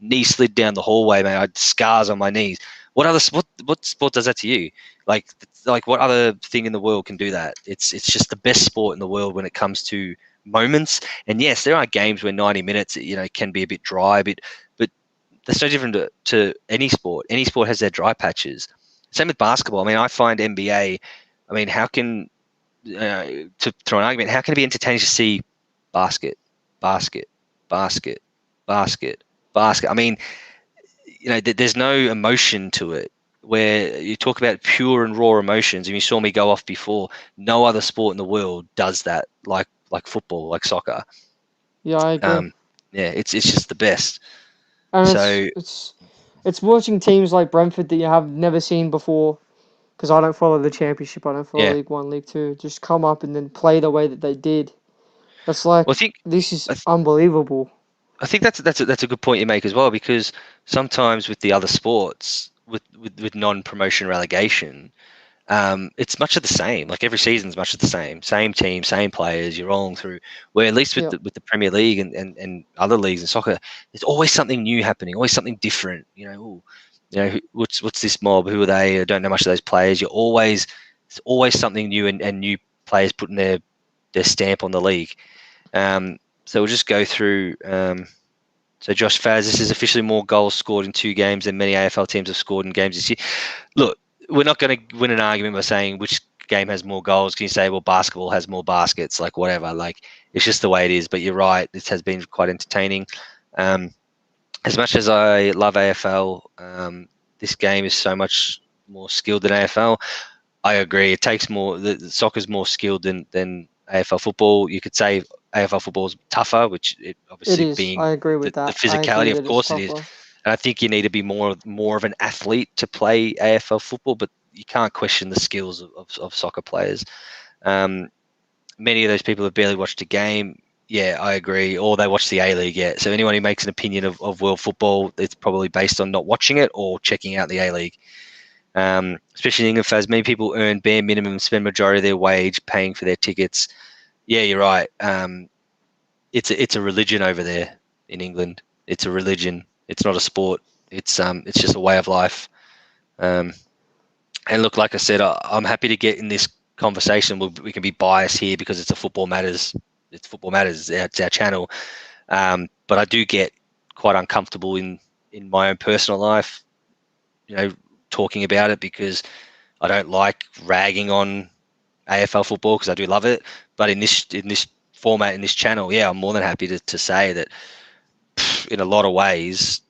knee slid down the hallway, man. I had scars on my knees. What sport does that to you? Like what other thing in the world can do that? It's just the best sport in the world when it comes to moments. And yes, there are games where 90 minutes, can be a bit dry, but that's no different to any sport. Any sport has their dry patches. Same with basketball. I mean, I find NBA. I mean, how can to throw an argument? How can it be entertaining to see basket, basket, basket, basket, basket? I mean, there's no emotion to it. Where you talk about pure and raw emotions, and you saw me go off before. No other sport in the world does that like football, like soccer. Yeah, I agree. Yeah, it's just the best. And So it's watching teams like Brentford that you have never seen before. Because I don't follow the Championship, I don't follow yeah, League One, League Two. Just come up and then play the way that they did. That's like well, this is I, th- unbelievable. I think that's a good point you make as well, because sometimes with the other sports, with non-promotion relegation, it's much of the same. Like every season's much of the same team, same players. You're rolling through. Where at least with Yeah, the Premier League and other leagues in soccer, there's always something new happening, always something different. What's this mob? Who are they? I don't know much of those players. It's always something new and new players putting their stamp on the league. So we'll just go through So Josh Faz, this is officially more goals scored in 2 games than many AFL teams have scored in games this year. Look, we're not going to win an argument by saying which game has more goals. Can you say, well, basketball has more baskets? Like, whatever. Like, it's just the way it is. But you're right. This has been quite entertaining. As much as I love AFL, this game is so much more skilled than AFL. I agree. It takes more. The soccer's more skilled than AFL football. You could say AFL football is tougher, which it It obviously is. being I agree the with that. I agree physicality. Of that it's course, it is. tougher. And I think you need to be more of an athlete to play AFL football, but you can't question the skills of soccer players. Many of those people have barely watched a game. Yeah, I agree. Or they watch the A-League yet. So anyone who makes an opinion of world football, it's probably based on not watching it or checking out the A-League. Especially in England, as many people earn bare minimum, spend majority of their wage paying for their tickets. Yeah, you're right. It's a religion over there in England. It's a religion. It's not a sport. It's just a way of life. And look, like I said, I'm happy to get in this conversation. We can be biased here because it's a Football Matters. It's Football Matters. It's our channel. But I do get quite uncomfortable in my own personal life, talking about it because I don't like ragging on AFL football because I do love it. But in this format, in this channel, yeah, I'm more than happy to say that in a lot of ways,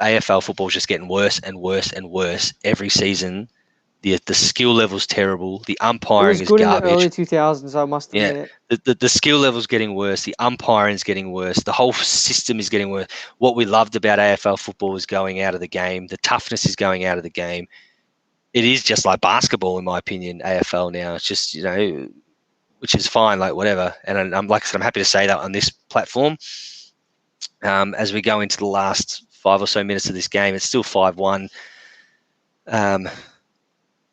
AFL football is just getting worse and worse and worse every season. The skill level's terrible. The It umpiring was is good in the early garbage. 2000s, I must Yeah, admit. the skill level's getting worse. The umpiring's getting worse. The whole system is getting worse. What we loved about AFL football is going out of the game. The toughness is going out of the game. It is just like basketball, in my opinion. AFL now, it's just which is fine, like whatever. And I'm like I said, I'm happy to say that on this platform. As we go into the last 5 or so minutes of this game, it's still 5-1.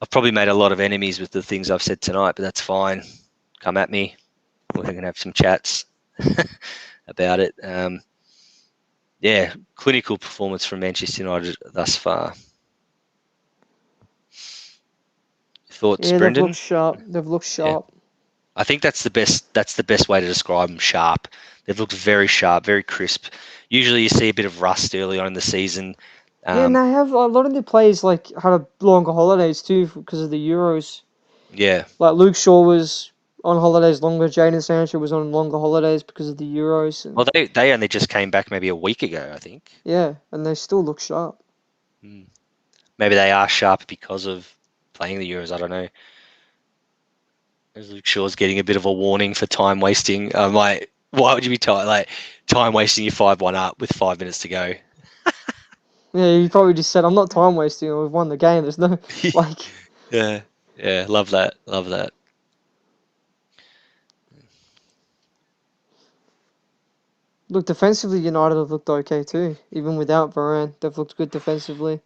I've probably made a lot of enemies with the things I've said tonight, but that's fine. Come at me. We can have some chats about it. Yeah, clinical performance from Manchester United thus far. Thoughts, Yeah, they've Brendan? looked sharp. They've looked sharp. I think that's the best. That's the best way to describe them. Sharp. They've looked very sharp, very crisp. Usually, you see a bit of rust early on in the season. Yeah, and they have a lot of their players like had a longer holidays too because of the Euros. Yeah. Like Luke Shaw was on holidays longer. Jaden Sancho was on longer holidays because of the Euros. And Well, they only just came back maybe a week ago, I think. yeah, and they still look sharp. Maybe they are sharp because of playing the Euros. I don't know. Luke Shaw's getting a bit of a warning for time wasting. I'm like, why would you be time wasting? You're 5-1 up with 5 minutes to go. Yeah, he probably just said, "I'm not time wasting. We've won the game. There's no like." Yeah, love that. Look, defensively, United have looked okay too. Even without Varane, they've looked good defensively.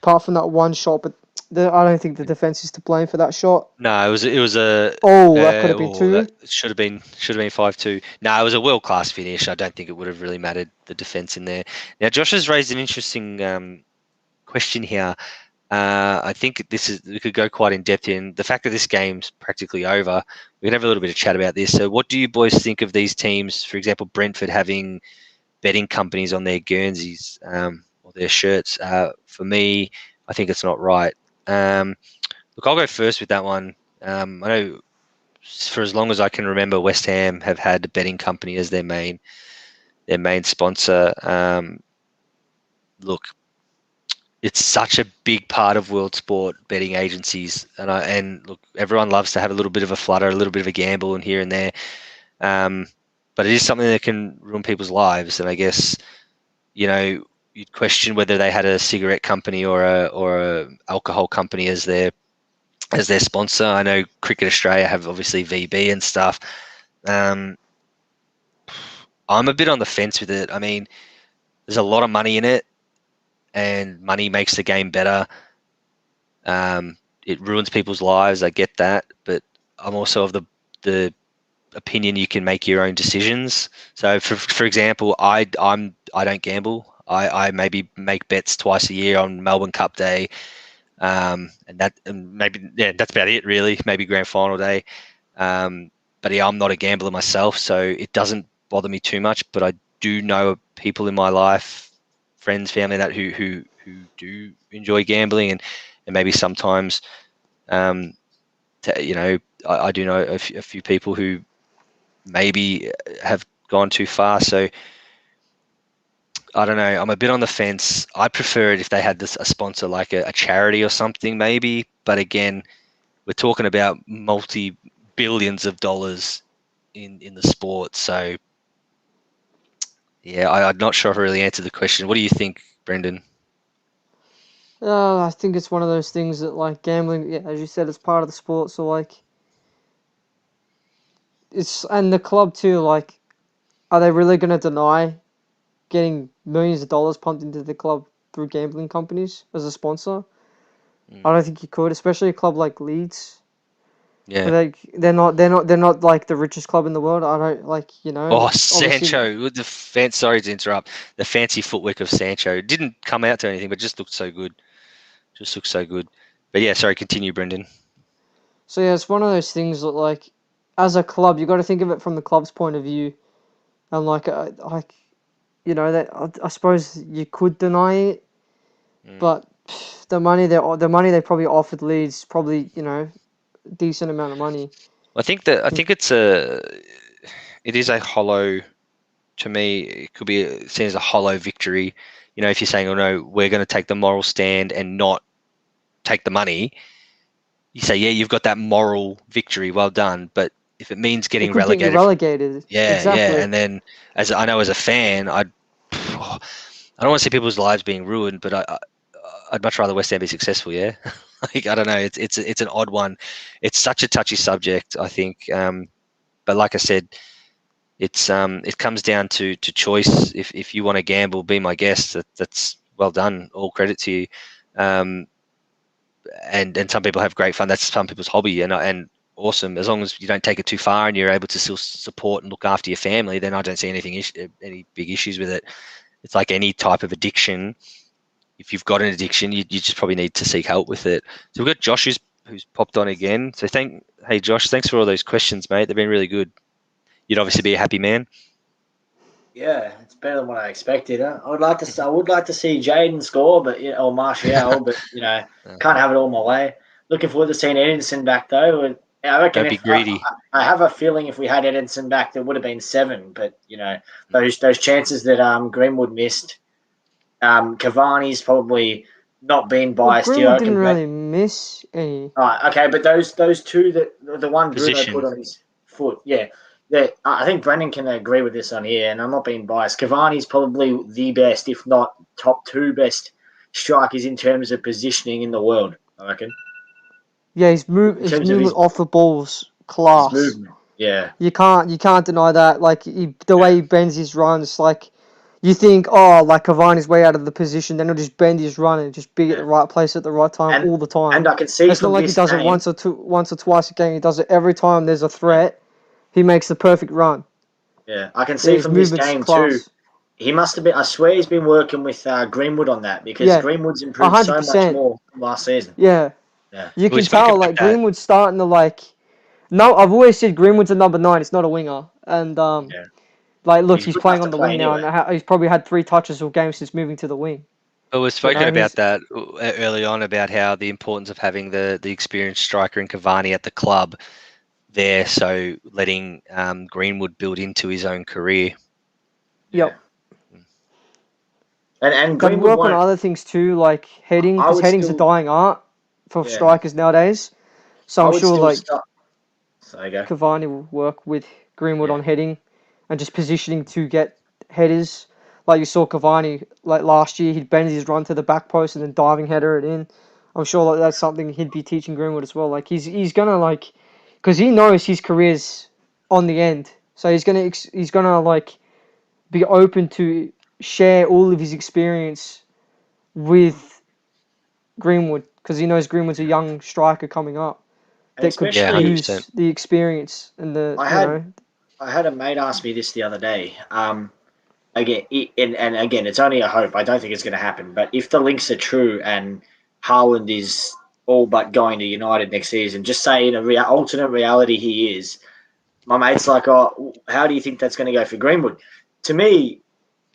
Apart from that one shot, but I don't think the defense is to blame for that shot. No, it was a. Oh, that could have been two. That should have been 5-2. No, it was a world class finish. I don't think it would have really mattered the defense in there. Now, Josh has raised an interesting question here. I think we could go quite in depth in the fact that this game's practically over. We can have a little bit of chat about this. So, what do you boys think of these teams? For example, Brentford having betting companies on their Guernseys or their shirts. For me, I think it's not right. Look, I'll go first with that one. I know for as long as I can remember, West Ham have had a betting company as their main sponsor. Look, it's such a big part of world sport, betting agencies, and look, everyone loves to have a little bit of a flutter, a little bit of a gamble, and here and there. But it is something that can ruin people's lives, and I guess you'd question whether they had a cigarette company or a alcohol company as their sponsor. I know Cricket Australia have obviously VB and stuff. I'm a bit on the fence with it. I mean, there's a lot of money in it, and money makes the game better. It ruins people's lives. I get that, but I'm also of the opinion you can make your own decisions. So, for example, I don't gamble. I maybe make bets twice a year on Melbourne Cup Day, and maybe that's about it really. Maybe Grand Final Day, but yeah, I'm not a gambler myself, so it doesn't bother me too much. But I do know people in my life, friends, family, that who do enjoy gambling, and maybe sometimes, I do know a few people who maybe have gone too far. So I don't know. I'm a bit on the fence. I prefer it if they had a sponsor like a charity or something, maybe. But again, we're talking about multi-billions of dollars in the sport. So yeah, I'm not sure if I really answered the question. What do you think, Brendan? I think it's one of those things that, like, gambling, yeah, as you said, it's part of the sport. So, like, and the club too, like, are they really going to deny getting millions of dollars pumped into the club through gambling companies as a sponsor? I don't think you could, especially a club like Leeds. Yeah. Like, they're not like the richest club in the world. I don't, like, Oh, obviously. Sancho, with sorry to interrupt. The fancy footwork of Sancho didn't come out to anything, but just looked so good. Just looked so good. But yeah, sorry, continue, Brendan. So yeah, it's one of those things that, like, as a club, you got to think of it from the club's point of view, and like that I suppose you could deny it, but the money they probably offered Leeds, probably, decent amount of money. I think it is a hollow, to me. It could be seen as a hollow victory. If you're saying, oh no, we're going to take the moral stand and not take the money, you say, yeah, you've got that moral victory, well done. But if it means It getting could get you relegated, relegated. yeah, Exactly. and then as a fan, I don't want to see people's lives being ruined, but I'd much rather West Ham be successful. Yeah, like, I don't know, it's an odd one. It's such a touchy subject, I think. But like I said, it comes down to choice. If you want to gamble, be my guest. That's well done. All credit to you. And some people have great fun. That's some people's hobby, and awesome. As long as you don't take it too far and you're able to still support and look after your family, then I don't see any big issues with it. It's like any type of addiction. If you've got an addiction, you just probably need to seek help with it. So we've got Josh who's popped on again. So hey Josh, thanks for all those questions, mate. They've been really good. You'd obviously be a happy man. Yeah, it's better than what I expected. Huh? I would like to see Jaden score, but or Martial, but can't have it all my way. Looking forward to seeing Edinson back though. I reckon Don't be greedy. I have a feeling if we had Edinson back, there would have been 7. But those chances that Greenwood missed, Cavani's probably not been Well, biased here. Greenwood didn't really miss any. Right, okay, but those two that the one Bruno Position. put on his foot, yeah. I think Brendan can agree with this on here, and I'm not being biased. Cavani's probably the best, if not top 2 best strikers in terms of positioning in the world, I reckon. Yeah, his In terms of movement off the ball's class. his movement, yeah. You can't deny that. Like, the way he bends his runs, like, you think, oh, like, Cavani's way out of the position, then he'll just bend his run and just be at the right place at the right time all the time. And I can see it's not like he does it once or twice a game. He does it every time there's a threat. He makes the perfect run. Yeah, I can see from this game too. He must have been. I swear he's been working with Greenwood on that because Greenwood's improved 100%. So much more last season. Yeah. You can tell, like, Greenwood's starting to, like. No, I've always said Greenwood's a number 9. It's not a winger, and like, look, he's playing on the wing now, and he's probably had 3 touches all game since moving to the wing. But we've spoken about that early on, about how the importance of having the experienced striker in Cavani at the club there, so letting Greenwood build into his own career. Yep. And Greenwood work on other things too, like heading, because heading's a dying art for strikers nowadays. So I'm sure, like, Cavani will work with Greenwood on heading and just positioning to get headers. Like you saw Cavani, like, last year, he'd bend his run to the back post and then diving header it in. I'm sure, like, that's something he'd be teaching Greenwood as well. Like, he's gonna, like, because he knows his career's on the end, so he's gonna like be open to share all of his experience with Greenwood, because he knows Greenwood's a young striker coming up that could use the experience and the. I had a mate ask me this the other day. Again, it's only a hope. I don't think it's going to happen. But if the links are true and Haaland is all but going to United next season, just say in a alternate reality he is, my mate's like, oh, how do you think that's going to go for Greenwood? To me,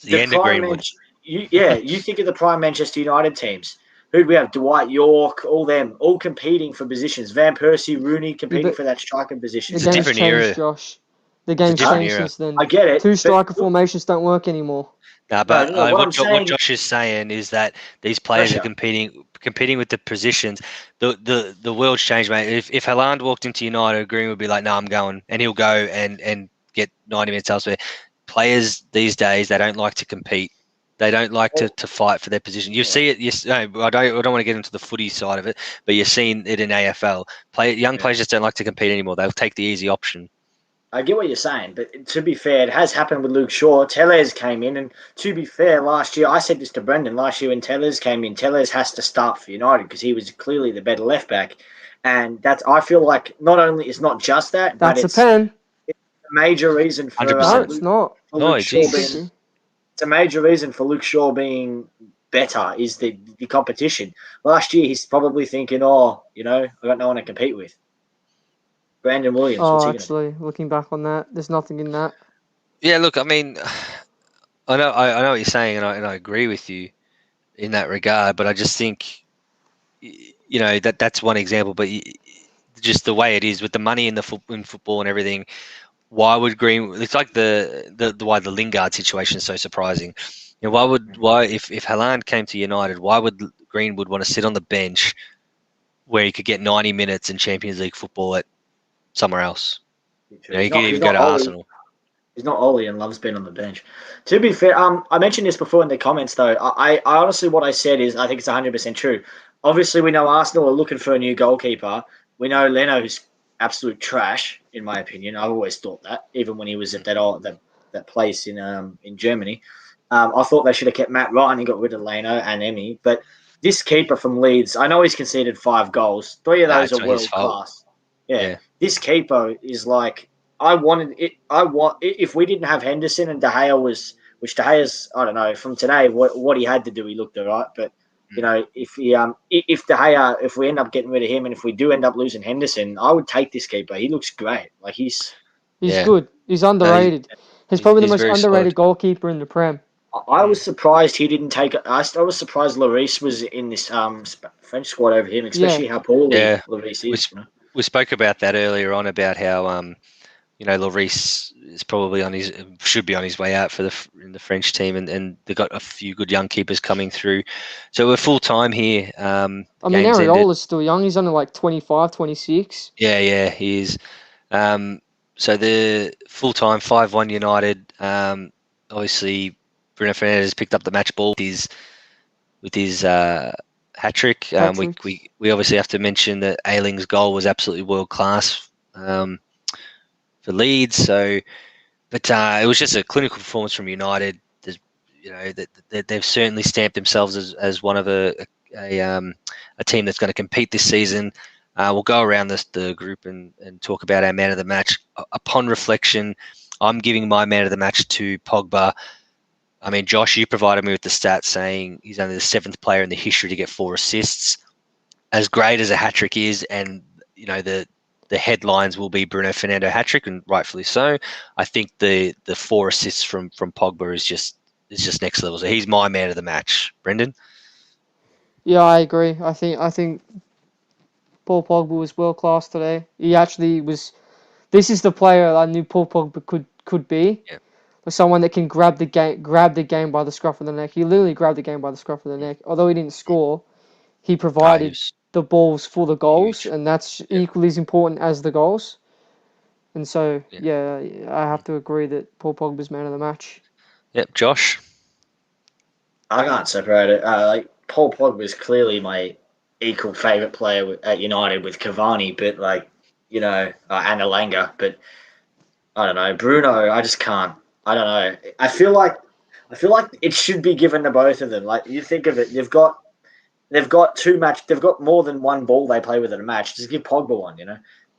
the end of Greenwood. You think of the prime Manchester United teams. Who'd we have? Dwight York, all them, all competing for positions. Van Persie, Rooney competing for that striking position. The It's a game's different changed, era. Josh. The game's different changed era. since then. I get it. 2 striker formations don't work anymore. No, but No, what I'm saying, what Josh is saying is that these players are competing with the positions. The world's changed, mate. If Haaland walked into United, Green would be like, "No, I'm going," and he'll go and get 90 minutes elsewhere. Players these days, they don't like to compete. They don't like to fight for their position. You see it. Yes, no, I don't want to get into the footy side of it, but you're seeing it in AFL. Young players just don't like to compete anymore. They'll take the easy option. I get what you're saying, but to be fair, it has happened with Luke Shaw. Tellez came in, and to be fair, last year, I said this to Brendan, last year when Tellez came in, Tellez has to start for United because he was clearly the better left back. And I feel like it's not just that, but it's a major reason for 100%. No, it's not. Luke Shaw being, it's a major reason for Luke Shaw being better is the competition. Last year, he's probably thinking, I got no one to compete with. Brandon Williams. Actually, looking back on that, there's nothing in that. Yeah, look, I mean, I know what you're saying, and I agree with you in that regard. But I just think, that's one example. But just the way it is with the money in football and everything, why would Green? It's like the why the Lingard situation is so surprising. Why if Haaland came to United, why would Greenwood want to sit on the bench where he could get 90 minutes in Champions League football at somewhere else? He could even go to Arsenal. He's not Oli and loves being on the bench. To be fair, I mentioned this before in the comments, though. I honestly, what I said is I think it's 100% true. Obviously, we know Arsenal are looking for a new goalkeeper. We know Leno's absolute trash, in my opinion. I've always thought that, even when he was at that place in Germany. I thought they should have kept Matt Ryan and got rid of Leno and Emmy. But this keeper from Leeds, I know he's conceded 5 goals. 3 of those are world class. Yeah. This keeper is like, if we didn't have Henderson and De Gea which De Gea's, I don't know, from today, what he had to do, he looked all right. But, if De Gea, if we end up getting rid of him and if we do end up losing Henderson, I would take this keeper. He looks great. Like he's good. He's underrated. He's probably the most underrated goalkeeper in the Prem. I was surprised he didn't take it. I was surprised Lloris was in this French squad over him, especially how poorly Lloris is. We spoke about that earlier on about how Lloris is probably should be on his way out in the French team, and they've got a few good young keepers coming through. So we're full time here. Areola's still young. He's only like 25, 26. Yeah, he is. So the full time 5-1 United. Obviously, Bruno Fernandes picked up the match ball with his hat trick. We obviously have to mention that Ayling's goal was absolutely world class. For Leeds, but it was just a clinical performance from United. They've certainly stamped themselves as one of a team that's going to compete this season. We'll go around the group and talk about our man of the match. Upon reflection, I'm giving my man of the match to Pogba. I mean, Josh, you provided me with the stats saying he's only the 7th player in the history to get 4 assists. As great as a hat trick is, and the headlines will be Bruno Fernandes hat-trick, and rightfully so. I think the 4 assists from Pogba is just next level. So he's my man of the match. Brendan? Yeah, I agree. I think Paul Pogba was world class today. He actually was. This is the player I knew Paul Pogba could be. Yeah. Someone that can grab the game by the scruff of the neck. He literally grabbed the game by the scruff of the neck. Although he didn't score, he provided the balls for the goals, and that's equally as important as the goals. And so, I have to agree that Paul Pogba's man of the match. Yep, Josh? I can't separate it. Paul Pogba is clearly my equal favourite player at United with Cavani, but and Elanga. But I don't know, Bruno. I just can't. I don't know. I feel like it should be given to both of them. Like you think of it, they've got They've got more than one ball they play with in a match. Just give Pogba one,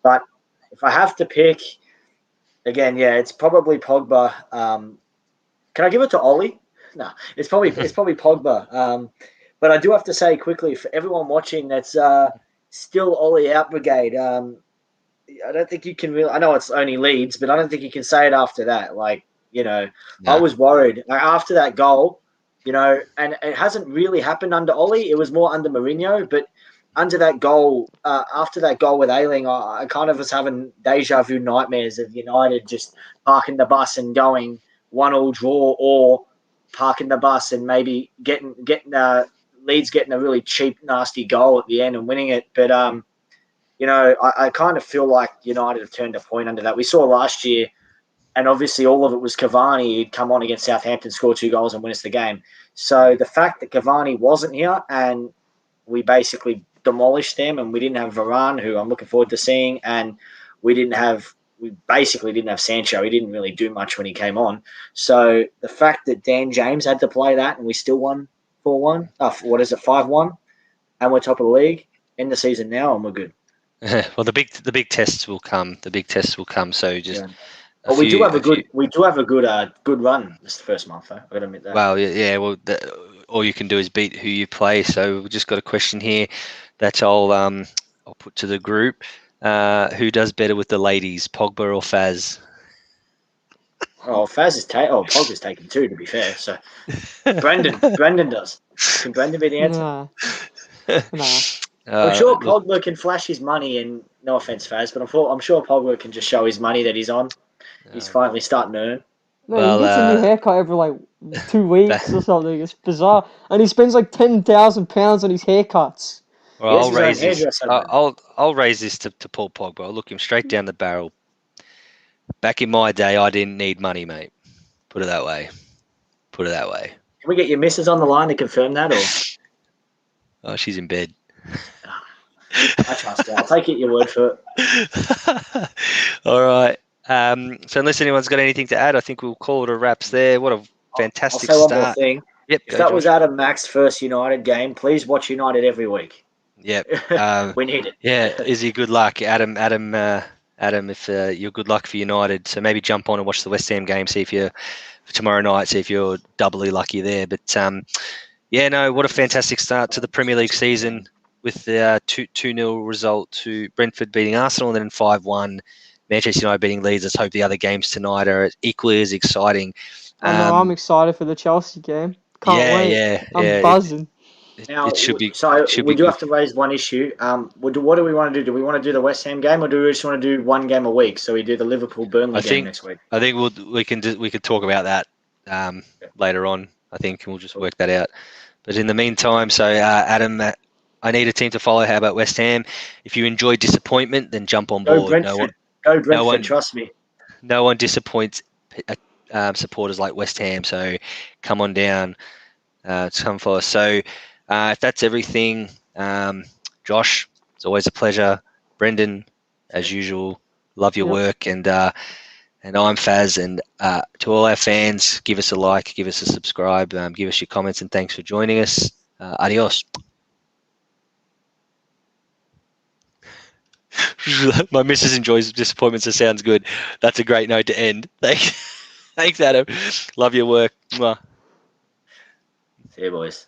But if I have to pick, again, it's probably Pogba. Can I give it to Oli? No, it's probably Pogba. But I do have to say quickly for everyone watching that's still Oli out brigade. I don't think you can really. I know it's only Leeds, but I don't think you can say it after that. You know, I No. was worried after that goal. You know, and it hasn't really happened under Ollie. It was more under Mourinho, but under that goal, after that goal with Ailing, I kind of was having deja vu nightmares of United just parking the bus and going 1-1 draw, or parking the bus and maybe getting Leeds getting a really cheap, nasty goal at the end and winning it. But you know, I kind of feel like United have turned a point under that. We saw last year, and obviously all of it was Cavani. He'd come on against Southampton, score 2 goals and win us the game. So the fact that Cavani wasn't here and we basically demolished them, and we didn't have Varane, who I'm looking forward to seeing, and we basically didn't have Sancho. He didn't really do much when he came on. So the fact that Dan James had to play that and we still won 4-1, 5-1, and we're top of the league in the season now, and we're good. Well, the big tests will come. The big tests will come. So just But we do have a good run this first month, though. I've got to admit that. Well, yeah. Well, all you can do is beat who you play. So we've just got a question here that I'll put to the group. Who does better with the ladies, Pogba or Faz? Oh, Pogba's taken 2, to be fair. So Brendan does. Can Brendan be the answer? Nah. I'm sure Pogba can flash his money, and no offense, Faz, but I'm sure Pogba can just show his money that he's on. He's finally starting to earn. No, he gets a new haircut every like 2 weeks or something. It's bizarre, and he spends like £10,000 on his haircuts. Well, I'll raise this. I'll raise this to Paul Pogba. I'll look him straight down the barrel. Back in my day, I didn't need money, mate. Put it that way. Can we get your missus on the line to confirm that, or? Oh, she's in bed. I trust her. I'll take it your word for it. All right. So unless anyone's got anything to add, I think we'll call it a wraps there. What a fantastic start. I'll say one more thing. Yep. If that was Adam Mack's first United game, please watch United every week. Yep. We need it. Yeah. Izzy, good luck. Adam, if you're good luck for United, so maybe jump on and watch the West Ham game, see if you're tomorrow night, see if you're doubly lucky there. But what a fantastic start to the Premier League season with the 2-0 result to Brentford beating Arsenal, and then 5-1 Manchester United beating Leeds. Let's hope the other games tonight are equally as exciting. I know, I'm excited for the Chelsea game. Can't wait. I'm buzzing. Now, it should be. So we do good. have to raise one issue. What do we want to do? Do we want to do the West Ham game, or do we just want to do one game a week? So we do the Liverpool-Burnley game next week. I think we could talk about that later on. I think we'll just work that out. But in the meantime, so Adam, I need a team to follow. How about West Ham? If you enjoy disappointment, then jump on board. Go Brentford, trust me. No one disappoints supporters like West Ham. So come on down, come for us. So if that's everything, Josh, it's always a pleasure. Brendan, as usual, love your work, and I'm Faz. And to all our fans, give us a like, give us a subscribe, give us your comments, and thanks for joining us. Adios. My missus enjoys disappointments. It sounds good. That's a great note to end. Thanks, Adam. Love your work. Mwah. See you, boys.